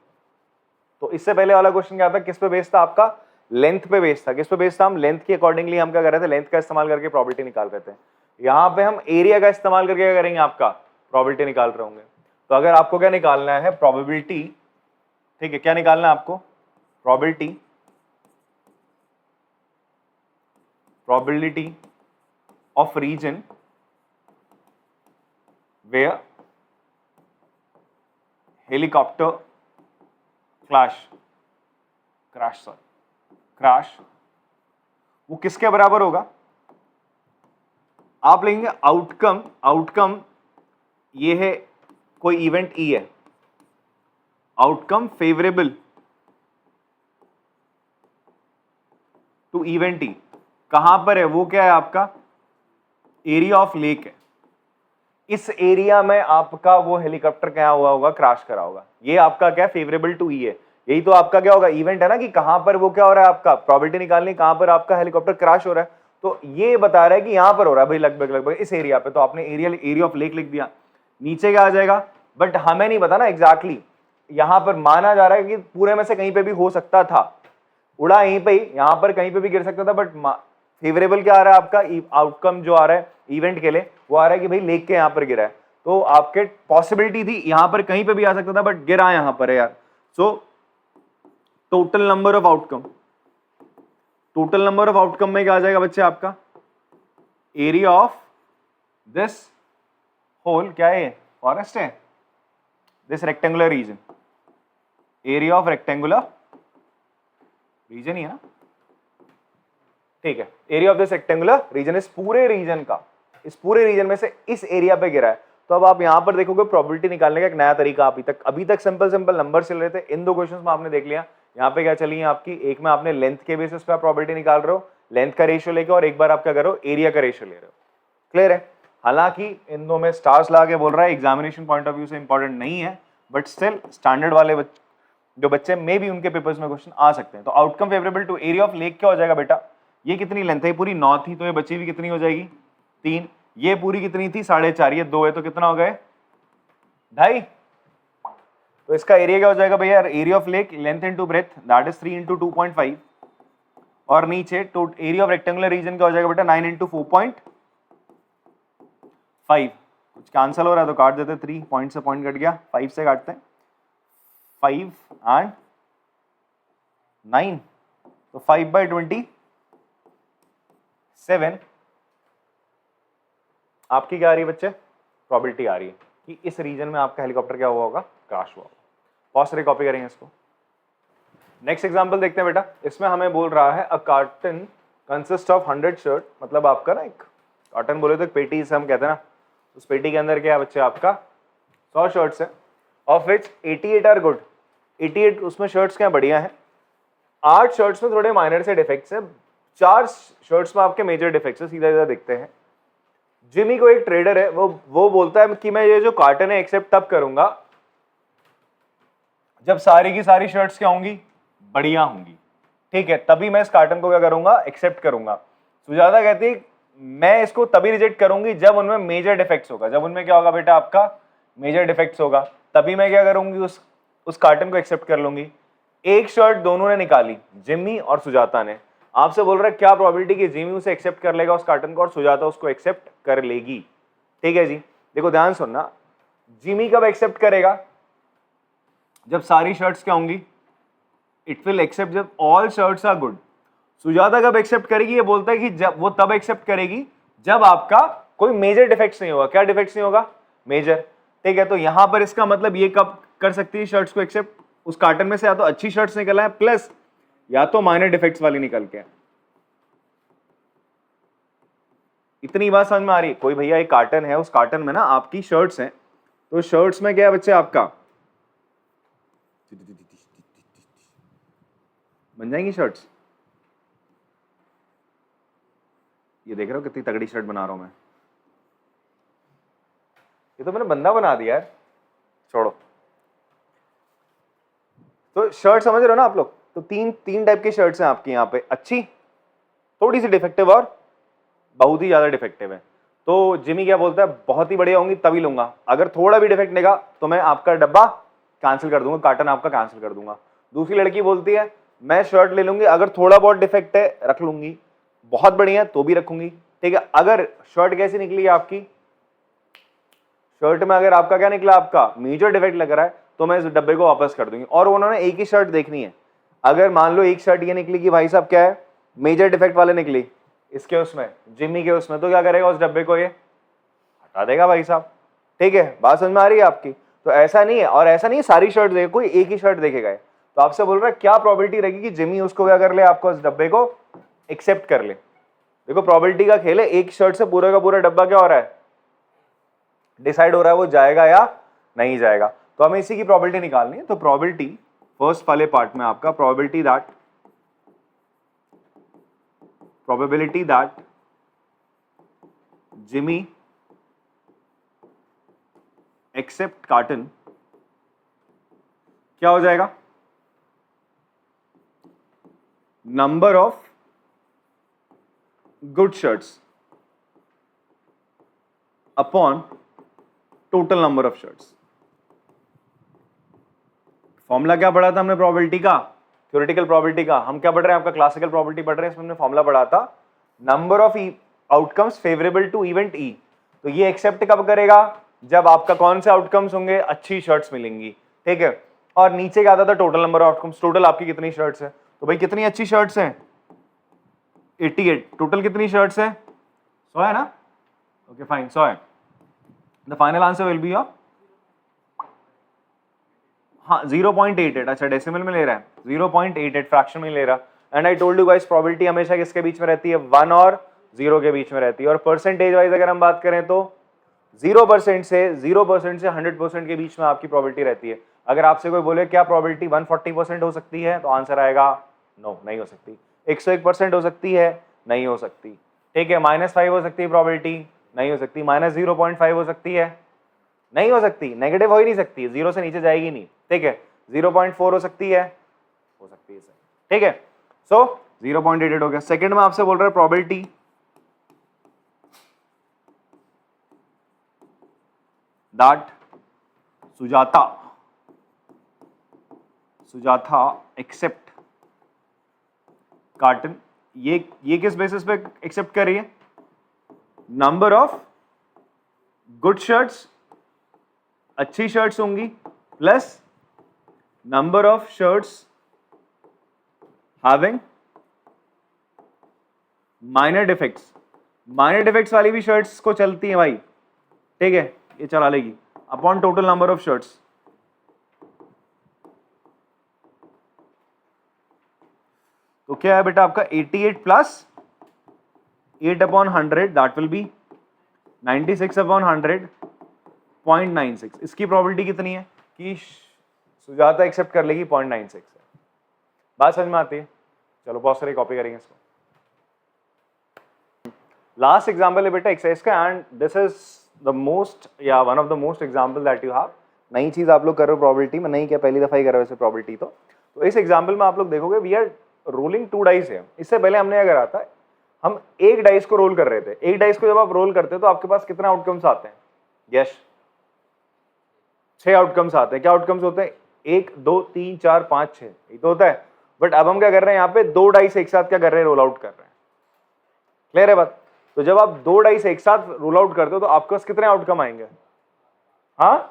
तो इससे पहले वाला क्वेश्चन क्या था, किस पे बेस्ड था आपका, लेंथ पे बेस्ड था। किस पे बेस्ड था, हम लेंथ के अकॉर्डिंगली हम क्या कर रहे थे, लेंथ का इस्तेमाल करके प्रोबेबिलिटी निकाल रहे थे। यहाँ पे हम एरिया का इस्तेमाल करके क्या करेंगे, आपका प्रोबेबिलिटी निकाल रहे होंगे। तो अगर आपको क्या निकालना है, प्रोबेबिलिटी, ठीक है, क्या निकालना है आपको, probability of region where helicopter crash, वो किसके बराबर होगा, आप लेंगे आउटकम ये है कोई इवेंट ई है, outcome favourable to event E, कहां पर है वो, क्या है आपका एरिया ऑफ लेक है। इस एरिया में आपका वो हेलीकॉप्टर क्या हुआ होगा, क्रैश करा होगा। ये आपका क्या फेवरेबल टू ई है, यही तो आपका क्या होगा इवेंट है ना, कि कहां पर वो क्या हो रहा है, आपका प्रोबेबिलिटी निकालनी कहां पर आपका हेलीकॉप्टर क्रैश हो रहा है। तो ये बता रहा है कि यहां पर हो रहा है भाई, लगभग लगभग इस एरिया पे। तो आपने एरिया ऑफ लेक लिख दिया, नीचे क्या आ जाएगा, बट हमें नहीं पता ना एग्जैक्टली। यहां पर माना जा रहा है कि पूरे में से कहीं पे भी हो सकता था, उड़ा यहीं पे ही, यहां पर कहीं पे भी गिर सकता था, बट फेवरेबल क्या आ रहा है आपका आउटकम जो आ रहा है इवेंट के लिए, वो आ रहा है कि भाई लेक के यहां पर गिरा है। तो आपके पॉसिबिलिटी थी यहां पर कहीं पे भी आ सकता था, बट गिरा यहां पर है यार। So total number of outcome, total number of outcome में क्या आ जाएगा बच्चे आपका, एरिया ऑफ दिस होल, क्या है फॉरेस्ट है, this rectangular region, area of rectangular region ही है ना, ठीक है। Area of this rectangular region, इस पूरे रीजन का, इस पूरे रीजन में से इस एरिया पे गिरा है। तो अब आप यहां पर देखोगे प्रोबेबिलिटी निकालने का एक नया तरीका, अभी तक सिंपल नंबर चल रहे थे, इन दो क्वेश्चंस में आपने देख लिया। यहाँ पे क्या चली है आपकी, एक में आपने लेंथ के बेसिस पे आप प्रोबेबिलिटी निकाल रहे हो, लेंथ का रेशियो लेके, और एक बार आप क्या कर रहे हो, एरिया का रेशियो ले रहे हो। क्लियर है। हालांकि इन दो में स्टार्स ला के बोल रहा है, एग्जामिनेशन पॉइंट ऑफ व्यू से इंपॉर्टेंट नहीं है, बट स्टिल स्टैंडर्ड वाले जो बच्चे में भी उनके पेपर्स में क्वेश्चन आ सकते हैं। तो outcome favourable to area of lake क्या हो जाएगा बेटा, ये कितनी लेंथ है, पूरी 9 थी, तो ये बची भी कितनी हो जाएगी 3, ये पूरी कितनी थी 4.5, ये 2 है, तो कितना हो गए 2.5। तो इसका एरिया क्या हो जाएगा भैया, area of lake length into breadth, that is 3 into 2.5, और नीचे एरिया ऑफ रेक्टेंगुलर रीजन क्या हो जाएगा बेटा 9 इंटू 4.5। कुछ कैंसिल हो रहा है तो काट देते, 3 पॉइंट से पॉइंट कट गया, 5 से काटते हैं, 5 एंड 9, तो 5/27 आपकी क्या आ रही है बच्चे, प्रोबेबिलिटी आ रही है कि इस रीजन में आपका हेलीकॉप्टर क्या हुआ होगा, क्रैश हुआ होगा। पॉज से कॉपी करेंगे इसको। नेक्स्ट एग्जांपल देखते हैं बेटा, इसमें हमें बोल रहा है अ कार्टन कंसिस्ट ऑफ 100 शर्ट, मतलब आपका ना एक कार्टन बोले तो एक पेटी से हम कहते हैं ना, उस पेटी के अंदर क्या है बच्चे आपका 100 शर्ट्स है, ऑफ विच 88 आर गुड, 88 उसमें शर्ट्स क्या बढ़िया है, 8 शर्ट्स में थोड़े माइनर से डिफेक्ट्स है, 4 शर्ट्स में आपके मेजर डिफेक्ट्स है। सीधा सीधा देखते हैं, जिमी को एक ट्रेडर है, वो बोलता है कि मैं ये जो कार्टन है एक्सेप्ट तब करूंगा जब सारी की सारी शर्ट्स क्या होंगी, बढ़िया होंगी, ठीक है, तभी मैं इस कार्टन को क्या करूंगा, एक्सेप्ट करूंगा। सुजाता कहती है मैं इसको तभी रिजेक्ट करूंगी जब उनमें मेजर डिफेक्ट्स होगा, जब उनमें क्या होगा बेटा आपका मेजर डिफेक्ट्स होगा, तभी मैं क्या करूंगी, उस कार्टन को एक्सेप्ट कर लूंगी। एक शर्ट दोनों ने निकाली, जिमी और सुजाता ने। आपसे बोल रहा है क्या प्रोबेबिलिटी कि जिमी उसे एक्सेप्ट कर लेगा उस कार्टन को, और सुजाता उसको एक्सेप्ट कर लेगी। ठीक है जी, देखो ध्यान सुनना, जिमी कब एक्सेप्ट करेगा, जब सारी शर्ट्स क्या होंगी, इट विल एक्सेप्ट जब all shirts are good. Sujata कब एक्सेप्ट करेगी, ये बोलता है कि जब वो तब एक्सेप्ट करेगी जब आपका कोई मेजर डिफेक्ट्स नहीं होगा। क्या डिफेक्ट्स नहीं होगा, मेजर। ठीक है, तो यहां पर इसका मतलब ये कब कर सकती है शर्ट्स को एक्सेप्ट, उस कार्टन में से या तो अच्छी शर्ट्स निकल है प्लस या तो माइनर डिफेक्ट्स वाली निकल के। इतनी बात समझ में आ रही है। कोई भैया एक कार्टन है, उस कार्टन में ना आपकी शर्ट्स हैं, तो शर्ट्स में क्या है बच्चे आपका बन जाएंगी शर्ट्स। ये देख रहे हो कितनी तगड़ी शर्ट बना रहा हूं मैं, ये तो मैंने बंदा बना दिया यार, छोड़ो। तो शर्ट समझ रहे हो ना आप लोग, तो तीन टाइप की शर्ट्स हैं आपकी यहाँ पे, अच्छी, थोड़ी सी डिफेक्टिव और बहुत ही ज्यादा डिफेक्टिव है। तो जिमी क्या बोलता है, बहुत ही बढ़िया होंगी तभी लूंगा, अगर थोड़ा भी डिफेक्ट निकला तो मैं आपका डब्बा कैंसिल कर दूंगा, कार्टन आपका कैंसिल कर दूंगा। दूसरी लड़की बोलती है मैं शर्ट ले लूंगी, अगर थोड़ा बहुत डिफेक्ट है रख लूंगी, बहुत बढ़िया तो भी रखूंगी। ठीक है, अगर शर्ट कैसी निकली है आपकी, शर्ट में अगर आपका क्या निकला, आपका मेजर डिफेक्ट लग रहा है, तो मैं इस डब्बे को वापस कर दूंगी। और उन्होंने एक ही शर्ट देखनी है, अगर मान लो एक शर्ट ये निकली कि भाई साहब क्या है मेजर डिफेक्ट वाले निकली इसके उसमें, जिमी के उसमें, तो क्या करेगा उस डब्बे को ये हटा देगा भाई साहब। ठीक है, बात समझ में आ रही है आपकी। तो ऐसा नहीं है, और ऐसा नहीं है सारी शर्ट देखे, कोई एक ही शर्ट देखेगा। तो आपसे बोल रहा है क्या प्रोबेबिलिटी रहेगी कि जिमी उसको क्या कर ले, आपको इस डब्बे को एक्सेप्ट कर ले। देखो प्रोबेबिलिटी का खेल है, एक शर्ट से पूरा का पूरा डब्बा क्या हो रहा है, डिसाइड हो रहा है वो जाएगा या नहीं जाएगा। तो हमें इसी की प्रोबेबिलिटी निकालनी है। तो प्रोबेबिलिटी फर्स्ट वाले पार्ट में आपका probability that Jimmy accept carton क्या हो जाएगा, number of good shirts upon total number of shirts. Formula क्या पढ़ा था हमने प्रोबेबिलिटी का, थ्योरेटिकल प्रोबेबिलिटी का। हम क्या पढ़ रहे हैं, आपका क्लासिकल प्रोबेबिलिटी पढ़ रहे हैं। इसमें हमने फॉर्मूला पढ़ा था number of outcomes favourable to event E. तो ये एक्सेप्ट कब करेगा, जब आपका कौन से आउटकम्स होंगे, अच्छी शर्ट्स मिलेंगी, ठीक है। और नीचे क्या आता था, total number of outcomes, total आपकी कितनी शर्ट्स है। तो भाई कितनी अच्छी शर्ट्स हैं, 88। टोटल कितनी शर्ट्स है, 100 है ना, ओके फाइन 100 है। The final answer will be of, हाँ 0.88, अच्छा डेसिमल में ले रहा है, 0.88 फ्रैक्शन में ले रहा। And I told you guys probability हमेशा किसके बीच में रहती है, 1 और 0 के बीच में रहती है। और परसेंटेज वाइज अगर हम बात करें तो 0% से 100% के बीच में आपकी प्रोबेबिलिटी रहती है। अगर आपसे कोई बोले क्या प्रोबेबिलिटी 140% हो सकती है, तो आंसर आएगा नो, नहीं हो सकती। 101% हो सकती है, नहीं हो सकती, ठीक है। -5 हो सकती है प्रोबेबिलिटी, नहीं हो सकती। -0.5 हो सकती है, नहीं हो सकती, नेगेटिव हो ही नहीं सकती, 0 से नीचे जाएगी नहीं, ठीक है। 0.4 हो सकती है, हो सकती है सर, ठीक है। सो 0.88 हो गया। सेकंड में आपसे बोल रहा है probability that Sujata accept carton. ये किस बेसिस पे एक्सेप्ट कर रही है, नंबर ऑफ गुड शर्ट्स, अच्छी शर्ट्स होंगी, plus number of shirts having minor defects. Minor defects वाली भी शर्ट्स को चलती है भाई, ठीक है, ये चला लेगी, upon total number of shirts. तो क्या है बेटा आपका 88 प्लस 8/100 दैट विल बी 96/100 0.96। इसकी प्रोबेबिलिटी कितनी है कि सुजाता एक्सेप्ट कर लेगी, 0.96 है। बात समझ में आती है, चलो पॉज करके कॉपी करेंगे इसको। लास्ट एग्जांपल है बेटा एक्सरसाइज का, and this is the most या one of the most example that you have. नई चीज आप लोग कर रहे हो प्रोबेबिलिटी में, नहीं क्या पहली दफा ही कर रहे हो वैसे प्रोबेबिलिटी। तो इस एग्जांपल में आप लोग देखोगे वी आर रोलिंग 2 डाइस है। इससे पहले हमने अगर आता है, हम एक डाइस को रोल कर रहे थे। एक डाइस को जब आप रोल करते हो तो आपके पास कितने आउटकम्स आते हैं, यस 6 आउटकम्स आते हैं। क्या आउटकम्स होते हैं, 1 2 3 4 5 6, ये तो होता है। बट अब हम क्या कर रहे हैं, यहाँ पे 2 डाइस एक साथ क्या कर रहे हैं, रोल आउट कर रहे हैं। क्लियर है बात। तो जब आप 2 डाइस एक साथ रोल आउट करते हो तो आपके पास कितने आउटकम आएंगे, हाँ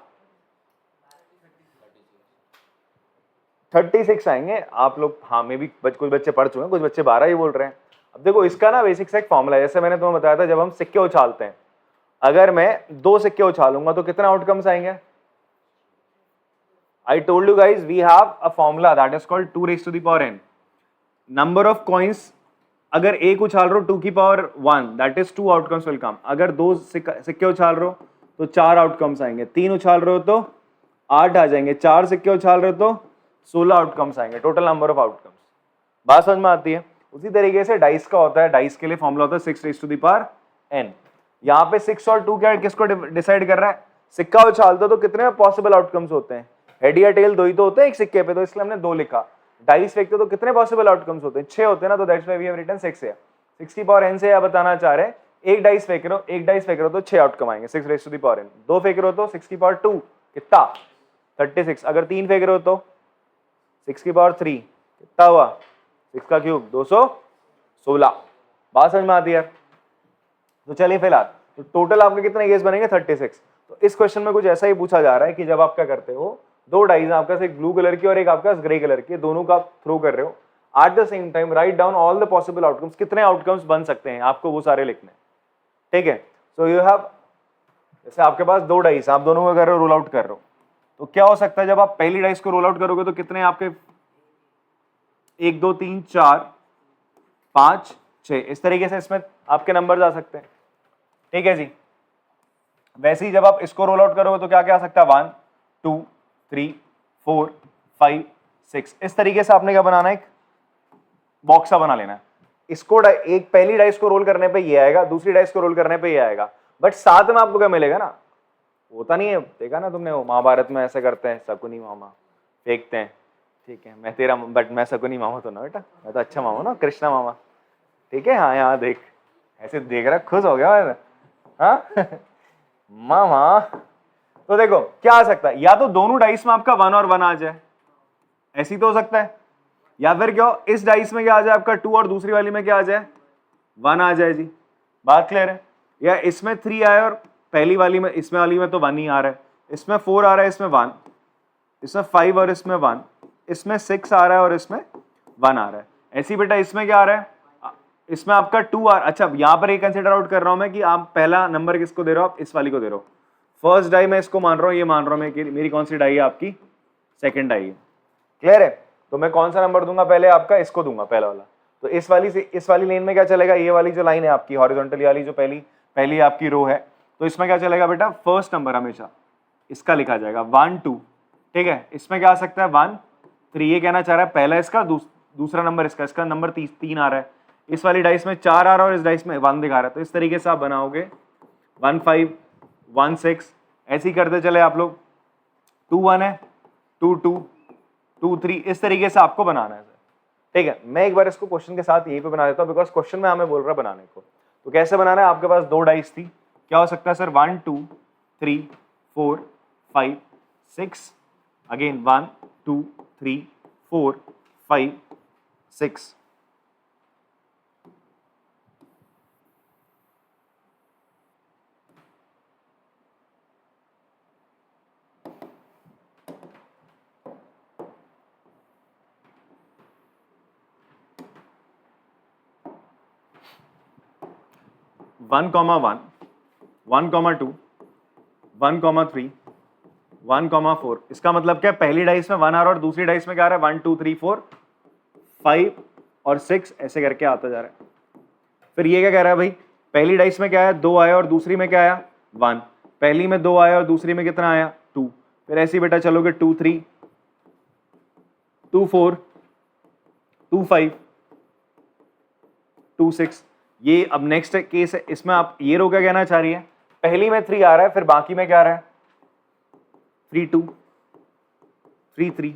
36 आएंगे। आप लोग हाँ में भी कुछ बच्चे पढ़ चुके हैं, कुछ बच्चे 12 ही बोल रहे हैं। अब देखो इसका ना बेसिक सा एक फॉर्मूला है, जैसे मैंने तुम्हें बताया था जब हम सिक्के उछालते हैं, अगर मैं 2 सिक्के उछालूंगा तो कितने आउटकम्स आएंगे। I told you guys we have a formula that is called 2 raised to the power n. Number of coins, अगर एक उछाल रहे हो 2 की power 1 that is 2 outcomes will come. अगर 2 सिक्के उछाल रहे हो तो 4 आउटकम्स आएंगे, 3 उछाल रहे हो तो 8 आ जाएंगे, 4 सिक्के उछाल रहे हो तो 16 आउटकम्स आएंगे, टोटल नंबर ऑफ आउटकम्स। बात समझ में आती है। उसी तरीके से डाइस का होता है, डाइस के लिए फॉर्मूला होता है 6 raised to the power n। यहाँ पे 6 और 2 क्या किसको डिसाइड कर रहा है, सिक्का उछालते हो तो कितने पॉसिबल आउटकम्स होते हैं, हेड या टेल 2 ही तो होते हैं एक सिक्के पे, तो इसलिए हमने 2 लिखा। डाइस फेंकते तो कितने पॉसिबल आउटकम्स होते हैं, 6 होते हैं ना, तो that's why we have written 6 है। 6 की पावर n से आप बताना चाह रहे हैं एक डाइस फेंक रहे हो तो 6 आउटकम आएंगे, 6 raised to the power n। 2 फेंक रहे हो तो 6 की पावर 2 कितना 36। अगर 3 फेंक रहे हो तो 6 की पावर 3 कितना हुआ, 6 का क्यूब 216। बात समझ में आती है। तो चलिए फिलहाल तो टोटल आपके कितने केस बनेंगे, 36। तो इस क्वेश्चन में कुछ ऐसा ही पूछा जा रहा है कि जब आप क्या करते हो, 2 डाइज आपके पास, एक ब्लू कलर की और एक आपके पास ग्रे कलर की, दोनों का आप थ्रो कर रहे हो। At the same time write down all the possible outcomes, कितने आउटकम्स बन सकते हैं आपको वो सारे लिखने, ठीक है। सो यू हैव, जैसे आपके पास 2 डाइस, आप दोनों को कर रहे हो, रोल आउट कर रहे हो, तो क्या हो सकता है जब आप पहली डाइस को रोल आउट करोगे तो कितने आपके 1 2 3 4 5 6, इस तरीके से इसमें आपके नंबर आ सकते हैं, ठीक है जी। वैसे ही जब आप इसको रोल आउट करोगे तो क्या क्या आ सकता है, 1 2 3 4 5 6, इस तरीके से आपने क्या बनाना है, एक बॉक्स सा बना लेना है। इसको एक पहली डाइस को रोल करने पे ये आएगा, दूसरी डाइस को रोल करने पे ये आएगा, बट साथ में आपको क्या मिलेगा ना, होता नहीं है, देखा ना तुमने वो महाभारत में ऐसे करते हैं, शकुनी मामा फेंकते हैं, ठीक है मैं तेरा, बट मैं शकुनी मामा तो ना बेटा, मैं तो अच्छा मामा ना, कृष्णा मामा, ठीक है। हाँ यहाँ देख, ऐसे देख रहा, खुश हो गया मैं, हाँ मामा। तो देखो क्या आ सकता है, या तो दोनों डाइस में आपका 1 और 1 आ जाए, ऐसी तो हो सकता है, या फिर क्या इस डाइस में क्या आ जाए आपका 2 और दूसरी वाली में क्या आ जाए 1 आ जाए जी, बात क्लियर है। या इसमें 3 आए और पहली वाली में, इसमें वाली में तो 1 ही आ रहा है, इसमें 4 आ रहा है, इसमें 1, इसमें 5 और इसमें 1, इसमें 6 आ रहा है और इसमें 1 आ रहा है। ऐसी बेटा इसमें क्या आ रहा है, इसमें आपका 2 आ, अच्छा यहाँ पर एक कंसिडर आउट कर रहा हूं मैं कि आप पहला नंबर किसको दे रहे हो, आप इस वाली को दे रहे हो, फर्स्ट डाई मैं इसको मान रहा हूँ, ये मान रहा हूं मैं कि मेरी कौन सी डाई है, आपकी सेकंड डाई है, क्लियर है। तो मैं कौन सा नंबर दूंगा पहले, आपका इसको दूंगा पहला वाला। तो इस वाली से इस वाली लेन में क्या चलेगा, ये वाली जो लाइन है आपकी हॉरिजॉन्टली वाली, जो पहली आपकी रो है, तो इसमें क्या चलेगा बेटा, फर्स्ट नंबर हमेशा इसका लिखा जाएगा 1 2, ठीक है। इसमें क्या आ सकता है 1 3, ये कहना चाह रहा है पहला इसका, दूसरा नंबर इसका नंबर 3 आ रहा है, इस वाली डाइस में 4 आ रहा है और इस डाइस में 1 दिखा रहा है। तो इस तरीके से आप बनाओगे 1 5 1 6, ऐसे ही करते चले आप लोग, 2 1 है, 2 2 2 3, इस तरीके से आपको बनाना है, ठीक है। मैं एक बार इसको क्वेश्चन के साथ यहीं पे बना देता हूँ, बिकॉज क्वेश्चन में हमें बोल रहा है बनाने को। तो कैसे बनाना है, आपके पास 2 डाइस थी, क्या हो सकता है सर, 1 2 3 4 5 6, अगेन 1 2 3 4 5 6, 1 1 1 2 1 3 1 4, इसका मतलब क्या, पहली डाइस में 1 आ रहा है और दूसरी डाइस में क्या आ रहा है 1 2 3 4 5 और 6, ऐसे करके आता जा रहा है। फिर ये क्या कह रहा है भाई, पहली डाइस में क्या आया 2 आया और दूसरी में क्या आया 1, पहली में 2 आया और दूसरी में कितना आया 2, फिर ऐसे ही बेटा चलोगे 2 3 2 4 2 5 2 6। ये अब नेक्स्ट केस है, इसमें आप ये रो क्या कहना चाह रही है, पहली में 3 आ रहा है, फिर बाकी में क्या आ रहा है 3 2 3 3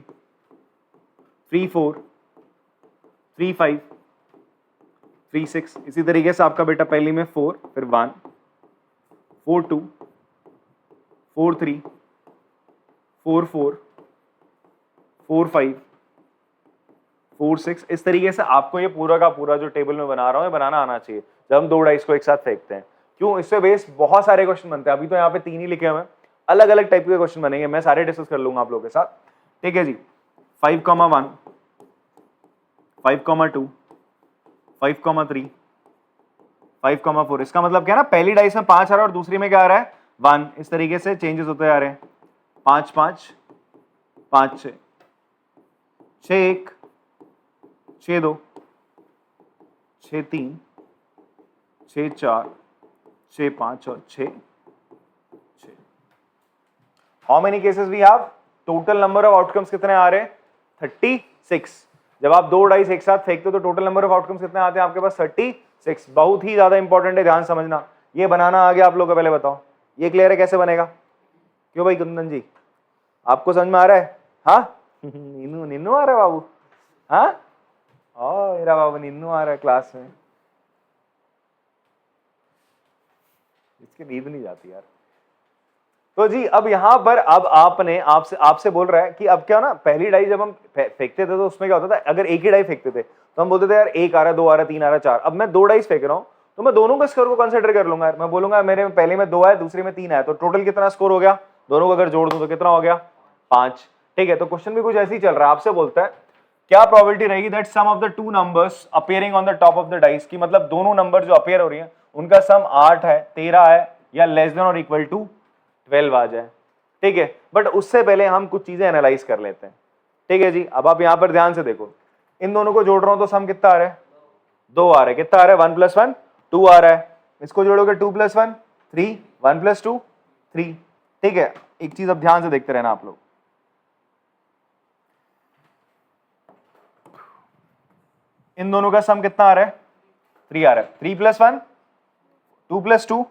3 4 3 5 3 6, इसी तरीके से आपका बेटा पहली में 4, फिर 1 4 2 4 3 4 4 4 5 4 6, इस तरीके से आपको ये पूरा का पूरा जो टेबल में बना रहा हूं बनाना आना चाहिए जब हम 2 डाइस को एक साथ फेंकते हैं। क्यों, इससे बेस बहुत सारे क्वेश्चन बनते हैं, अभी तो यहाँ पे 3 ही लिखे हुए हैं, अलग अलग टाइप के क्वेश्चन बनेंगे, मैं सारे डिस्कस कर लूंगा आप लोगों के साथ, ठीक है जी। 5 1 5 2 5 3 5 4, इसका मतलब क्या है ना, पहली डाइस में 5 आ रहा है और दूसरी में क्या आ रहा है 1, इस तरीके से चेंजेस होते जा रहे हैं, 5 5 5 6 6 1 6 2 6 3 6 4 6 5 और 6 6। How many cases we have, total number of outcomes कितने आ रहे हैं 36। जब आप 2 डाइस एक साथ फेंकते हो तो टोटल नंबर ऑफ आउटकम्स कितने आते हैं आपके पास 36। बहुत ही ज्यादा इंपॉर्टेंट है, ध्यान समझना। ये बनाना आ गया आप लोग को, पहले बताओ ये क्लियर है कैसे बनेगा, क्यों भाई कुंदन जी आपको समझ में आ रहा है, हाँ निन्नू निन्नू आ रहा है बाबू, हाँ ओ मेरा बाबू निन्नू आ रहा है क्लास में, इसकी नींद नहीं जाती यार। तो जी अब यहां पर अब आपने आपसे बोल रहा है कि अब क्या ना, पहली डाई जब हम फेंकते थे तो उसमें क्या होता था, अगर एक ही डाई फेंकते थे तो हम बोलते थे यार 1 आ रहा है 2 आ रहा है 3 आ रहा है 4, अब मैं 2 डाइस फेंक रहा हूं तो मैं दोनों के स्कोर को कंसीडर कर लूंगा, मैं बोलूंगा मेरे पहले में 2 आया दूसरे में 3 आया, तो टोटल कितना स्कोर हो गया, दोनों को अगर जोड़ दूं तो कितना हो गया 5, ठीक है। तो क्वेश्चन भी कुछ ऐसे ही चल रहा है, आपसे बोलता है क्या प्रोबेबिलिटी रहेगी that sum of the 2 numbers appearing on the top of the dice, की मतलब दोनों नंबर जो अपीयर हो रही है उनका सम 8 है 13 है या लेस देन और इक्वल टू 12 आ जाए, ठीक है। बट उससे पहले हम कुछ चीजें एनालाइज कर लेते हैं, ठीक है जी। अब आप यहां पर ध्यान से देखो, इन दोनों को जोड़ रहा हूं तो सम कितना आ रहा है 2 आ रहा है, कितना आ रहा है 1 + 1 2 आ रहा है, इसको जोड़ोगे 2 + 1 3 1 + 2 3। ठीक है, एक चीज अब ध्यान से देखते रहना आप लोग, इन दोनों का सम कितना आ रहा है, 3 आ रहा है। 3 + 1 2 + 2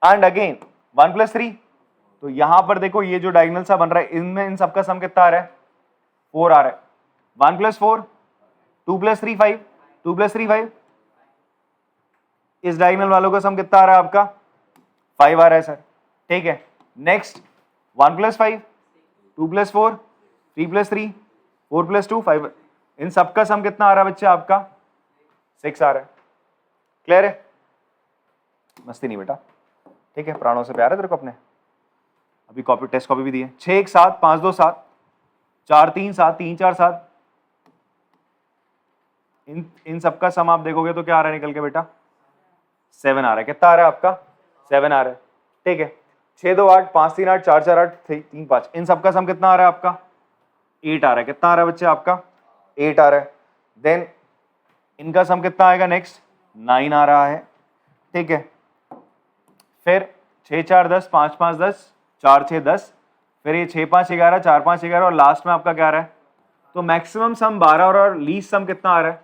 एंड अगेन 1 + 3। तो यहां पर देखो ये जो डायगोनल सा बन रहा है इनमें इन सबका सम कितना आ रहा है, 4 आ रहा है। 1 + 4 2 + 3 5 2 + 3 5। इस डायगोनल वालों का सम कितना आ रहा है आपका, 5 आ रहा है सर। ठीक है, नेक्स्ट 1 + 5 2 + 4 3 + 3 4 + 2 5। इन सबका सम कितना आ रहा है बच्चे आपका, 6 आ रहा है। क्लियर है, मस्ती नहीं बेटा, ठीक है, प्राणों से प्यार है तेरे को अपने। अभी कॉपी टेस्ट कॉपी भी दी है। 6 1 7 5 2 7 4 3 7 3 4 7। इन सबका सम आप देखोगे तो क्या आ रहा है निकल के बेटा, 7 आ रहा है। कितना आ रहा है आपका, 7 आ रहा है। ठीक है, 6 2 8 5 3 8 4 4 8 3 5। इन सबका सम कितना आ रहा है आपका, 8 आ रहा है। कितना आ रहा है बच्चे आपका, 8 आ रहा है। देन इनका सम कितना आएगा नेक्स्ट, 9 आ रहा है। ठीक है, फिर 6 4 10 5 5 10 4 6 10, फिर ये 6 5 11 4 5 11 और लास्ट में आपका क्या आ रहा है। तो मैक्सिमम सम 12 और लीस्ट सम कितना आ रहा है,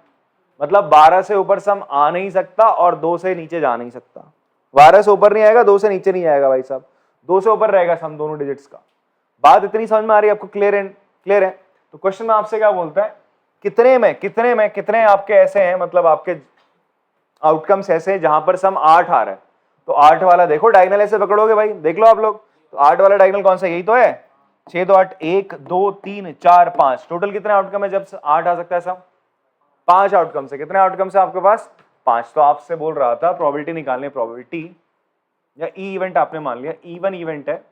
मतलब 12 से ऊपर सम आ नहीं सकता और 2 से नीचे जा नहीं सकता। 12 से ऊपर नहीं आएगा, 2 से नीचे नहीं आएगा भाई साहब, 2 से ऊपर रहेगा सम दोनों डिजिट्स का। बात इतनी समझ में आ रही है आपको, क्लियर है, क्लियर है। तो क्वेश्चन में आपसे क्या बोलता है, कितने आपके ऐसे हैं, मतलब आपके आउटकम्स ऐसे हैं जहां पर सम 8 आ रहा है। तो 8 वाला देखो डायगोनल ऐसे पकड़ोगे भाई, देख लो आप लोग। तो 8 वाला डायगोनल कौन सा, यही तो है। 6 2 8 1 2 3 4 5। टोटल कितने आउटकम है जब 8 आ सकता है सम, 5 आउटकम से। कितने आउटकम है आपके पास, 5। तो आपसे बोल रहा था प्रोबेबिलिटी निकालने, प्रोबेबिलिटी या ई इवेंट आपने मान लिया, इवन इवेंट है,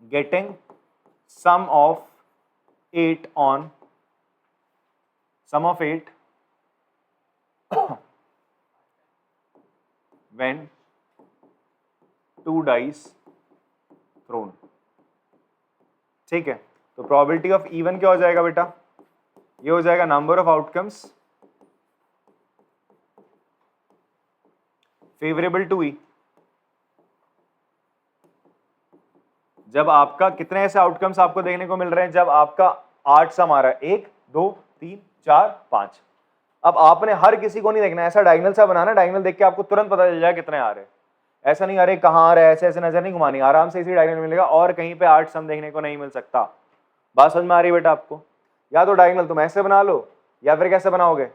getting sum of 8 on sum of 8 when 2 dice thrown। ठीक है, तो प्रोबेबिलिटी ऑफ इवन क्या हो जाएगा बेटा, ये हो जाएगा number of outcomes favourable to E. जब आपका कितने ऐसे आउटकम्स आपको देखने को मिल रहे हैं, जब आपका 8 सम आ रहा है, 1 2 3 4 5। अब आपने हर किसी को नहीं देखना, ऐसा डायगोनल सा बनाना, डायगोनल देख के आपको तुरंत पता चल जाए कितने आ रहे हैं। ऐसा नहीं अरे कहाँ आ रहा है, ऐसे ऐसे नजर नहीं घुमानी, आराम से इसी डायगोनल मिलेगा और कहीं पे 8 सम देखने को नहीं मिल सकता। बात समझ में आ रही है बेटा आपको। या तो डायगोनल तुम ऐसे बना लो, या फिर कैसे बनाओगे,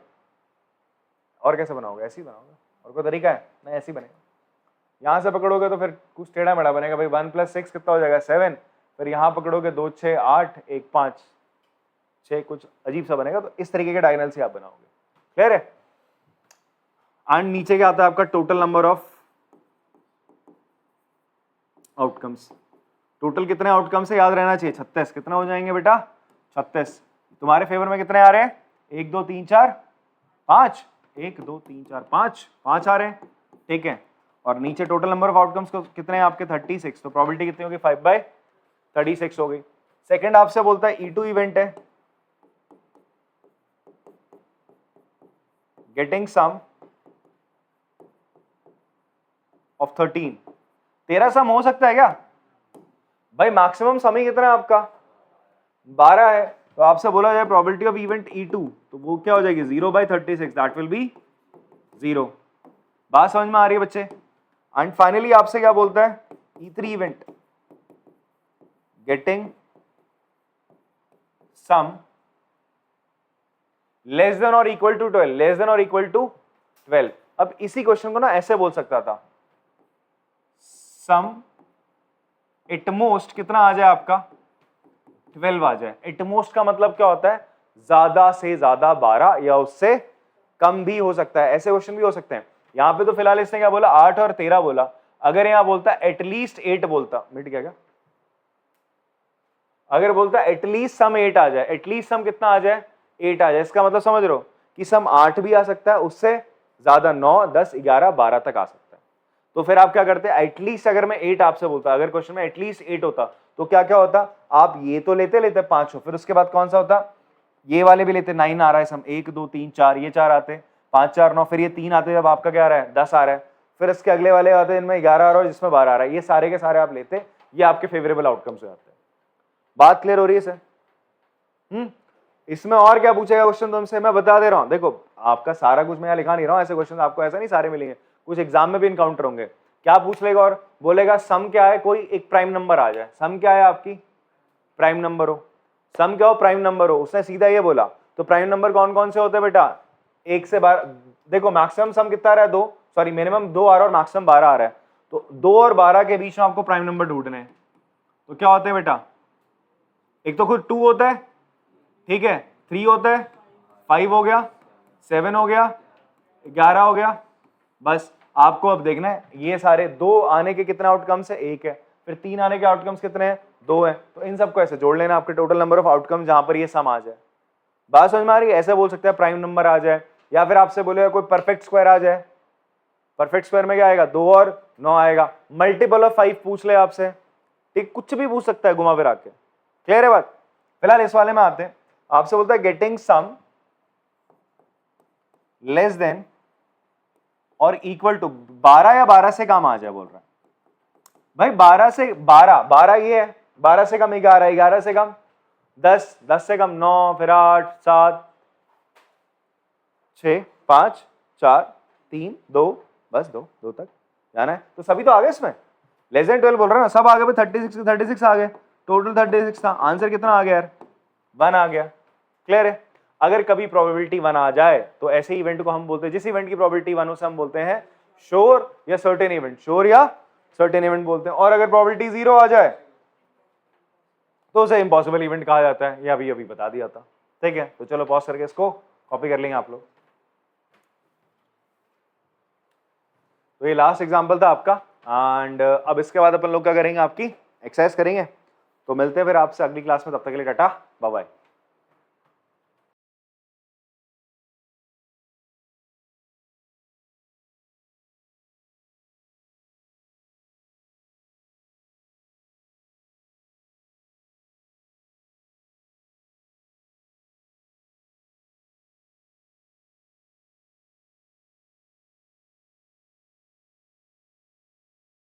और कैसे बनाओगे, ऐसे ही बनाओगे, और कोई तरीका है नहीं, ऐसे ही बनेगा। यहां से पकड़ोगे तो फिर कुछ टेढ़ा मेढ़ा बनेगा भाई। 1 + 6 कितना हो जाएगा, 7। फिर यहां पकड़ोगे 2 6 8 1 5 6, कुछ अजीब सा बनेगा। तो इस तरीके के डायगोनल से आप बनाओगे। क्लियर है। एंड नीचे क्या आता है आपका, total number of outcomes. Total कितने आउटकम्स है याद रहना चाहिए, 36। कितना हो जाएंगे बेटा, 36। तुम्हारे फेवर में कितने आ रहे हैं, 1 2 3 4 5, 1 2 3 4 5, 5 आ रहे हैं। ठीक है, और नीचे टोटल नंबर ऑफ आउटकम्स को कितने हैं आपके, 36। तो प्रोबेबिलिटी कितनी होगी, 5/36 हो गई। सेकंड आपसे बोलता है E2 इवेंट है, गेटिंग सम ऑफ 13। 13 सम हो सकता है क्या भाई, मैक्सिमम सम ही कितना है आपका, 12 है। तो आपसे बोला जाए प्रोबेबिलिटी ऑफ इवेंट E2, तो वो क्या हो जाएगी, 0/36, दैट विल बी 0। बात समझ में आ रही है बच्चे। एंड फाइनली आपसे क्या बोलता है, E3 event getting sum less than और इक्वल टू 12, लेस देन और इक्वल टू 12। अब इसी क्वेश्चन को ना ऐसे बोल सकता था, सम एटमोस्ट कितना आ जाए आपका, 12 आ जाए। एटमोस्ट का मतलब क्या होता है, ज्यादा से ज्यादा 12 या उससे कम भी हो सकता है। ऐसे क्वेश्चन भी हो सकते हैं। यहां पे तो फिलहाल इसने क्या बोला, 8 और 13 बोला। अगर यहां बोलता एटलीस्ट 8 बोलता, मिट गया क्या, अगर बोलता एटलीस्ट सम 8 आ जाए, एटलीस्ट सम कितना आ जाए, 8 आ जाए, इसका मतलब समझ रहे हो कि सम 8 भी आ सकता है, उससे ज्यादा 9 10 11 12 तक आ सकता है। तो फिर आप क्या करते हैं, एटलीस्ट अगर मैं 8 आपसे बोलता, अगर क्वेश्चन में एटलीस्ट 8 होता तो क्या क्या होता, आप ये तो लेते 5, फिर उसके बाद कौन सा होता, ये वाले भी लेते, 9 आ रहा है सम, 1 2 3 4, ये 4 आते, 5 4 9, फिर ये 3 आते, जब आपका क्या आ रहा है, 10 आ रहा है। फिर इसके अगले वाले आते हैं इनमें 11 आ रहा है और जिसमें 12 आ रहा है, ये सारे के सारे आप लेते, ये आपके फेवरेबल आउटकम्स हो जाते हैं। बात क्लियर हो रही है सर? इसमें और क्या पूछेगा क्वेश्चन तुमसे, मैं बता दे रहा हूं, देखो आपका सारा कुछ मैं यहाँ लिखा नहीं रहा हूं, ऐसे क्वेश्चन आपको ऐसा नहीं सारे मिलेंगे, कुछ एग्जाम में भी इनकाउंटर होंगे। क्या पूछ लेगा और बोलेगा सम क्या है, कोई एक प्राइम नंबर आ जाए, सम क्या है आपकी, प्राइम नंबर हो, सम क्या हो, प्राइम नंबर हो, उसने सीधा ये बोला। तो प्राइम नंबर कौन कौन से होते हैं बेटा, 1 से 12, देखो मैक्सिमम सम कितना आ रहा है, 2, सॉरी मिनिमम 2 आ रहा है और मैक्सिमम 12 आ रहा है, तो 2 और 12 के बीच में आपको प्राइम नंबर ढूंढने हैं। तो क्या होते हैं बेटा, एक तो खुद 2 होता है, ठीक है, 3 होता है, 5 हो गया, 7 हो गया, 11 हो गया। बस आपको अब देखना है ये सारे 2 आने के कितने आउटकम्स है, 1 है, फिर 3 आने के आउटकम्स कितने हैं, 2 है, तो इन सबको ऐसे जोड़ लेना, आपके टोटल नंबर ऑफ आउटकम जहां पर ये सम आ जाए। बात समझ में आ रही है? ऐसे बोल सकते हैं प्राइम नंबर आ जाए, या फिर आपसे बोलेगा कोई परफेक्ट स्क्वायर आ जाए, परफेक्ट स्क्वायर में क्या आएगा, 2 और 9 आएगा, मल्टीपल ऑफ 5 पूछ ले आपसे, ठीक, कुछ भी पूछ सकता है घुमा फिरा के। क्लियर है बात? फिलहाल इस वाले में आते हैं, आपसे बोलता है गेटिंग सम लेस देन और इक्वल टू 12 या 12 से कम आ जाए, बोल रहा है भाई 12 से 12, 12 ये है, 12 से कम 11, 11 से कम 10, 10 से कम 9, फिर 8, 7, 6, 5, 4, 3, 2, बस 2 तक जाना है। तो सभी तो आ गए इसमें, लेस देन 12 बोल रहा है ना, सब आ गए भाई, 36 आ गए, टोटल 36 था, आंसर कितना आ गया यार, 1 आ गया। क्लियर है? अगर कभी प्रोबेबिलिटी 1 आ जाए तो ऐसे इवेंट को हम बोलते हैं, जिस इवेंट की प्रोबेबिलिटी 1 हो से हम बोलते हैं श्योर या सर्टेन इवेंट, श्योर या सर्टेन इवेंट बोलते हैं। और अगर प्रोबेबिलिटी 0 आ जाए तो उसे इम्पॉसिबल इवेंट कहा जाता है, ये अभी बता दिया था। ठीक है, तो चलो पॉज करके इसको कॉपी कर लेंगे आप लोग। तो ये लास्ट एग्जांपल था आपका, एंड अब इसके बाद अपन लोग क्या करेंगे, आपकी एक्सरसाइज करेंगे। तो मिलते हैं फिर आपसे अगली क्लास में, तब तक के लिए टाटा बाय बाय।